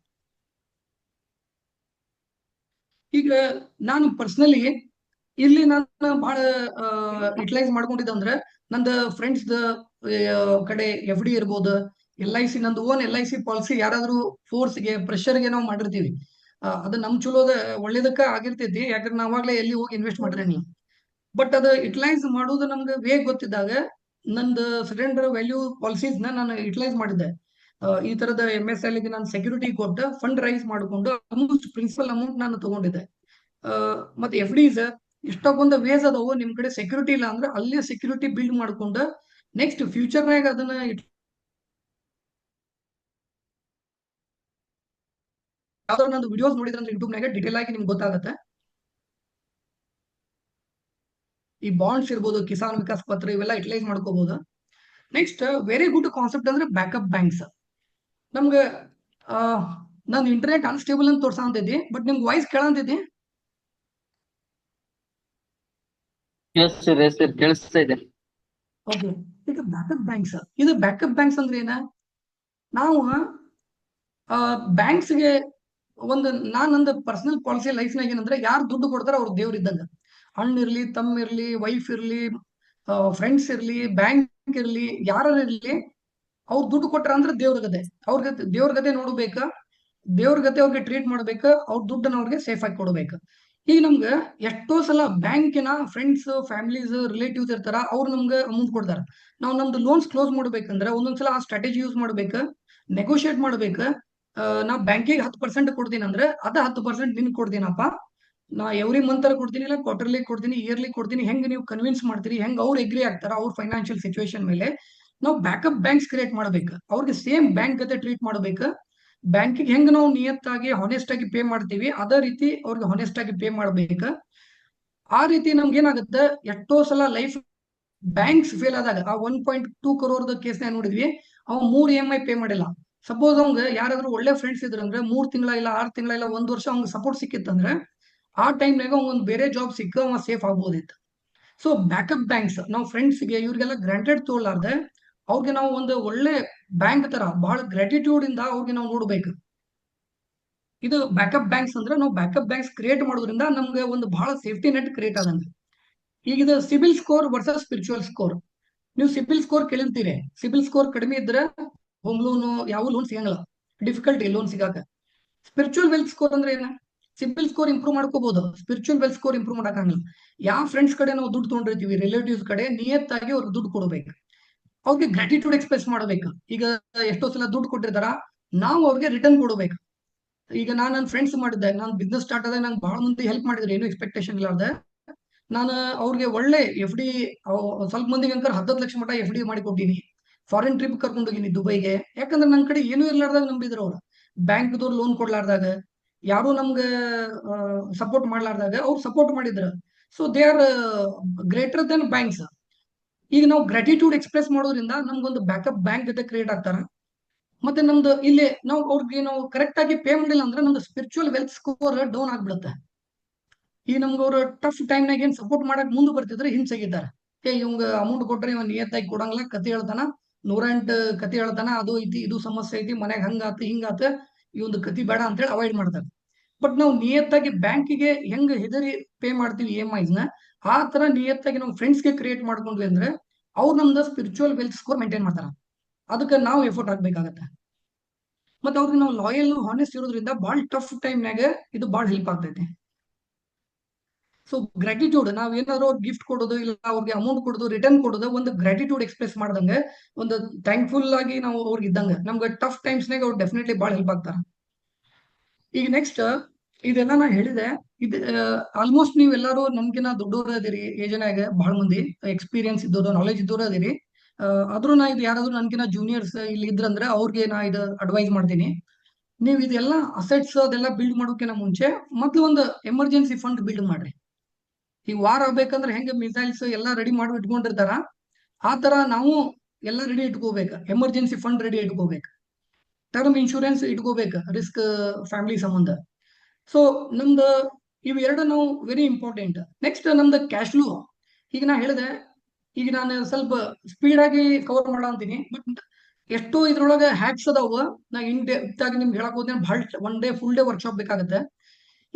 ಈಗ ನಾನು ಪರ್ಸನಲಿ ಇಲ್ಲಿ ನಾನು ಬಹಳ ಯುಟಿಲೈಸ್ ಮಾಡ್ಕೊಂಡಿದ್ದೆ ಅಂದ್ರೆ ನಂದು ಫ್ರೆಂಡ್ಸ್ ಕಡೆ ಎಫ್ ಡಿ ಇರ್ಬೋದು, LIC ನಂದು ಓನ್ LIC ಪಾಲಿಸಿ ಯಾರಾದ್ರೂ ಫೋರ್ಸ್ಗೆ ಪ್ರೆಷರ್ಗೆ ನಾವು ಮಾಡಿರ್ತೀವಿ. ಅದು ನಮ್ ಚಲೋದ ಒಳ್ಳೇದಕ್ಕ ಆಗಿರ್ತೈತಿ, ಯಾಕಂದ್ರೆ ನಾವಾಗ್ಲೇ ಎಲ್ಲಿ ಹೋಗಿ ಇನ್ವೆಸ್ಟ್ ಮಾಡಿರಂಗಿಲ್ಲ. ಬಟ್ ಅದು ಯುಟಿಲೈಸ್ ಮಾಡೋದು ನಮ್ಗೆ ವೇ ಗೊತ್ತಿದ್ದಾಗ ನಂದು ಸರೆಂಡರ್ ವ್ಯಾಲ್ಯೂ ಪಾಲಿಸೀಸ್ ನಾನು ಯುಟಿಲೈಸ್ ಮಾಡಿದ್ದೆ. ಈ ತರದ MSL ಗೆ ನಾನು ಸೆಕ್ಯೂರಿಟಿ ಕೊಟ್ಟು ಫಂಡ್ ರೈಸ್ ಮಾಡಿಕೊಂಡು ಅಮೌಂಟ್ ಪ್ರಿನ್ಸಿಪಲ್ ಅಮೌಂಟ್ ನಾನು ತಗೊಂಡಿದ್ದೆ. ಮತ್ತೆ FDs ಇಷ್ಟಕ್ಕೊಂದು ವೇಸ್ ಅದಾವು. ನಿಮ್ ಕಡೆ ಸೆಕ್ಯೂರಿಟಿ ಇಲ್ಲ ಅಂದ್ರೆ ಅಲ್ಲೇ ಸೆಕ್ಯೂರಿಟಿ ಬಿಲ್ಡ್ ಮಾಡ್ಕೊಂಡು ನೆಕ್ಸ್ಟ್ ಫ್ಯೂಚರ್ನಾಗ ಅದನ್ನ ಯಾವ್ದಾದ್ರು ನಂದು ವಿಡಿಯೋಸ್ ನೋಡಿದ್ರೆ ಯೂಟ್ಯೂಬ್ನಾಗ ಡಿಟೇಲ್ ಆಗಿ ನಿಮ್ಗೆ ಗೊತ್ತಾಗುತ್ತೆ. ಈ ಬಾಂಡ್ಸ್ ಇರ್ಬೋದು, ಕಿಸಾನ್ ವಿಕಾಸ್ ಪತ್ರ, ಇವೆಲ್ಲ ಯುಟಿಲೈಸ್ ಮಾಡ್ಕೋಬಹುದು. ನೆಕ್ಸ್ಟ್ ವೆರಿ ಗುಡ್ ಕಾನ್ಸೆಪ್ಟ್ ಅಂದ್ರೆ ಬ್ಯಾಕಪ್ ಬ್ಯಾಂಕ್ಸ್. ನಮ್ಗೆ ನಾನು ಇಂಟರ್ನೆಟ್ ಅನ್ಸ್ಟೇಬಲ್ ಅಂತ ತೋರ್ಸಂತಿದ್ದಿ, ಬಟ್ ನಿಮ್ಗೆ ವಾಯ್ಸ್ ಕೇಳಂತಿದ್ದಿ?
ಕೇಳಿಸ್ತಾ ಇದೆ.
ಓಕೆ, ಈಗ ಬ್ಯಾಕಪ್ ಬ್ಯಾಂಕ್ಸ್, ಇದು ಬ್ಯಾಕಪ್ ಬ್ಯಾಂಕ್ಸ್ ಅಂದ್ರೆ ಏನ? ನಾವು ಬ್ಯಾಂಕ್ಸ್ಗೆ ಒಂದು ನಂದು ಪರ್ಸನಲ್ ಪಾಲಿಸಿ ಲೈಫ್ನಾಗ ಏನಂದ್ರೆ, ಯಾರು ದುಡ್ಡು ಕೊಡ್ತಾರ ಅವ್ರ ದೇವ್ರ ಇದ್ದಂಗ. ಹಣ್ಣು ಇರ್ಲಿ, ತಮ್ಮ ಇರ್ಲಿ, ವೈಫ್ ಇರ್ಲಿ, ಫ್ರೆಂಡ್ಸ್ ಇರ್ಲಿ, ಬ್ಯಾಂಕ್ ಇರ್ಲಿ, ಯಾರು ಇರ್ಲಿ, ಅವ್ರು ದುಡ್ಡು ಕೊಟ್ರ ಅಂದ್ರೆ ದೇವ್ರ ಗತೆ. ದೇವ್ರ ಗತೆ ನೋಡ್ಬೇಕ, ದೇವ್ರ ಗತೆ ಅವ್ರಿಗೆ ಟ್ರೀಟ್ ಮಾಡ್ಬೇಕ, ಅವ್ರ ದುಡ್ಡನ್ನ ಅವ್ರಿಗೆ ಸೇಫ್ ಆಗಿ ಕೊಡ್ಬೇಕು. ಈಗ ನಮ್ಗೆ ಎಷ್ಟೋ ಸಲ ಬ್ಯಾಂಕಿನ ಫ್ರೆಂಡ್ಸ್, ಫ್ಯಾಮಿಲೀಸ್, ರಿಲೇಟಿವ್ಸ್ ಇರ್ತಾರ, ಅವ್ರು ನಮ್ಗೆ ಅಮೌಂಟ್ ಕೊಡ್ತಾರ. ನಾವು ನಮ್ದು ಲೋನ್ಸ್ ಕ್ಲೋಸ್ ಮಾಡ್ಬೇಕಂದ್ರೆ ಒಂದೊಂದ್ಸಲ ಆ ಸ್ಟ್ರಾಟಜಿ ಯೂಸ್ ಮಾಡ್ಬೇಕು, ನೆಗೋಷಿಯೇಟ್ ಮಾಡ್ಬೇಕು. ನಾ ಬ್ಯಾಂಕಿಗೆ 10% ಕೊಡ್ತೀನಿ ಅಂದ್ರೆ ಅದ 10% ನಿನ್ ಕೊಡ್ತೀನಪ್ಪ, ನಾ ಎವ್ರಿ ಮಂತ್ ಕೊಡ್ತೀನಿ, ಇಲ್ಲ ಕ್ವಾರ್ಟರ್ಲಿ ಕೊಡ್ತೀನಿ, ಇಯರ್ಲಿ ಕೊಡ್ತೀನಿ. ಹೆಂಗ್ ನೀವು ಕನ್ವಿನ್ಸ್ ಮಾಡ್ತೀರಿ, ಹೆಂಗ್ ಅವ್ರು ಎಗ್ರಿ ಆಗ್ತಾರ ಅವ್ರ ಫೈನಾನ್ಷಿಯಲ್ ಸಿಚುವೇಶನ್ ಮೇಲೆ. ನಾವು ಬ್ಯಾಕಪ್ ಬ್ಯಾಂಕ್ಸ್ ಕ್ರಿಯೇಟ್ ಮಾಡ್ಬೇಕು, ಅವ್ರಿಗೆ ಸೇಮ್ ಬ್ಯಾಂಕ್ ಗತೆ ಟ್ರೀಟ್ ಮಾಡ್ಬೇಕು. ಬ್ಯಾಂಕಿಗೆ ಹೆಂಗ್ ನಾವು ನಿಯತ್ತಾಗಿ ಹಾನೆಸ್ಟ್ ಆಗಿ ಪೇ ಮಾಡ್ತೀವಿ, ಅದೇ ರೀತಿ ಅವ್ರಿಗೆ ಹಾನೆಸ್ಟ್ ಆಗಿ ಪೇ ಮಾಡ್ಬೇಕು. ಆ ರೀತಿ ನಮ್ಗೆ ಏನಾಗುತ್ತೆ, ಎಷ್ಟೋ ಸಲ ಲೈಫ್ ಬ್ಯಾಂಕ್ಸ್ ಫೇಲ್ ಆದಾಗ, ಆ 1.2 crore ಕೇಸ್ನ ನೋಡಿದ್ವಿ, ಅವ 3 EMI ಪೇ ಮಾಡಿಲ್ಲ. ಸಪೋಸ್ ಅವಂಗ ಯಾರಾದ್ರೂ ಒಳ್ಳೆ ಫ್ರೆಂಡ್ಸ್ ಇದ್ರಂದ್ರೆ 3 ತಿಂಗಳ ಇಲ್ಲ 6 ತಿಂಗಳ ಇಲ್ಲ 1 ವರ್ಷ ಅವ್ಗೆ ಸಪೋರ್ಟ್ ಸಿಕ್ಕಿತ್ತಂದ್ರೆ ಆ ಟೈಮ್ನಾಗ ಒಂದು ಬೇರೆ ಜಾಬ್ ಸಿಕ್ಕ ಅವ ಸೇಫ್ ಆಗ್ಬೋದಿತ್ತು. ಸೊ ಬ್ಯಾಕಪ್ ಬ್ಯಾಂಕ್ಸ್ ನಾವು ಫ್ರೆಂಡ್ಸ್ಗೆ ಇವ್ರಿಗೆಲ್ಲ ಗ್ರಾಂಟೆಡ್ ತಗೊಳ್ಳಾರ್ದೆ ಅವ್ರಿಗೆ ನಾವು ಒಂದು ಒಳ್ಳೆ ಬ್ಯಾಂಕ್ ತರ ಬಹಳ ಗ್ರಾಟಿಟ್ಯೂಡ್ ಇಂದ ಅವ್ರಿಗೆ ನಾವು ನೋಡ್ಬೇಕು. ಇದು ಬ್ಯಾಕಪ್ ಬ್ಯಾಂಕ್ಸ್ ಅಂದ್ರೆ, ನಾವು ಬ್ಯಾಕಪ್ ಬ್ಯಾಂಕ್ಸ್ ಕ್ರಿಯೇಟ್ ಮಾಡೋದ್ರಿಂದ ನಮ್ಗೆ ಒಂದು ಬಹಳ ಸೇಫ್ಟಿ ನೆಟ್ ಕ್ರಿಯೇಟ್ ಆದಂಗೆ. ಈಗ ಇದು CIBIL score versus spiritual score. ನೀವು ಸಿಬಿಲ್ ಸ್ಕೋರ್ ಕೇಳಿರ್ತೀರಿ, ಸಿಬಿಲ್ ಸ್ಕೋರ್ ಕಡಿಮೆ ಇದ್ರೆ ಹೋಮ್ ಲೋನ್, ಯಾವ ಲೋನ್ ಸಿಗಂಗಿಲ್ಲ, ಡಿಫಿಕಲ್ಟಿ ಲೋನ್ ಸಿಗಾಕ. ಸ್ಪಿರಿಚುವಲ್ ವೆಲ್ತ್ ಸ್ಕೋರ್ ಅಂದ್ರೆ ಏನ? ಸಿಬಿಲ್ ಸ್ಕೋರ್ ಇಂಪ್ರೂವ್ ಮಾಡ್ಕೋಬಹುದು, ಸ್ಪಿರಿಚುವಲ್ ವೆಲ್ತ್ ಸ್ಕೋರ್ ಇಂಪ್ರೂವ್ ಮಾಡಕ್ಕಾಗಲ್ಲ. ಯಾವ ಫ್ರೆಂಡ್ಸ್ ಕಡೆ ನಾವು ದುಡ್ಡು ತೊಗೊಂಡಿರ್ತೀವಿ, ರಿಲೇಟಿವ್ಸ್ ಕಡೆ ನಿಯತ್ತಾಗಿ ಅವ್ರಿಗೆ ದುಡ್ಡು ಕೊಡ್ಬೇಕು, ಅವ್ರಿಗೆ ಗ್ರಾಟಿಟ್ಯೂಡ್ ಎಕ್ಸ್ಪ್ರೆಸ್ ಮಾಡ್ಬೇಕು. ಈಗ ಎಷ್ಟೋ ಸಲ ದುಡ್ಡು ಕೊಟ್ಟಿರ್ತಾರ, ನಾವು ಅವ್ರಿಗೆ ರಿಟರ್ನ್ ಕೊಡ್ಬೇಕು. ಈಗ ನನ್ನ ಫ್ರೆಂಡ್ಸ್ ಮಾಡಿದ್ದೆ, ನಾನು ಬಿಸ್ನೆಸ್ ಸ್ಟಾರ್ಟ್ ಆದಾಗ ನಂಗೆ ಬಹಳ ಮಂದಿ ಹೆಲ್ಪ್ ಮಾಡಿದ್ರೆ, ಏನು ಎಕ್ಸ್ಪೆಕ್ಟೇಷನ್ ಇಲ್ಲಾರ್ದೆ ನಾನು ಅವ್ರಿಗೆ ಒಳ್ಳೆ FD, ಸ್ವಲ್ಪ ಮಂದಿಗೆ ಅಂಕರ್ 10 ಲಕ್ಷ ಮಟ್ಟ FD ಮಾಡಿ ಕೊಟ್ಟಿನಿ. ಫಾರಿನ್ ಟ್ರಿಪ್ ಕರ್ಕೊಂಡು ಹೋಗಿನಿ ದುಬೈಗೆ. ಯಾಕಂದ್ರೆ ನನ್ನ ಕಡೆ ಏನೂ ಇರ್ಲಾರ್ದಾಗ ನಂಬಿದ್ರು ಅವ್ರು. ಬ್ಯಾಂಕ್ದವ್ರು ಲೋನ್ ಕೊಡ್ಲಾರ್ದಾಗ, ಯಾರು ನಮ್ಗೆ ಸಪೋರ್ಟ್ ಮಾಡ್ಲಾರ್ದಾಗ ಅವ್ರು ಸಪೋರ್ಟ್ ಮಾಡಿದ್ರು. So they are greater than banks. ಈಗ ನಾವು ಗ್ರಾಟಿಟ್ಯೂಡ್ ಎಕ್ಸ್ಪ್ರೆಸ್ ಮಾಡೋದ್ರಿಂದ ನಮ್ಗೊಂದು ಬ್ಯಾಕಪ್ ಬ್ಯಾಂಕ್ ಜೊತೆ ಕ್ರಿಯೇಟ್ ಆಗ್ತಾರ. ಮತ್ತೆ ನಮ್ದು ಇಲ್ಲಿ ನಾವು ಅವ್ರಿಗೆ ನಾವು ಕರೆಕ್ಟ್ ಆಗಿ ಪೇ ಮಾಡಿಲ್ಲ ಅಂದ್ರೆ ನಮ್ದು ಸ್ಪಿರಿಚುವಲ್ ವೆಲ್ತ್ ಸ್ಕೋರ್ ಡೌನ್ ಆಗ್ಬಿಡುತ್ತೆ. ಈಗ ನಮ್ಗೆ ಅವ್ರು ಟಫ್ ಟೈಮ್ನಾಗ ಏನ್ ಸಪೋರ್ಟ್ ಮಾಡಕ್ ಮುಂದೆ ಬರ್ತಿದ್ರೆ ಹಿಂಸೆಗಿದ್ದಾರೆ. ಇವಂಗ ಅಮೌಂಟ್ ಕೊಟ್ರೆ ಇವ್ ನಿಯತ್ತಾಗಿ ಕೊಡಂಗಿಲ್ಲ, ಕತೆ ಹೇಳ್ತಾನ, 108 ಕತೆ ಹೇಳ್ತಾನ, ಅದು ಐತಿ ಇದು ಸಮಸ್ಯೆ ಐತಿ, ಮನ್ಯಾಗ ಹಂಗಾತ ಹಿಂಗಾತ, ಈ ಒಂದು ಕತಿ ಬೇಡ ಅಂತೇಳಿ ಅವಾಯ್ಡ್ ಮಾಡ್ತಾರೆ. ಬಟ್ ನಾವು ನಿಯತ್ತಾಗಿ ಬ್ಯಾಂಕಿಗೆ ಹೆಂಗ್ ಹೆದರಿ ಪೇ ಮಾಡ್ತೀವಿ EMIs ನ, ಆ ತರ ನಿಯತ್ತಾಗಿ ನಾವು ಫ್ರೆಂಡ್ಸ್ಗೆ ಕ್ರಿಯೇಟ್ ಮಾಡ್ಕೊಂಡ್ವಿ ಅಂದ್ರೆ ಅವ್ರು ನಮ್ದು ಸ್ಪಿರಿಚುವಲ್ ವೆಲ್ತ್ ಸ್ಕೋರ್ ಮೇಂಟೈನ್ ಮಾಡ್ತಾರ. ಅದಕ್ಕೆ ನಾವು ಎಫರ್ಟ್ ಹಾಕ್ಬೇಕಾಗತ್ತೆ. ಮತ್ತೆ ಅವ್ರಿಗೆ ನಾವು ಲಾಯಲ್, ಹಾನೆಸ್ಟ್ ಇರೋದ್ರಿಂದ ಬಹಳ ಟಫ್ ಟೈಮ್ನಾಗ ಇದು ಬಹಳ ಹೆಲ್ಪ್ ಆಗ್ತೈತಿ. ಸೊ ಗ್ರಾಟಿಟ್ಯೂಡ್, ನಾವ್ ಏನಾದ್ರು ಅವ್ರಿಗೆ ಗಿಫ್ಟ್ ಕೊಡೋದು, ಇಲ್ಲ ಅವ್ರಿಗೆ ಅಮೌಂಟ್ ಕೊಡೋದು, ರಿಟರ್ನ್ ಕೊಡೋದು, ಒಂದು ಗ್ರಾಟಿಟ್ಯೂಡ್ ಎಕ್ಸ್ಪ್ರೆಸ್ ಮಾಡ್ದಂಗೆ, ಒಂದು ಥ್ಯಾಂಕ್ಫುಲ್ ಆಗಿ ನಾವು ಅವ್ರಿಗೆ ಇದ್ದಂಗೆ, ನಮ್ಗೆ ಟಫ್ ಟೈಮ್ಸ್ನಾಗ ಅವ್ರು ಡೆಫಿನೆಟ್ಲಿ ಬಹಳ ಹೆಲ್ಪ್ ಆಗ್ತಾರ. ಈಗ ನೆಕ್ಸ್ಟ್ ಇದೆಲ್ಲ ನಾ ಹೇಳಿದೆ, ಇದು ಆಲ್ಮೋಸ್ಟ್ ನೀವೆಲ್ಲರೂ ನಮ್ಗಿನ ದೊಡ್ಡವ್ರು ಅದಿರಿ, ಏಜನಾಗ ಬಹಳ ಮಂದಿ ಎಕ್ಸ್ಪೀರಿಯನ್ಸ್ ಇದ್ದೋರು, ನಾಲೆಜ್ ಇದ್ದೋರು ಅದಿರಿ. ಆದ್ರೂ ನಾ ಇದು ಯಾರಾದ್ರೂ ನನ್ಗಿನ ಜೂನಿಯರ್ಸ್ ಇಲ್ಲಿ ಇದ್ರಂದ್ರೆ ಅವ್ರಿಗೆ ನಾ ಇದು ಅಡ್ವೈಸ್ ಮಾಡ್ತೀನಿ. ನೀವು ಇದೆಲ್ಲ ಅಸೆಟ್ಸ್ ಅದೆಲ್ಲ ಬಿಲ್ಡ್ ಮಾಡೋಕಿನ ಮುಂಚೆ ಮೊದ್ಲು ಒಂದು ಎಮರ್ಜೆನ್ಸಿ ಫಂಡ್ ಬಿಲ್ಡ್ ಮಾಡ್ರಿ. ಈಗ ವಾರ್ ಆಗ್ಬೇಕಂದ್ರೆ ಹೆಂಗೆ ಮಿಸೈಲ್ಸ್ ಎಲ್ಲ ರೆಡಿ ಮಾಡಿ ಇಟ್ಕೊಂಡಿರ್ತಾರ, ಆ ತರ ನಾವು ಎಲ್ಲ ರೆಡಿ ಇಟ್ಕೋಬೇಕು. ಎಮರ್ಜೆನ್ಸಿ ಫಂಡ್ ರೆಡಿ ಇಟ್ಕೋಬೇಕು, ಟರ್ಮ್ ಇನ್ಶೂರೆನ್ಸ್ ಇಟ್ಕೋಬೇಕು ರಿಸ್ಕ್ ಫ್ಯಾಮಿಲಿ ಸಂಬಂಧ. ಸೊ ನಮ್ದು ಇವೆರಡು ನಾವು ವೆರಿ ಇಂಪಾರ್ಟೆಂಟ್. ನೆಕ್ಸ್ಟ್ ನಮ್ದು ಕ್ಯಾಶ್ ಫ್ಲೋ. ಈಗ ನಾ ಹೇಳಿದೆ, ಈಗ ನಾನು ಸ್ವಲ್ಪ ಸ್ಪೀಡ್ ಆಗಿ ಕವರ್ ಮಾಡಂತೀನಿ, ಬಟ್ ಎಷ್ಟೋ ಇದ್ರೊಳಗೆ ಹ್ಯಾಕ್ಸ್ ಅದಾವ. ನಾ ಇನ್ ಡೆಪ್ತ್ ಆಗಿ ನಿಮ್ಗೆ ಹೇಳಕ್ ಹೋದ್ರೆ ಭಾಳ 1 ಡೇ ಫುಲ್ ಡೇ ವರ್ಕ್ಶಾಪ್ ಬೇಕಾಗುತ್ತೆ.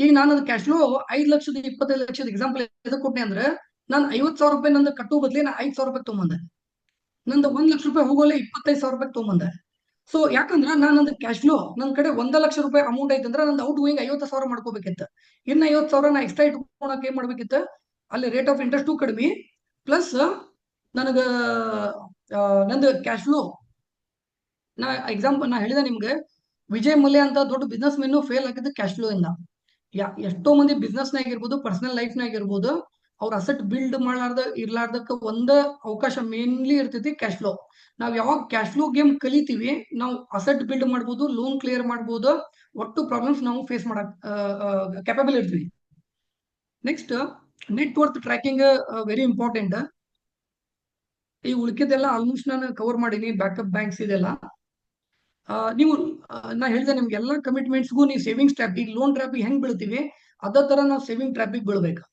ಈಗ ನಾನು ಅದು ಕ್ಯಾಶ್ ಫ್ಲೋ 5,25,00,000 ಎಕ್ಸಾಂಪಲ್ ಎದಕ್ಕೆ ಕೊಟ್ಟೆ ಅಂದ್ರೆ ನಾನು 50,000 ರೂಪಾಯಿ ನಂದು ಕಟ್ಟೋ ಬದ್ಲಿ ನಾ 5,000 ರೂಪಾಯಿ ತೊಗೊಂಬಂದೆ. ನಂದು 1,00,000 ರೂಪಾಯಿ ಹೋಗೋಲೆ 25,000 ರೂಪಾಯಿ ತೊಗೊಂಬಂದೆ. ಸೊ ಯಾಕಂದ್ರೆ ನಾನು ಕ್ಯಾಶ್ ಫ್ಲೋ ನನ್ನ ಕಡೆ 1,00,000 ರೂಪಾಯಿ ಅಮೌಂಟ್ ಐತಂದ್ರೆ ನಂದು ಔಟ್ ಗೋಯಿಂಗ್ 50,000 ಮಾಡ್ಕೋಬೇಕಿತ್ತು. ಇನ್ನು 50,000 ನಾ ಎಕ್ಸ್ಟ್ರಾ ಇಟ್ಕೊಳಕ್ ಏನ್ ಮಾಡ್ಬೇಕಿತ್ತು, ಅಲ್ಲಿ ರೇಟ್ ಆಫ್ ಇಂಟ್ರೆಸ್ಟು ಕಡಿಮೆ ಪ್ಲಸ್ ನನಗ ನಂದು ಕ್ಯಾಶ್ ಫ್ಲೋ ನಾ ಎಕ್ಸಾಂಪಲ್ ನಾ ಹೇಳಿದೆ ನಿಮ್ಗೆ, ವಿಜಯ್ ಮಲ್ಯ ಅಂತ ದೊಡ್ಡ ಬಿಸ್ನೆಸ್ ಮೆನ್ ಫೇಲ್ ಆಗಿದ್ದು ಕ್ಯಾಶ್ ಫ್ಲೋ ಇಂದ. ಎಷ್ಟೋ ಮಂದಿ ಬಿಸ್ನೆಸ್ ನಾಗ ಇರ್ಬೋದು, ಪರ್ಸನಲ್ ಲೈಫ್ ನಾಗ ಇರ್ಬೋದು, ಅವ್ರ ಅಸೆಟ್ ಬಿಲ್ಡ್ ಇರ್ಲಾರ್ದಕ್ಕ ಒಂದ ಅವಕಾಶ ಮೇನ್ಲಿ ಇರ್ತೈತಿ ಕ್ಯಾಶ್ ಫ್ಲೋ. ನಾವ್ ಯಾವಾಗ ಕ್ಯಾಶ್ ಫ್ಲೋ ಗೇಮ್ ಕಲಿತೀವಿ, ನಾವು ಅಸೆಟ್ ಬಿಲ್ಡ್ ಮಾಡ್ಬೋದು, ಲೋನ್ ಕ್ಲಿಯರ್ ಮಾಡ್ಬೋದು, ಒಟ್ಟು ಪ್ರಾಬ್ಲಮ್ಸ್ ನಾವು ಫೇಸ್ ಮಾಡಕ್ ಕ್ಯಾಪಬಲ್ ಇರ್ತೀವಿ. Next net worth tracking very important. ಈ ಉಳಿಕೆದೆಲ್ಲ ಆಲ್ಮೋಸ್ಟ್ ನಾನು ಕವರ್ ಮಾಡೀನಿ, ಬ್ಯಾಕಪ್ ಬ್ಯಾಂಕ್ಸ್ ಇದೆಲ್ಲ. ನೀವು ನಾ ಹೇಳಿದೆ ನಿಮ್ಗೆ ಎಲ್ಲ ಕಮಿಟ್ಮೆಂಟ್ಸ್ಗೂ ನೀವು ಸೇವಿಂಗ್ಸ್ ಟ್ರ್ಯಾಪ್, ಈಗ ಲೋನ್ ಟ್ರ್ಯಾಪಿಗೆ ಹೆಂಗ್ ಬೀಳ್ತೀವಿ ಅದೇ ತರ ನಾವು ಸೇವಿಂಗ್ ಟ್ರ್ಯಾಪಿಗೆ ಬೀಳ್ಬೇಕು.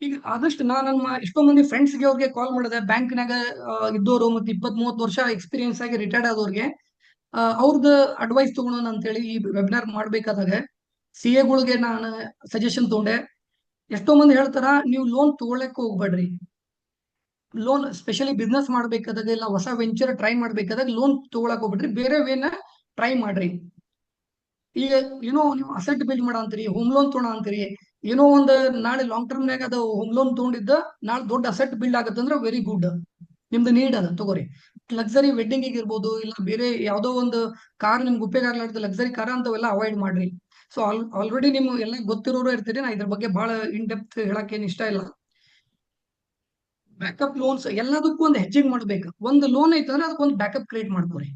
ಈಗ ಆದಷ್ಟು ನಮ್ಮ ಎಷ್ಟೋ ಮಂದಿ ಫ್ರೆಂಡ್ಸ್ಗೆ ಅವ್ರಿಗೆ ಕಾಲ್ ಮಾಡಿದೆ, ಬ್ಯಾಂಕ್ನಾಗ ಇದ್ದವರು ಮತ್ತೆ 20-30 ವರ್ಷ ಎಕ್ಸ್ಪೀರಿಯನ್ಸ್ ಆಗಿ ರಿಟೈರ್ಡ್ ಆದವ್ರಿಗೆ ಅವ್ರದ್ದು ಅಡ್ವೈಸ್ ತಗೊಳೋಣ ಅಂತೇಳಿ ಈ ವೆಬಿನಾರ್ ಮಾಡ್ಬೇಕಾದಾಗ CA ಗಳಿಗೆ ನಾನು ಸಜೆಷನ್ ತಗೊಂಡೆ. ಎಷ್ಟೋ ಮಂದಿ ಹೇಳ್ತಾರ, ನೀವು ಲೋನ್ ತಗೊಳಕ್ ಹೋಗ್ಬೇಡ್ರಿ, ಲೋನ್ ಸ್ಪೆಷಲಿ ಬಿಸ್ನೆಸ್ ಮಾಡ್ಬೇಕಾದಾಗ ಇಲ್ಲ ಹೊಸ ವೆಂಚರ್ ಟ್ರೈ ಮಾಡ್ಬೇಕಾದಾಗ ಲೋನ್ ತಗೊಳಕ್ ಹೋಗ್ಬಿಡ್ರಿ, ಬೇರೆ ವೇನ ಟ್ರೈ ಮಾಡ್ರಿ. ಈಗ ಏನೋ ನೀವು ಅಸೆಟ್ ಬಿಲ್ಡ್ ಮಾಡ ಅಂತೀರಿ, ಹೋಮ್ ಲೋನ್ ತೊಗೊಳ ಅಂತೀರಿ, ಏನೋ ಒಂದು ನಾಳೆ ಲಾಂಗ್ ಟರ್ಮ್ನಾಗ ಅದು ಹೋಮ್ ಲೋನ್ ತಗೊಂಡಿದ್ದ ನಾಳೆ ದೊಡ್ಡ ಅಸೆಟ್ ಬಿಲ್ಡ್ ಆಗತ್ತಂದ್ರೆ ವೆರಿ ಗುಡ್, ನಿಮ್ದು ನೀಡ್ ಅದ ತಗೋರಿ. ಲಕ್ಸರಿ ವೆಡ್ಡಿಂಗ್ ಇರ್ಬೋದು, ಇಲ್ಲ ಬೇರೆ ಯಾವ್ದೋ ಒಂದು ಕಾರ್ ನಿಮ್ಗೆ ಉಪಯೋಗ ಆಗ್ಲಾರ್ದ ಲಕ್ಸರಿ ಕಾರ್ ಅಂತವೆಲ್ಲ ಅವಾಯ್ಡ್ ಮಾಡ್ರಿ. ಸೊ ಆಲ್ರೆಡಿ ನಿಮ್ ಎಲ್ಲ ಗೊತ್ತಿರೋರು ಇರ್ತೀರಿ, ನಾ ಇದ್ರ ಬಗ್ಗೆ ಬಹಳ ಇನ್ ಡೆಪ್ತ್ ಹೇಳಕ್ ಏನ್ ಇಷ್ಟ ಇಲ್ಲ. ಬ್ಯಾಕಪ್ ಲೋನ್ಸ್ ಎಲ್ಲದಕ್ಕೂ ಒಂದು ಹೆಜ್ಜಿಂಗ್ ಮಾಡ್ಬೇಕು. ಒಂದು ಲೋನ್ ಐತಂದ್ರೆ ಅದಕ್ಕೊಂದು ಬ್ಯಾಕಪ್ ಕ್ರಿಯೇಟ್ ಮಾಡ್ಕೋರಿ.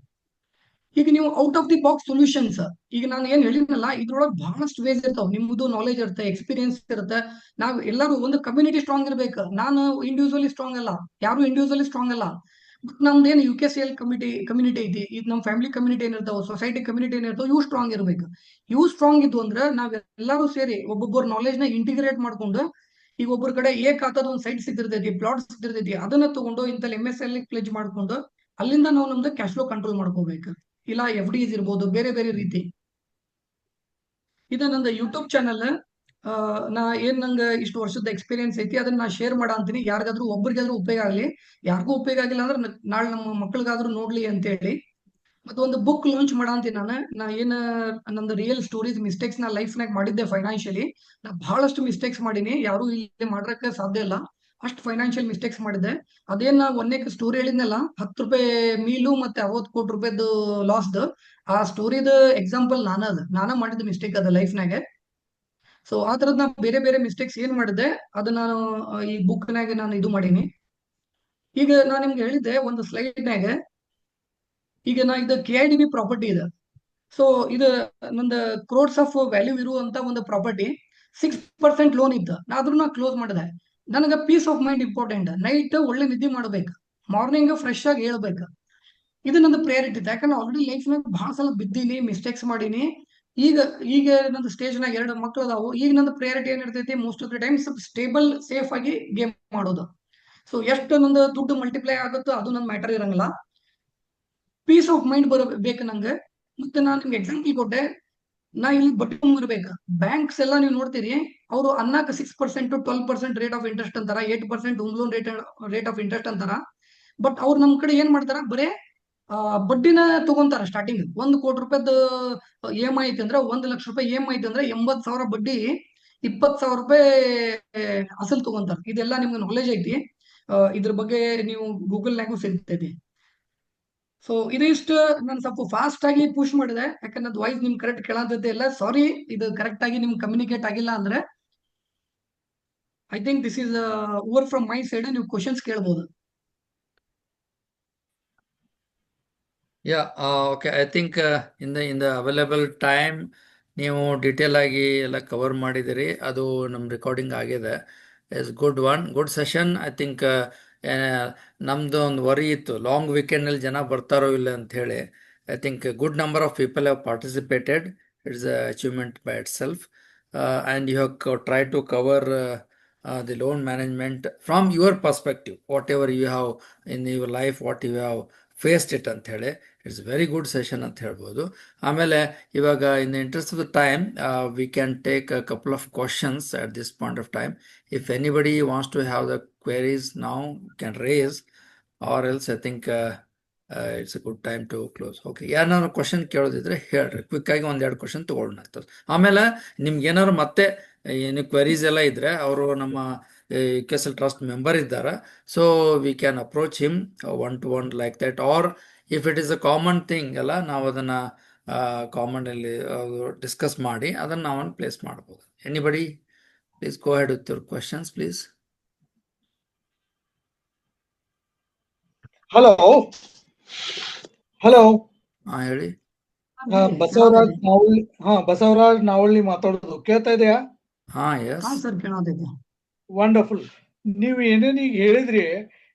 ಈಗ ನೀವು out of the box solutions, ಈಗ ನಾನು ಏನ್ ಹೇಳಿದ್ನಲ್ಲ ಇದ್ರೊಳಗೆ ಬಹಳಷ್ಟು ವೇಸ್ ಇರ್ತಾವ. ನಿಮ್ದು ನಾಲೆಜ್ ಇರುತ್ತೆ, ಎಕ್ಸ್ಪೀರಿಯನ್ಸ್ ಇರುತ್ತೆ. ನಾವ್ ಎಲ್ಲರೂ ಒಂದು ಕಮ್ಯುನಿಟಿ ಸ್ಟ್ರಾಂಗ್ ಇರ್ಬೇಕು. ನಾನು ಇಂಡಿವಿಜುವಲಿ ಸ್ಟ್ರಾಂಗ್ ಅಲ್ಲ, ಯಾರು ಇಂಡಿವಿಜುವಲಿ ಸ್ಟ್ರಾಂಗ್ ಅಲ್ಲ. ಬಟ್ ನಮ್ದು ಏನು UKCL ಕಮ್ಯುನಿಟಿ ಐತಿ, ಇದು ನಮ್ಮ ಫ್ಯಾಮಿಲಿ ಕಮ್ಯುನಿಟಿ ಏನಿರ್ತಾವ, ಸೊಸೈಟಿ ಕಮ್ಯುನಿಟಿ ಏನಿರ್ತಾವ, ಇವು ಸ್ಟ್ರಾಂಗ್ ಇರ್ಬೇಕು. ಇವು ಸ್ಟ್ರಾಂಗ್ ಇದ್ವು ಅಂದ್ರೆ ನಾವೆಲ್ಲರೂ ಸೇರಿ ಒಬ್ಬೊಬ್ಬರ ನಾಲೆಜ್ ನ ಇಂಟಿಗ್ರೇಟ್ ಮಾಡ್ಕೊಂಡು, ಈಗ ಒಬ್ಬರ ಕಡೆ ಖಾತಾದ ಒಂದು ಸೈಟ್ ಸಿಗ್ತಿರ್ತೈತಿ, ಪ್ಲಾಟ್ ಸಿಗ್ತಿರ್ತೈತಿ, ಅದನ್ನ ತಗೊಂಡು ಇಂತಲ್ಲಿ MSL ಪ್ಲೆಜ್ ಮಾಡ್ಕೊಂಡು ಅಲ್ಲಿಂದ ನಾವು ನಮ್ದು ಕ್ಯಾಶ್ ಫ್ಲೋ ಕಂಟ್ರೋಲ್ ಮಾಡ್ಕೋಬೇಕು. ಇಲ್ಲ FDs ಇರ್ಬೋದು, ಬೇರೆ ಬೇರೆ ರೀತಿ. ಇದು ನಂದು ಯೂಟ್ಯೂಬ್ ಚಾನಲ್. ನಾ ಏನ್ ನಂಗೆ ಇಷ್ಟು ವರ್ಷದ ಎಕ್ಸ್ಪೀರಿಯನ್ಸ್ ಐತಿ ಅದನ್ನ ನಾ ಶೇರ್ ಮಾಡ ಅಂತೀನಿ. ಯಾರಿಗಾದ್ರೂ ಒಬ್ರಿಗಾದ್ರೂ ಉಪಯೋಗ ಆಗ್ಲಿ, ಯಾರಿಗೂ ಉಪಯೋಗ ಆಗಿಲ್ಲ ಅಂದ್ರೆ ನಾಳೆ ನಮ್ಮ ಮಕ್ಳಿಗಾದ್ರೂ ನೋಡ್ಲಿ ಅಂತ ಹೇಳಿ ಮತ್ತೊಂದು ಬುಕ್ ಲಾಂಚ್ ಮಾಡ ಅಂತೀನಿ. ನಾ ಏನ್ ನಂದು ರಿಯಲ್ ಸ್ಟೋರೀಸ್ ಮಿಸ್ಟೇಕ್ಸ್ ನಾ ಲೈಫ್ ನಾಗ ಮಾಡಿದ್ದೆ. ಫೈನಾನ್ಷಿಯಲಿ ನಾ ಬಹಳಷ್ಟು ಮಿಸ್ಟೇಕ್ಸ್ ಮಾಡೀನಿ, ಯಾರು ಇಲ್ಲಿ ಮಾಡ್ರಕ್ಕೆ ಸಾಧ್ಯ ಇಲ್ಲ, ಅಷ್ಟು ಫೈನಾನ್ಷಿಯಲ್ ಮಿಸ್ಟೇಕ್ಸ್ ಮಾಡಿದ್ದೆ. ಅದೇನ್ ನಾ ಒಂದಕ್ಕೆ ಸ್ಟೋರಿ ಹೇಳಿದ್ನಲ್ಲ, 10 ರೂಪಾಯಿ ಮೀಲು ಮತ್ತೆ 60 ಕೋಟಿ ರೂಪಾಯಿದು ಲಾಸ್ದು, ಆ ಸ್ಟೋರಿದ ಎಕ್ಸಾಂಪಲ್ ನಾನ ಮಾಡಿದ ಮಿಸ್ಟೇಕ್ ಅದ ಲೈಫ್ನಾಗೆ. ಸೊ ಆ ತರದ್ ನಾ ಬೇರೆ ಬೇರೆ ಮಿಸ್ಟೇಕ್ಸ್ ಏನ್ ಮಾಡಿದೆ ಅದನ್ನ ನಾನು ಈ ಬುಕ್ನಾಗೆ ನಾನು ಇದು ಮಾಡೀನಿ. ಈಗ ನಾನು ನಿಮ್ಗೆ ಹೇಳಿದ್ದೆ ಒಂದು ಸ್ಲೈಡ್ನಾಗ, ಈಗ ನಾ ಇದು KIDB ಪ್ರಾಪರ್ಟಿ ಇದೆ. ಸೊ ಇದು ನಂದು ಕ್ರೋಡ್ಸ್ ಆಫ್ ವ್ಯಾಲ್ಯೂ ಇರುವಂತ ಒಂದು ಪ್ರಾಪರ್ಟಿ. 6% ಲೋನ್ ಇತ್ತು, ಆದ್ರೂ ನಾ ಕ್ಲೋಸ್ ಮಾಡಿದೆ. ನನಗೆ peace of mind important. Night ಒಳ್ಳೆ ನಿದ್ದೆ ಮಾಡ್ಬೇಕು, ಮಾರ್ನಿಂಗ್ ಫ್ರೆಶ್ ಆಗಿ ಹೇಳ್ಬೇಕು, ಇದು ನಂದು ಪ್ರಿಯಾರಿಟಿ ಇತ್ತು. ಯಾಕಂದ್ರೆ ಆಲ್ರೆಡಿ ಲೈಫ್ನಾಗ ಬಹಳ ಸಲ ಬಿದ್ದೀನಿ, ಮಿಸ್ಟೇಕ್ಸ್ ಮಾಡೀನಿ. ಈಗ ನಂದು ಸ್ಟೇಜ್ನಾಗ 2 ಮಕ್ಳು ಅದಾವು. ಈಗ ನಂದು ಪ್ರಿಯಾರಿಟಿ ಏನಿರ್ತೈತಿ, most of the times stable safe ಆಗಿ ಗೇಮ್ ಮಾಡೋದು. ಸೊ ಎಷ್ಟು ನಂದು ದುಡ್ಡು ಮಲ್ಟಿಪ್ಲೈ ಆಗುತ್ತೋ ಅದು ನನ್ನ ಮ್ಯಾಟರ್ ಇರಂಗಿಲ್ಲ, ಪೀಸ್ ಆಫ್ ಮೈಂಡ್ ಬರಬೇಕು ನಂಗೆ. ಮತ್ತೆ ನಾನು ನಿಮ್ಗೆ ಎಕ್ಸಾಂಪಲ್ ಕೊಟ್ಟೆ, ನಾ ಇಲ್ಲಿ ಬಡ್ಡಿ ಇರ್ಬೇಕು. ಬ್ಯಾಂಕ್ಸ್ ಎಲ್ಲ ನೀವು ನೋಡ್ತೀರಿ, ಅವರು ಅನ್ನಕ್ಕೆ 6% 12% ರೇಟ್ ಆಫ್ ಇಂಟ್ರೆಸ್ಟ್ ಅಂತಾರ, 8% home loan rate of interest ಅಂತಾರ. ಬಟ್ ಅವ್ರು ನಮ್ ಕಡೆ ಏನ್ ಮಾಡ್ತಾರ, ಬರೇ ಬಡ್ಡಿನ ತಗೊಂತಾರ. ಸ್ಟಾರ್ಟಿಂಗ್ 1 ಕೋಟಿ ರೂಪಾಯಿದು EMI ಐತಿ ಅಂದ್ರೆ, 1 ಲಕ್ಷ ರೂಪಾಯಿ EMI ಐತಿ ಅಂದ್ರೆ 80,000 ಬಡ್ಡಿ, 20,000 ರೂಪಾಯಿ ಅಸಲ್ ತಗೊಂತಾರ. ಇದೆಲ್ಲ ನಿಮ್ಗೆ ನಾಲೆಜ್ ಐತಿ, ಇದ್ರ ಬಗ್ಗೆ ನೀವು ಗೂಗಲ್ನಾಗೂ ಸಿಗ್ತೈತಿ. ಸೊ ಇದಿಷ್ಟು ನಾನು ಸ್ವಲ್ಪ ಫಾಸ್ಟ್ ಆಗಿ ಪುಷ್ ಮಾಡಿದೆ, ಯಾಕಂದ್ರೆ ಅದು ವಾಯ್ಸ್ ನಿಮ್ ಕರೆಕ್ಟ್ ಕೇಳಂತೈತೆ ಇಲ್ಲ. ಸಾರಿ, ಇದು ಕರೆಕ್ಟ್ ಆಗಿ ನಿಮ್ಗೆ ಕಮ್ಯುನಿಕೇಟ್ ಆಗಿಲ್ಲ ಅಂದ್ರೆ I think this is over from my side. ನೀವು ಕ್ವಶನ್ಸ್ ಕೇಳ್ಬೋದು.
Yeah, okay. I think in the available time ನೀವು ಡೀಟೇಲ್ ಆಗಿ ಎಲ್ಲ ಕವರ್ ಮಾಡಿದಿರಿ, ಅದು ನಮ್ಮ ರೆಕಾರ್ಡಿಂಗ್ ಆಗಿದೆ. Is good session. I think ನಮ್ದು ಒಂದು ವರಿ ಇತ್ತು, ಲಾಂಗ್ ವೀಕೆಂಡ್ನಲ್ಲಿ ಜನ ಬರ್ತಾರೋ ಇಲ್ಲ ಅಂತ ಹೇಳಿ. I think good number of people have participated. It's a achievement by itself. And you have try to cover the loan management from your perspective, whatever you have in your life, what you have faced it ಅಂತ ಹೇಳಿ. It's very good session ಅಂತ ಹೇಳ್ಬೋದು. ಆಮೇಲೆ ಇವಾಗ in the interest of the time we can take a couple of questions at this point of time. If anybody wants to have the queries ನಾವು can raise, or else I think it's a good time to close. Okay, ಯಾರು question ಕೇಳೋದಿದ್ರೆ ಹೇಳ್ರಿ, ಕ್ವಿಕ್ಕಾಗಿ ಒಂದೆರಡು question ತೊಗೊಳ್ಳೋಣ ಆಗ್ತದೆ. ಆಮೇಲೆ ನಿಮ್ಗೆ ಏನಾದ್ರು ಮತ್ತೆ ಏನು ಕ್ವೆರೀಸ್ ಎಲ್ಲ ಇದ್ರೆ ಅವರು ನಮ್ಮ KSL ಟ್ರಸ್ಟ್ ಮೆಂಬರ್ ಇದ್ದಾರೆ, so we can approach him one to one like that. Or if it is a common thing ಅಲ್ಲ, ನಾವು ಅದನ್ನು ಕಾಮನಲ್ಲಿ ಡಿಸ್ಕಸ್ ಮಾಡಿ ಅದನ್ನು ನಾವು ಪ್ಲೇಸ್ ಮಾಡ್ಬೋದು. Anybody please go ahead with your questions please.
Hello hello,
ಹೇಳಿ.
ಬಸವರಾಜ್ ನಾವಳ್ಳಿ. ಬಸವರಾಜ್ ನಾವಳ್ಳಿ ಮಾತಾಡೋದು ಕೇಳ್ತಾ ಇದೆಯಾ?
ಎಸ್
ಸರ್ ಕೇಳೋದೈತೆ.
ವಂಡರ್ಫುಲ್. ನೀವು ಏನೇನೀಗ ಹೇಳಿದ್ರಿ,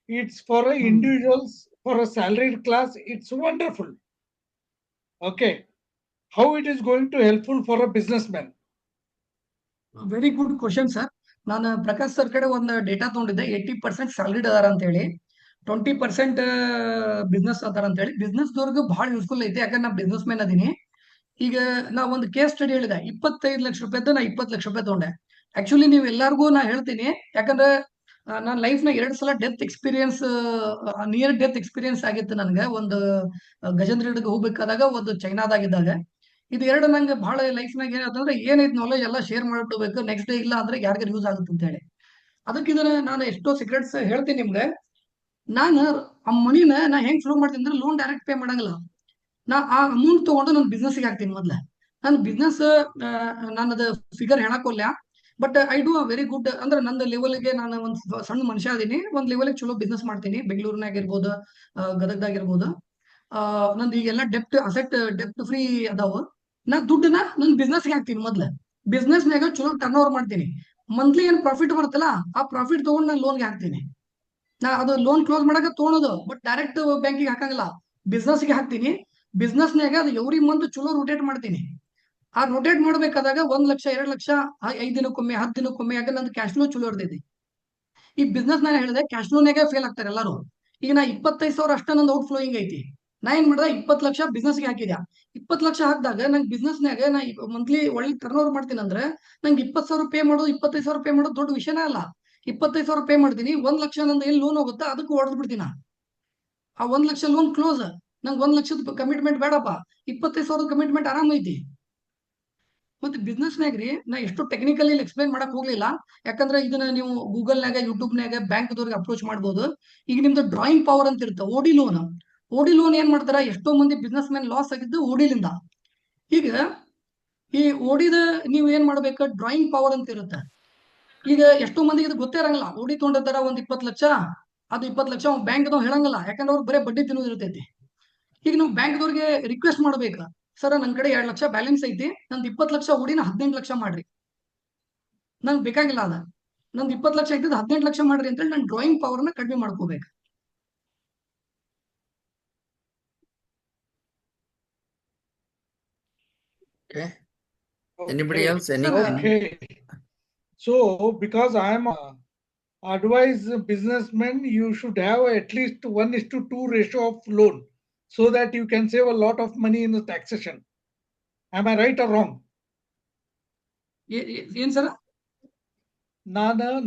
it's for individuals, for a salaried class, it's wonderful. Okay, how it is going to helpful for a businessman?
Very good question sir. ನಾನು Prakash sir ಕಡೆ ಒಂದು ಡೇಟಾ ತಗೊಂಡಿದ್ದೆ. 80% ಸ್ಯಾಲರಿಡ್ ಅದಾರ ಅಂತ ಹೇಳಿ, 20% ಬಿಸ್ನೆಸ್ ಅದಾರ ಅಂತ ಹೇಳಿ. ಬಿಸ್ನೆಸ್ ದವ್ರಿಗೂ ಬಹಳ ಯೂಸ್ಫುಲ್ ಐತಿ, ಯಾಕಂದ್ರೆ ನಾ ಬಿಸ್ನೆಸ್ ಮ್ಯಾನ್ ಅದೀನಿ. ಈಗ ನಾ ಒಂದು ಕೇಸ್ ಸ್ಟಡಿ ಹೇಳಿದೆ, 25 ಲಕ್ಷ ರೂಪಾಯಿದ್ದು ನಾ 20 ಲಕ್ಷ ರೂಪಾಯಿ ತಗೊಂಡೆ. ಆಕ್ಚುಲಿ ನೀವು ಎಲ್ಲಾರ್ಗೂ ನಾ ಹೇಳ್ತೀನಿ, ಯಾಕಂದ್ರೆ ನನ್ನ ಲೈಫ್ನ 2 ಸಲ death experience, near death experience ಆಗಿತ್ತು ನನಗೆ. ಒಂದು ಗಜೇಂದ್ರ ಹಿಡಿಗೆ ಹೋಗ್ಬೇಕಾದಾಗ, ಒಂದು ಚೈನಾದಾಗಿದ್ದಾಗ. ಇದು ಎರಡು ನಂಗೆ ಬಹಳ ಲೈಫ್ನಾಗ ಏನಾಯ್ತಂದ್ರೆ, ಏನೈತೆ ನಾಲೆಜ್ ಎಲ್ಲ ಶೇರ್ ಮಾಡ್ಬಿಡ್ಬೇಕು, ನೆಕ್ಸ್ಟ್ ಡೇ ಇಲ್ಲ ಅಂದ್ರೆ ಯಾರಿಗಾರು ಯೂಸ್ ಆಗುತ್ತೆ ಅಂತ ಹೇಳಿ. ಅದಕ್ಕೆ ಇದನ್ನ ನಾನು ಎಷ್ಟೋ ಸೀಕ್ರೆಟ್ಸ್ ಹೇಳ್ತೀನಿ ನಿಮ್ಗೆ. ನಾನು ಆ ಮನಿನ ನಾ ಹೆಂಗ್ ಶುರು ಮಾಡ್ತೀನಿ ಅಂದ್ರೆ, ಲೋನ್ ಡೈರೆಕ್ಟ್ ಪೇ ಮಾಡಂಗಿಲ್ಲ. ನಾ ಆ ಅಮೌಂಟ್ ತಗೊಂಡು ನನ್ನ ಬಿಸ್ನೆಸ್ಗೆ ಹಾಕ್ತೀನಿ ಮೊದ್ಲ. ನನ್ನ ಬಿಸ್ನೆಸ್ ನನ್ನದು ಫಿಗರ್ ಹೇಳಕ್ಕೊಲ್ಲ, but I do a very good. ಅಂದ್ರೆ ನನ್ನ ಲೆವೆಲ್ಗೆ ನಾನು ಒಂದು ಸಣ್ಣ ಮನುಷ್ಯ ಅದೀನಿ, ಒಂದು ಲೆವೆಲ್ಗೆ ಚಲೋ ಬಿಸ್ನೆಸ್ ಮಾಡ್ತೀನಿ. ಬೆಂಗಳೂರಿನಾಗ ಇರ್ಬೋದು, ಗದಗದಾಗಿರ್ಬೋದು. ನಂದು ಈಗೆಲ್ಲ ಡೆಪ್ಟ್ ಫ್ರೀ ಅದಾವ. ನಾ ದುಡ್ಡನ್ನ ನನ್ನ ಬಿಸ್ನೆಸ್ಗೆ ಹಾಕ್ತೀನಿ ಮೊದ್ಲ. ಬಿಸ್ನೆಸ್ನಾಗ ಚಲೋ ಟರ್ನ್ ಓವರ್ ಮಾಡ್ತೀನಿ. ಮಂತ್ಲಿ ಏನ್ ಪ್ರಾಫಿಟ್ ಬರುತ್ತಲ್ಲ, ಆ ಪ್ರಾಫಿಟ್ ತಗೊಂಡು ನಾನು ಲೋನ್ಗೆ ಹಾಕ್ತೀನಿ. ನಾ ಅದು ಲೋನ್ ಕ್ಲೋಸ್ ಮಾಡಕ್ಕೆ ತೊಗೊಳೋದು, ಬಟ್ ಡೈರೆಕ್ಟ್ ಬ್ಯಾಂಕಿಗೆ ಹಾಕಂಗಿಲ್ಲ, ಬಿಸ್ನೆಸ್ಗೆ ಹಾಕ್ತೀನಿ. ಬಿಸ್ನೆಸ್ನಾಗ ಅದು ಎವ್ರಿ ಮಂತ್ ಚಲೋ ರೊಟೇಟ್ ಮಾಡ್ತೀನಿ. ಆ ರೊಟೇಟ್ ಮಾಡ್ಬೇಕಾದಾಗ 1 ಲಕ್ಷ 2 ಲಕ್ಷ 5 ದಿನಕ್ಕೊಮ್ಮೆ 10 ದಿನಕ್ಕೊಮ್ಮೆ, ಯಾಕಂದ್ರೆ ನಂದು ಕ್ಯಾಶ್ ಫ್ಲೋ ಚಲೋ ಇರ್ತೈತಿ. ಈ ಬಿಸ್ನೆಸ್ ನಾನು ಹೇಳಿದೆ, ಕ್ಯಾಶ್ ಫ್ಲೋನಾಗೆ ಫೇಲ್ ಆಗ್ತಾರೆ ಎಲ್ಲರೂ. ಈಗ ನಾ 25,000 ಅಷ್ಟ ನಂದು ಔಟ್ ಫ್ಲೋಯಿಂಗ್ ಐತಿ. ನಾ ಏನ್ ಮಾಡಿದೆ, 20 ಲಕ್ಷ ಬಿಸ್ನೆಸ್ಗೆ ಹಾಕಿದ್ಯಾ. 20 ಲಕ್ಷ ಹಾಕಿದಾಗ ನಂಗೆ ಬಿಸ್ನೆಸ್ನಾಗ ನಾ ಮಂತ್ಲಿ ಒಳ್ಳೆ ಟರ್ನ್ ಓವರ್ ಮಾಡ್ತೀನಿ ಅಂದ್ರೆ, ನಂಗೆ 20,000 ಪೇ ಮಾಡೋದು, 25,000 ಪೇ ಮಾಡೋದು ದೊಡ್ಡ ವಿಷಯನೇ ಅಲ್ಲ. 25,000 ಪೇ ಮಾಡ್ತೀನಿ, 1 ಲಕ್ಷ ನಂದು ಏನ್ ಲೋನ್ ಹೋಗುತ್ತಾ ಅದಕ್ಕೆ ಹೊಡೆದ್ ಬಿಡ್ತೀನಿ. ಆ 1 ಲಕ್ಷ ಲೋನ್ ಕ್ಲೋಸ್. ನಂಗೆ 1 ಲಕ್ಷದ ಕಮಿಟ್ಮೆಂಟ್ ಬೇಡಪ್ಪ, 25,000 ಕಮಿಟ್ಮೆಂಟ್ ಆರಾಮ ಐತಿ. ಮತ್ತೆ ಬಿಸ್ನೆಸ್ನಾಗ್ರಿ ನಾ ಎಷ್ಟು ಟೆಕ್ನಿಕಲಿ ಎಕ್ಸ್ಪ್ಲೈನ್ ಮಾಡಕ್ ಹೋಗ್ಲಿಲ್ಲ, ಯಾಕಂದ್ರೆ ಇದನ್ನ ನೀವು ಗೂಗಲ್ನಾಗ, ಯೂಟ್ಯೂಬ್ನಾಗ ಬ್ಯಾಂಕ್ದವ್ರಿಗೆ ಅಪ್ರೋಚ್ ಮಾಡ್ಬೋದು. ಈಗ ನಿಮ್ದು ಡ್ರಾಯಿಂಗ್ ಪವರ್ ಅಂತ ಇರುತ್ತೆ, ಓಡಿ ಲೋನ್ ಏನ್ ಮಾಡ್ತಾರ, ಎಷ್ಟೋ ಮಂದಿ ಬಿಸ್ನೆಸ್ ಮ್ಯಾನ್ ಲಾಸ್ ಆಗಿದ್ದು ಓಡಿಲಿಂದ. ಈಗ ಈ ಓಡಿದ ನೀವು ಏನ್ ಮಾಡ್ಬೇಕು, ಡ್ರಾಯಿಂಗ್ ಪವರ್ ಅಂತ ಇರುತ್ತೆ. ಈಗ ಎಷ್ಟೋ ಮಂದಿಗೆ ಇದು ಗೊತ್ತೇ ಇರಂಗಿಲ್ಲ. ಓಡಿ ತೊಗೊಂಡಿರ್ತಾರ ಒಂದ್ 20 ಲಕ್ಷ, ಅದು 20 ಲಕ್ಷ ಬ್ಯಾಂಕ್ದವ್ ಹೇಳಂಗಿಲ್ಲ, ಯಾಕಂದ್ರೆ ಅವ್ರು ಬರೀ ಬಡ್ಡಿ ತಿನ್ನೋದು ಇರ್ತೈತಿ. ಈಗ ನೀವು ಬ್ಯಾಂಕ್ದವ್ರಿಗೆ ರಿಕ್ವೆಸ್ಟ್ ಮಾಡ್ಬೇಕು, ಸರ್ ನನ್ ಕಡೆ 2 ಲಕ್ಷ ಬ್ಯಾಲೆನ್ಸ್ ಐತಿ, ನಂದು 20 ಲಕ್ಷ ಓಡಿನ 18 ಲಕ್ಷ ಮಾಡ್ರಿ, ನಂಗೆ ಬೇಕಾಗಿಲ್ಲ ಅದ. ನಂದು 20 ಲಕ್ಷ ಐತಿದ್ 18 ಲಕ್ಷ ಮಾಡ್ರಿ ಅಂತೇಳಿ ನಾನು ಡ್ರಾಯಿಂಗ್ ಪವರ್ನ ಕಡಿಮೆ ಮಾಡ್ಕೋಬೇಕು.
Okay. Anybody else?
Okay. So, because I am advise businessmen, you should have at least 1:2 ratio of loan, so that you can save a lot of money in the taxation. Am I right or wrong?
ಏನ್ sir?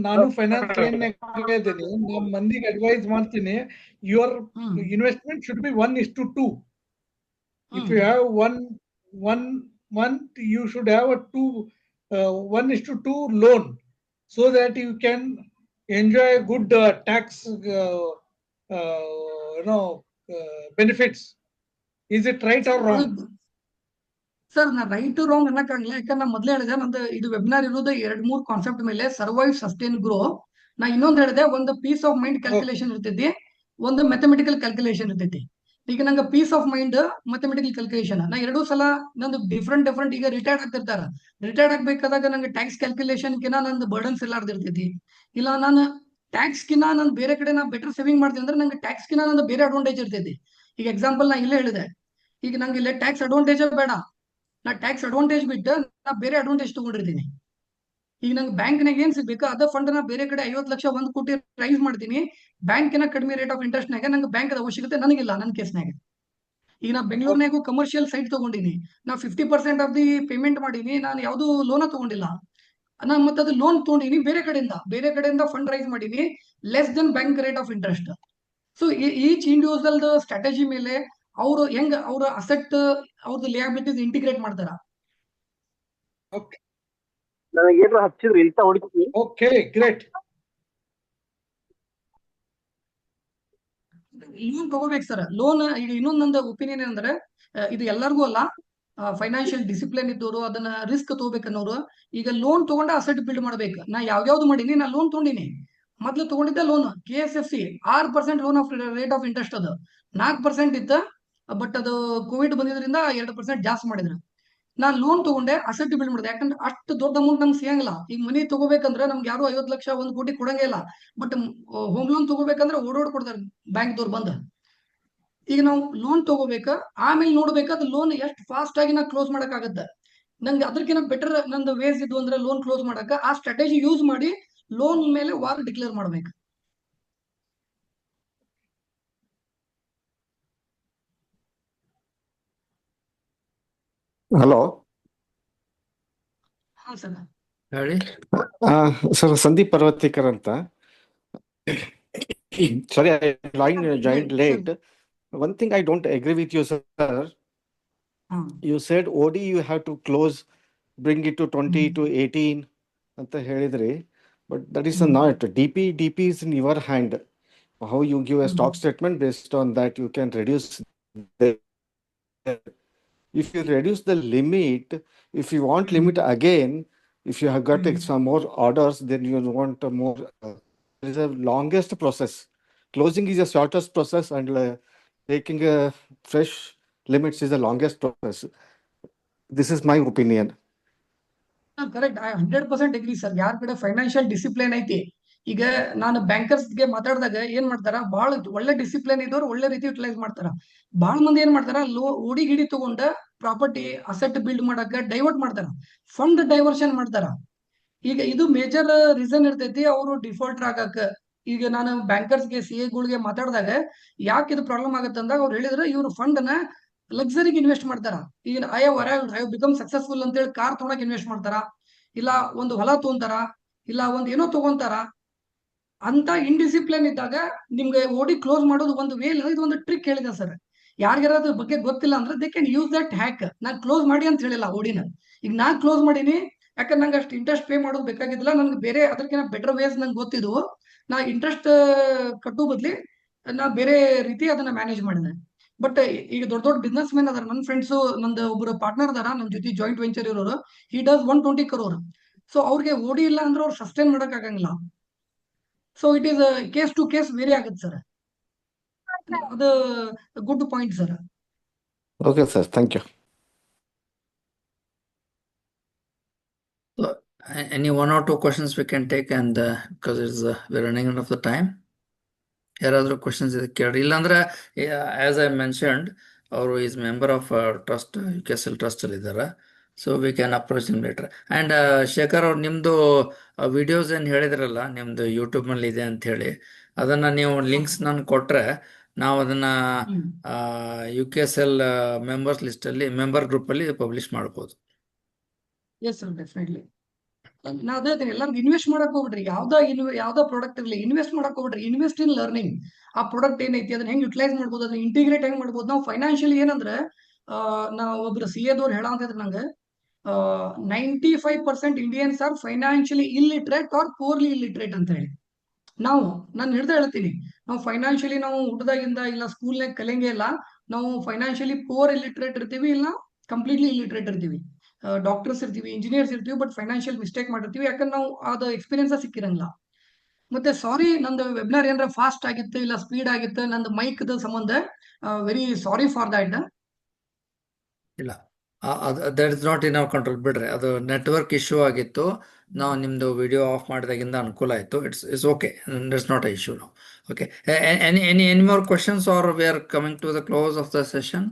ನಾನು finance line ಇದ್ದೀನಿ, ನಮ್ಮ ಮಂದಿಗೆ advice ಮಾಡ್ತೀನಿ, your investment should be 1:2. If you have one month, you should have a 1:2 loan, so that you can enjoy good tax benefits. Is it right or wrong?
Sir ನಾ right wrong ಅನ್ನಕ್ಕಾಗಲ್ಲ, ಯಾಕಂದ್ರೆ ನಾ ಮೊದಲೇ ಹೇಳಿದೆ, ನಂದು ಇದು webinar ಇರೋದು 2-3 concept ಮೇಲೆ, survive, sustain, grow. ನಾ ಇನ್ನೊಂದು ಹೇಳಿದೆ, ಒಂದು ಪೀಸ್ ಆಫ್ ಮೈಂಡ್ ಕ್ಯಾಲ್ಕುಲೇಷನ್ ಇರ್ತೈತಿ, ಒಂದು ಮ್ಯಾಥಮೆಟಿಕಲ್ ಕ್ಯಾಲ್ಕುಲೇಷನ್ ಇರ್ತೈತಿ. ಈಗ ನಂಗೆ peace of mind, mathematical calculation, ನಾ 2 ಸಲ ನಂದು ಡಿಫ್ರೆಂಟ್. ಈಗ ರಿಟೈರ್ಡ್ ಆಗ್ತಿರ್ತಾರ, ರಿಟೈರ್ಡ್ ಆಗ್ಬೇಕಾದಾಗ ನಂಗೆ ಟ್ಯಾಕ್ಸ್ ಕ್ಯಾಲ್ಕುಲೇಷನ್ ಕಿನ್ನ ನಂದು ಬರ್ಡನ್ಸ್ ಇರ್ಲಾರ್ದಿರ್ತೈತಿ. ಇಲ್ಲ ನಾನು ಟ್ಯಾಕ್ಸ್ ಕಿನ್ನ ನಾನು ಬೇರೆ ಕಡೆ ನಾ ಬೆಟರ್ ಸೇವಿಂಗ್ ಮಾಡ್ತೀನಿ ಅಂದ್ರೆ, ನಂಗೆ ಟ್ಯಾಕ್ಸ್ ಕಿನ್ನ ನಂದು ಬೇರೆ ಅಡ್ವಾಂಟೇಜ್ ಇರ್ತೈತಿ. ಈಗ ಎಕ್ಸಾಂಪಲ್ ನಾ ಇಲ್ಲೇ ಹೇಳಿದೆ, ಈಗ ನಂಗೆ ಇಲ್ಲೇ ಟ್ಯಾಕ್ಸ್ ಅಡ್ವಾಂಟೇಜ್ ಬೇಡ, ನಾ ಟ್ಯಾಕ್ಸ್ ಅಡ್ವಾಂಟೇಜ್ ಬಿಟ್ಟು ನಾ ಬೇರೆ ಅಡ್ವಾಂಟೇಜ್ ತಗೊಂಡಿರ್ತೀನಿ. ಈಗ ನಂಗೆ ಬ್ಯಾಂಕ್ನಾಗ ಏನ್ ಸಿಗ್ಬೇಕು ಅದ ಫಂಡ್ ನ ಬೇರೆ ಕಡೆ 50 ಲಕ್ಷ 1 ಕೋಟಿ ರೈಸ್ ಮಾಡ್ತೀನಿ, ಬ್ಯಾಂಕಿನ ಕಡಿಮೆ ರೇಟ್ ಆಫ್ ಇಂಟ್ರೆಸ್ಟ್ ನಾಗ ನಂಗೆ ಬ್ಯಾಂಕ್ ಅವಶ್ಯಕತೆ ನನಗಿಲ್ಲ ನನ್ನ ಕೇಸ್ನಾಗ. ಈಗ ನಾ ಬೆಂಗಳೂರಿನಾಗೂ ಕಮರ್ಷಿಯಲ್ ಸೈಟ್ ತಗೊಂಡಿನಿ, ನಾ 50% ಆಫ್ ದಿ ಪೇಮೆಂಟ್ ಮಾಡೀನಿ, ನಾನು ಯಾವ್ದು ಲೋನ ತಗೊಂಡಿಲ್ಲ. ನಾನು ಮತ್ತೆ ಅದು ಲೋನ್ ತಗೊಂಡಿನಿ ಬೇರೆ ಕಡೆಯಿಂದ ಫಂಡ್ ರೈಸ್ ಮಾಡೀನಿ, less than bank rate of interest. So each individual strategy ಮೇಲೆ ಅವರು ಹೆಂಗ್ ಅವ್ರ ಅಸೆಟ್ ಅವ್ರದ್ದು ಲಿಯಾಬಿಲಿಟೀಸ್ ಇಂಟಿಗ್ರೇಟ್ ಮಾಡ್ತಾರ.
Okay.
ನನಗೇನು ಹಚ್ಚಿದ್ರು ಇಂತ ಹೊಡಿತೀನಿ.
Okay, great.
ಲೋನ್ ತಗೋಬೇಕು ಸರ್. ಲೋನ್ ಈಗ ಇನ್ನೊಂದು ನಂದು ಒಪಿನಿಯನ್ ಏನಂದ್ರೆ, ಇದು ಎಲ್ಲರಿಗೂ ಅಲ್ಲ, ಫೈನಾನ್ಷಿಯಲ್ ಡಿಸಿಪ್ಲಿನ್ ಇದ್ದವರು ಅದನ್ನ ರಿಸ್ಕ್ ತಗೋಬೇಕನ್ನೋರು ಈಗ ಲೋನ್ ತಗೊಂಡ ಅಸೆಟ್ ಬಿಲ್ಡ್ ಮಾಡ್ಬೇಕು. ನಾ ಯಾವ್ಯಾವ್ದು ಮಾಡೀನಿ, ನಾ ಲೋನ್ ತಗೊಂಡಿನಿ. ಮೊದ್ಲು ತಗೊಂಡಿದ್ದ loan KSFC 6% loan of rate of interest, ಅದು 4% ಇತ್ತ. ಬಟ್ ಅದು ಕೋವಿಡ್ ಬಂದಿದ್ರಿಂದ 2% ಜಾಸ್ತಿ ಮಾಡಿದ್ರು. ನಾನ್ ಲೋನ್ ತಗೊಂಡೆ, ಅಸೆಟ್ ಬಿಲ್ಡ್ ಮಾಡಿದೆ. ಯಾಕಂದ್ರೆ ಅಷ್ಟು ದೊಡ್ಡ ಅಮೌಂಟ್ ನಮ್ಗೆ ಸಿಗಂಗಿಲ್ಲ. ಈಗ ಮನಿ ತಗೋಬೇಕಂದ್ರೆ ನಮ್ಗೆ ಯಾರು 50 ಲಕ್ಷ 1 ಕೋಟಿ ಕೊಡಂಗೇ ಇಲ್ಲ. ಬಟ್ ಹೋಮ್ ಲೋನ್ ತಗೋಬೇಕಂದ್ರೆ ಓಡೋಡ್ ಕೊಡ್ತಾರೆ ಬ್ಯಾಂಕ್ದವ್ರು ಬಂದ. ಈಗ ನಾವು ಲೋನ್ ತಗೋಬೇಕ, ಆಮೇಲೆ ನೋಡ್ಬೇಕು ಅದು ಲೋನ್ ಎಷ್ಟು ಫಾಸ್ಟ್ ಆಗಿ ನಾ ಕ್ಲೋಸ್ ಮಾಡಕ್ ಆಗತ್ತೆ. ನಂಗೆ ಅದಕ್ಕಿಂತ ಬೆಟರ್ ನಂದು ವೇಸ್ ಇದ್ವು ಅಂದ್ರೆ ಲೋನ್ ಕ್ಲೋಸ್ ಮಾಡಕ ಆ ಸ್ಟ್ರಾಟಜಿ ಯೂಸ್ ಮಾಡಿ ಲೋನ್ ಮೇಲೆ ವಾರ್ ಡಿಕ್ಲೇರ್ ಮಾಡ್ಬೇಕು.
ಹಲೋ
ಹಾ ಸರ್.
ಹೇಳಿ.
ಸರ್, ಸಂದೀಪ್ ಪರ್ವತಿಕರ್ ಅಂತ. Sorry, I joined late. One thing I don't agree with you, sir. You said OD you have to close, bring it to 20 to 18 ಅಂತ ಹೇಳಿದ್ರಿ. But that is not. DP is in your hand. How you give a stock statement, based on that you can reduce the. If you reduce the limit, if you want limit again, if you have got some more orders, then you want more. It is a longest process. Closing is the shortest process, and taking a fresh limits is the longest process. This is my opinion.
Correct, I 100% agri sir. ಯಾರ ಕಡೆ financial discipline ಐತಿ, ಈಗ ನಾನು ಬ್ಯಾಂಕರ್ಸ್ಗೆ ಮಾತಾಡಿದಾಗ ಏನ್ ಮಾಡ್ತಾರ, ಬಹಳ ಒಳ್ಳೆ ಡಿಸಿಪ್ಲಿನ್ ಇದ್ದವ್ರು ಒಳ್ಳೆ ರೀತಿ ಯುಟಿಲೈಸ್ ಮಾಡ್ತಾರ. ಬಹಳ ಮಂದಿ ಏನ್ ಮಾಡ್ತಾರ, ಓಡಿ ಗಿಡಿ ತಗೊಂಡ ಪ್ರಾಪರ್ಟಿ ಅಸೆಟ್ ಬಿಲ್ಡ್ ಮಾಡಕ ಡೈವರ್ಟ್ ಮಾಡ್ತಾರ, ಫಂಡ್ ಡೈವರ್ಷನ್ ಮಾಡ್ತಾರ. ಈಗ ಇದು ಮೇಜರ್ ರೀಸನ್ ಇರ್ತೈತಿ ಅವರು ಡಿಫಾಲ್ಟರ್ ಆಗಕ. ಈಗ ನಾನು ಬ್ಯಾಂಕರ್ಸ್ಗೆ CA ಮಾತಾಡಿದಾಗ ಯಾಕೆ ಇದು ಪ್ರಾಬ್ಲಮ್ ಆಗತ್ತೆ ಅಂದಾಗ ಅವ್ರು ಹೇಳಿದ್ರೆ, ಇವ್ರು ಫಂಡ್ ನ ಲಕ್ಸರಿಗೆ ಇನ್ವೆಸ್ಟ್ ಮಾಡ್ತಾರ. ಈಗ ಐ ಹ್ಯಾವ್ ಬಿಕಮ್ ಸಕ್ಸಸ್ಫುಲ್ ಅಂತ ಹೇಳಿ ಕಾರ್ ತಗೊಳಕ್ ಇನ್ವೆಸ್ಟ್ ಮಾಡ್ತಾರ, ಇಲ್ಲ ಒಂದು ಹೊಲ ತಗೊಂತಾರ, ಇಲ್ಲ ಒಂದ್ ಏನೋ ತಗೊಂತಾರ. ಅಂತ ಇಂಡಿಸಿಪ್ಲಿನ್ ಇದ್ದಾಗ ನಿಮ್ಗೆ ಓಡಿ ಕ್ಲೋಸ್ ಮಾಡೋದು ಒಂದು ವೇ ಇಲ್ಲ. ಇದು ಒಂದು ಟ್ರಿಕ್ ಹೇಳಿದೆ ಸರ್. ಯಾರಿಗಾರ ಅದ್ರ ಬಗ್ಗೆ ಗೊತ್ತಿಲ್ಲ ಅಂದ್ರೆ they can use that hack. Non close ಮಾಡಿ ಅಂತ ಹೇಳಿಲ್ಲ ಓಡಿನ, ಈಗ ನಾನ್ ಕ್ಲೋಸ್ ಮಾಡೀನಿ. ಯಾಕಂದ್ರೆ ನಂಗೆ ಅಷ್ಟು ಇಂಟ್ರೆಸ್ಟ್ ಪೇ ಮಾಡೋದು ಬೇಕಾಗಿದ್ದಿಲ್ಲ, ನನ್ಗೆ ಬೇರೆ ಅದಕ್ಕಿಂತ ಬೆಟರ್ ವೇಸ್ ನಂಗೆ ಗೊತ್ತಿದ್ವು. ನಾ ಇಂಟ್ರೆಸ್ಟ್ ಕಟ್ಟೋ ಬದ್ಲಿ ನಾ ಬೇರೆ ರೀತಿ ಅದನ್ನ ಮ್ಯಾನೇಜ್ ಮಾಡಿದೆ. ಬಟ್ ಈಗ ದೊಡ್ಡ ದೊಡ್ಡ ಬಿಸ್ನೆಸ್ ಮೆನ್ ಅದಾರ, ನನ್ನ ಫ್ರೆಂಡ್ಸ್, ನಂದು ಒಬ್ರು ಪಾರ್ಟ್ನರ್ ಅದಾರ ನನ್ನ ಜೊತೆ ಜಾಯಿಂಟ್ ವೆಂಚರ್ ಇರೋರು. He does 120 crore. ಸೊ ಅವ್ರಿಗೆ ಓಡಿ ಇಲ್ಲ ಅಂದ್ರೆ ಅವ್ರು ಸಸ್ಟೈನ್ ಮಾಡಕ್ ಆಗಂಗಿಲ್ಲ. So it is case to case vary ಆಗುತ್ತೆ ಸರ್. ಅದು good point sir.
Okay, sir. Thank you.
So, any one or two questions we can take, and because we're running out of the time. ಯಾರಾದ್ರೂ questions ಇದೆ ಕೇಳಿ. ಇಲ್ಲಾಂದ್ರೆ as I mentioned, ಅವರು is member of trust, UKSL trust ಅಲ್ಲಿ ಇದ್ದಾರೆ. So we can approach ನಿಮ್ litre. And Shekhar ಅವ್ರು, ನಿಮ್ದು ವಿಡಿಯೋಸ್ ಏನ್ ಹೇಳಿದ್ರಲ್ಲ, ನಿಮ್ದು ಯೂಟ್ಯೂಬ್ ನಲ್ಲಿ ಇದೆ ಅಂತ ಹೇಳಿ, ಅದನ್ನ ನೀವು ಲಿಂಕ್ಸ್ ನಾನು ಕೊಟ್ರೆ ನಾವು ಅದನ್ನ UKSL ಮೆಂಬರ್ಸ್ ಲಿಸ್ಟ್ ಅಲ್ಲಿ, ಮೆಂಬರ್ ಗ್ರೂಪ್ ಅಲ್ಲಿ ಪಬ್ಲಿಷ್ ಮಾಡ್ಬೋದು.
Yes sir, definitely. ನಾ ಅದೇ ಎಲ್ಲರಿಗೂ ಇನ್ವೆಸ್ಟ್ ಮಾಡಕ್ ಹೋಗ್ಬಿಡ್ರಿ. ಯಾವ್ದೋ ಪ್ರಾಡಕ್ಟ್ ಇರಲಿ, ಇನ್ವೆಸ್ಟ್ ಮಾಡಕ್ ಹೋಗ್ಬಿಡ್ರಿ. Invest in learning. ಆ ಪ್ರಾಡಕ್ಟ್ ಏನೈತಿ ಅದನ್ನ ಹೆಂಗ್ ಯುಟಿಲೈಸ್ ಮಾಡ್ಬೋದು, ಅದನ್ನ ಇಂಟಿಗ್ರೇಟ್ ಹೆಂಗ್ ಮಾಡ್ಬೋದು. ನಾವು ಫೈನಾನ್ಷಿಯಲಿ ಏನಂದ್ರೆ, ನಾವು ಒಬ್ರು CA ದವ್ರು ಹೇಳಂತಿದ್ರು ನಂಗೆ, 95% Indians are financially illiterate or poorly illiterate ಅಂತ ಹೇಳಿ. ನಾನು ಹೇಳ್ತೀನಿ, ನಾವು ಫೈನಾನ್ಷಿಯಲಿ ನಾವು ಹುಟ್ಟದಾಗಿಂದ ಇಲ್ಲ ಸ್ಕೂಲ್ನಾಗ ಕಲಿಯಂಗೆ ಇಲ್ಲ. ನಾವು ಫೈನಾನ್ಷಿಯಲಿ ಪೂರ್ ಇಲ್ಲಿಟ್ರೇಟ್ ಇರ್ತೀವಿ, ಇಲ್ಲ ಕಂಪ್ಲೀಟ್ಲಿ ಇಲ್ಲಿಟ್ರೇಟ್ ಇರ್ತೀವಿ. ಡಾಕ್ಟರ್ಸ್ ಇರ್ತೀವಿ, ಇಂಜಿನಿಯರ್ಸ್ ಇರ್ತೀವಿ, ಬಟ್ ಫೈನಾನ್ಷಿಯಲ್ ಮಿಸ್ಟೇಕ್ ಮಾಡಿರ್ತೀವಿ. ಯಾಕಂದ್ರೆ ನಾವು ಅದು ಎಕ್ಸ್ಪೀರಿಯನ್ಸ್ ಸಿಕ್ಕಿರಂಗಿಲ್ಲ. ಮತ್ತೆ ಸಾರಿ, ನಂದು ವೆಬಿನಾರ್ ಏನಾರ ಫಾಸ್ಟ್ ಆಗಿತ್ತು ಇಲ್ಲ ಸ್ಪೀಡ್ ಆಗಿತ್ತು, ನಂದು ಮೈಕ್ ಸಂಬಂಧ ವೆರಿ ಸಾರಿ ಫಾರ್ ದಟ್.
ಇಲ್ಲ, that is not in our control, ಬಿಡ್ರಿ. ಅದು ನೆಟ್ವರ್ಕ್ ಇಶ್ಯೂ ಆಗಿತ್ತು. ನಾವು ನಿಮ್ದು ವಿಡಿಯೋ ಆಫ್ ಮಾಡಿದಾಗಿಂದ ಅನುಕೂಲ ಆಯಿತು. It's okay, it's not a issue ನಾವು. Okay, any more questions, are we are coming to the close of the session?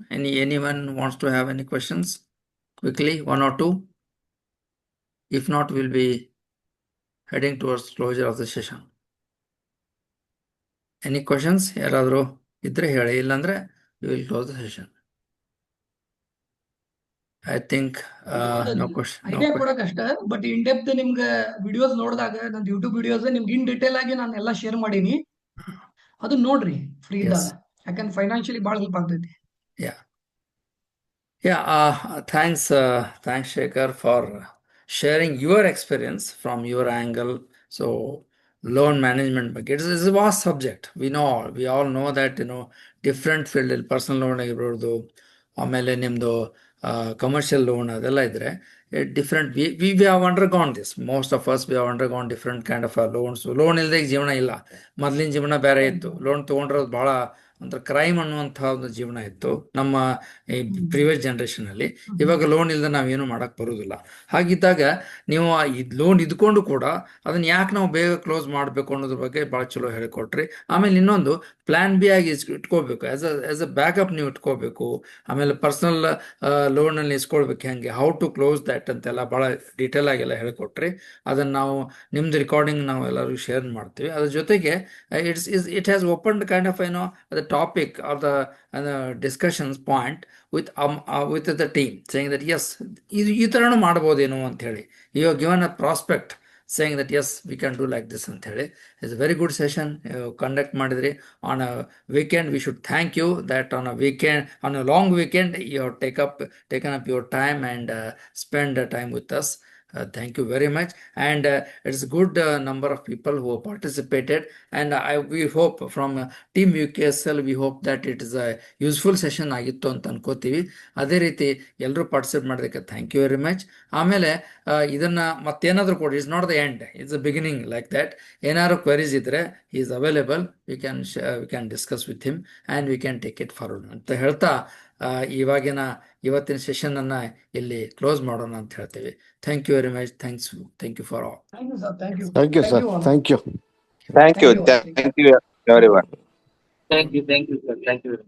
Anyone wants to have any questions? Quickly, one or two. If not, we'll be heading towards closure of the session. Any questions? ಯಾರಾದರೂ ಇದ್ರೆ ಹೇಳಿ, ಇಲ್ಲಾಂದ್ರೆ we will close the session. I think no question.
Idea ಕೊಡಕ್ ಅಷ್ಟ, but in depth ನಿಮ್ಗೆ videos ನೋಡಿದಾಗ ನಂದು YouTube videos ನಿಮ್ಗೆ ಇನ್ ಡಿಟೇಲ್ ಆಗಿ ನಾನು ಎಲ್ಲ ಶೇರ್ ಮಾಡೀನಿ, ಅದು ನೋಡ್ರಿ ಫ್ರೀ ಇದ್ದಾಗ, ಯಾಕಂದ್ರೆ ಫೈನಾನ್ಷಿಯಲಿ ಭಾಳ ಹೆಲ್ಪ್ ಆಗ್ತೈತಿ.
Thanks Shekhar for sharing your experience from your angle. So loan management ಬಗ್ಗೆ it's a vast subject. We all know that different field, personal loan ಆಗಿರ್ಬೋದು, ಆಮೇಲೆ ನಿಮ್ದು ಕಮರ್ಷಿಯಲ್ ಲೋನ್ ಅದೆಲ್ಲ ಇದ್ರೆ different we have undergone this. Most of us we have undergone different kind of loans. Loan ಇಲ್ಲದೆ ಜೀವನ ಇಲ್ಲ. ಮೊದಲಿನ ಜೀವನ ಬೇರೆ ಇತ್ತು. ಲೋನ್ ತಗೊಂಡ್ರೋದು ಬಹಳ ಒಂಥರ ಕ್ರೈಮ್ ಅನ್ನುವಂಥ ಒಂದು ಜೀವನ ಇತ್ತು ನಮ್ಮ ಪ್ರಿವಿಯಸ್ ಜನರೇಷನ್ ಅಲ್ಲಿ. ಇವಾಗ ಲೋನ್ ಇಲ್ಲದೆ ನಾವೇನು ಮಾಡಕ್ ಬರುವುದಿಲ್ಲ. ಹಾಗಿದ್ದಾಗ ನೀವು ಈ ಲೋನ್ ಇದ್ಕೊಂಡು ಕೂಡ ಅದನ್ನ ಯಾಕೆ ನಾವು ಬೇಗ ಕ್ಲೋಸ್ ಮಾಡಬೇಕು ಅನ್ನೋದ್ರ ಬಗ್ಗೆ ಭಾಳ ಚಲೋ ಹೇಳಿಕೊಟ್ರಿ. ಆಮೇಲೆ ಇನ್ನೊಂದು ಪ್ಲಾನ್ ಬಿ ಆಗಿ ಇಟ್ಕೋಬೇಕು, ಆಸ್ ಅ ಬ್ಯಾಕಪ್ ನೀವು ಇಟ್ಕೋಬೇಕು. ಆಮೇಲೆ ಪರ್ಸನಲ್ ಲೋನ್ ಅಲ್ಲಿ ಇಸ್ಕೊಳ್ಬೇಕು ಹೆಂಗೆ, ಹೌ ಟು ಕ್ಲೋಸ್ ದಟ್ ಅಂತೆಲ್ಲ ಭಾಳ ಡೀಟೇಲ್ ಆಗೆಲ್ಲ ಹೇಳಿಕೊಟ್ರಿ. ಅದನ್ನ ನಾವು ನಿಮ್ದು ರಿಕಾರ್ಡಿಂಗ್ ನಾವು ಎಲ್ಲರಿಗೂ ಶೇರ್ ಮಾಡ್ತೀವಿ. ಅದ್ರ ಜೊತೆಗೆ it has opened kind of the topic or the discussions point with the team, saying that yes, ಈ ಥರನೂ ಮಾಡ್ಬೋದೇನೋ ಅಂತ ಹೇಳಿ. you have given a prospect saying that yes, we can do like this ಅಂತ ಹೇಳಿ. It's a very good session conduct ಮಾಡಿದ್ರಿ on a weekend. We should thank you that on a long weekend you have taken up your time and spend time with us. Thank you very much. And it's a good number of people who have participated, and we hope from team UKSL, we hope that it is a useful session ಆಗಿತ್ತು ಅಂತ ಅನ್ಕೋತೀವಿ. ಅದೇ ರೀತಿ ಎಲ್ಲರೂ participate ಮಾಡೋದಕ್ಕೆ thank you very much. ಆಮೇಲೆ ಇದನ್ನ ಮತ್ತೇನಾದರೂ ಕೊಡಿ, it's not the end, it's a beginning like that. ಏನಾದ್ರು ಕ್ವೆರೀಸ್ ಇದ್ರೆ he is available, we can discuss with him and we can take it forward ಅಂತ ಹೇಳ್ತಾ ಇವತ್ತಿನ ಸೆಷನ್ ಅನ್ನ ಇಲ್ಲಿ ಕ್ಲೋಸ್ ಮಾಡೋಣ ಅಂತ ಹೇಳ್ತೀವಿ. Thank you very much. Thank you for all.
Thank you sir. Thank you.
Thank you, sir. Thank you.
Thank you everyone.
Thank you, sir. Thank you.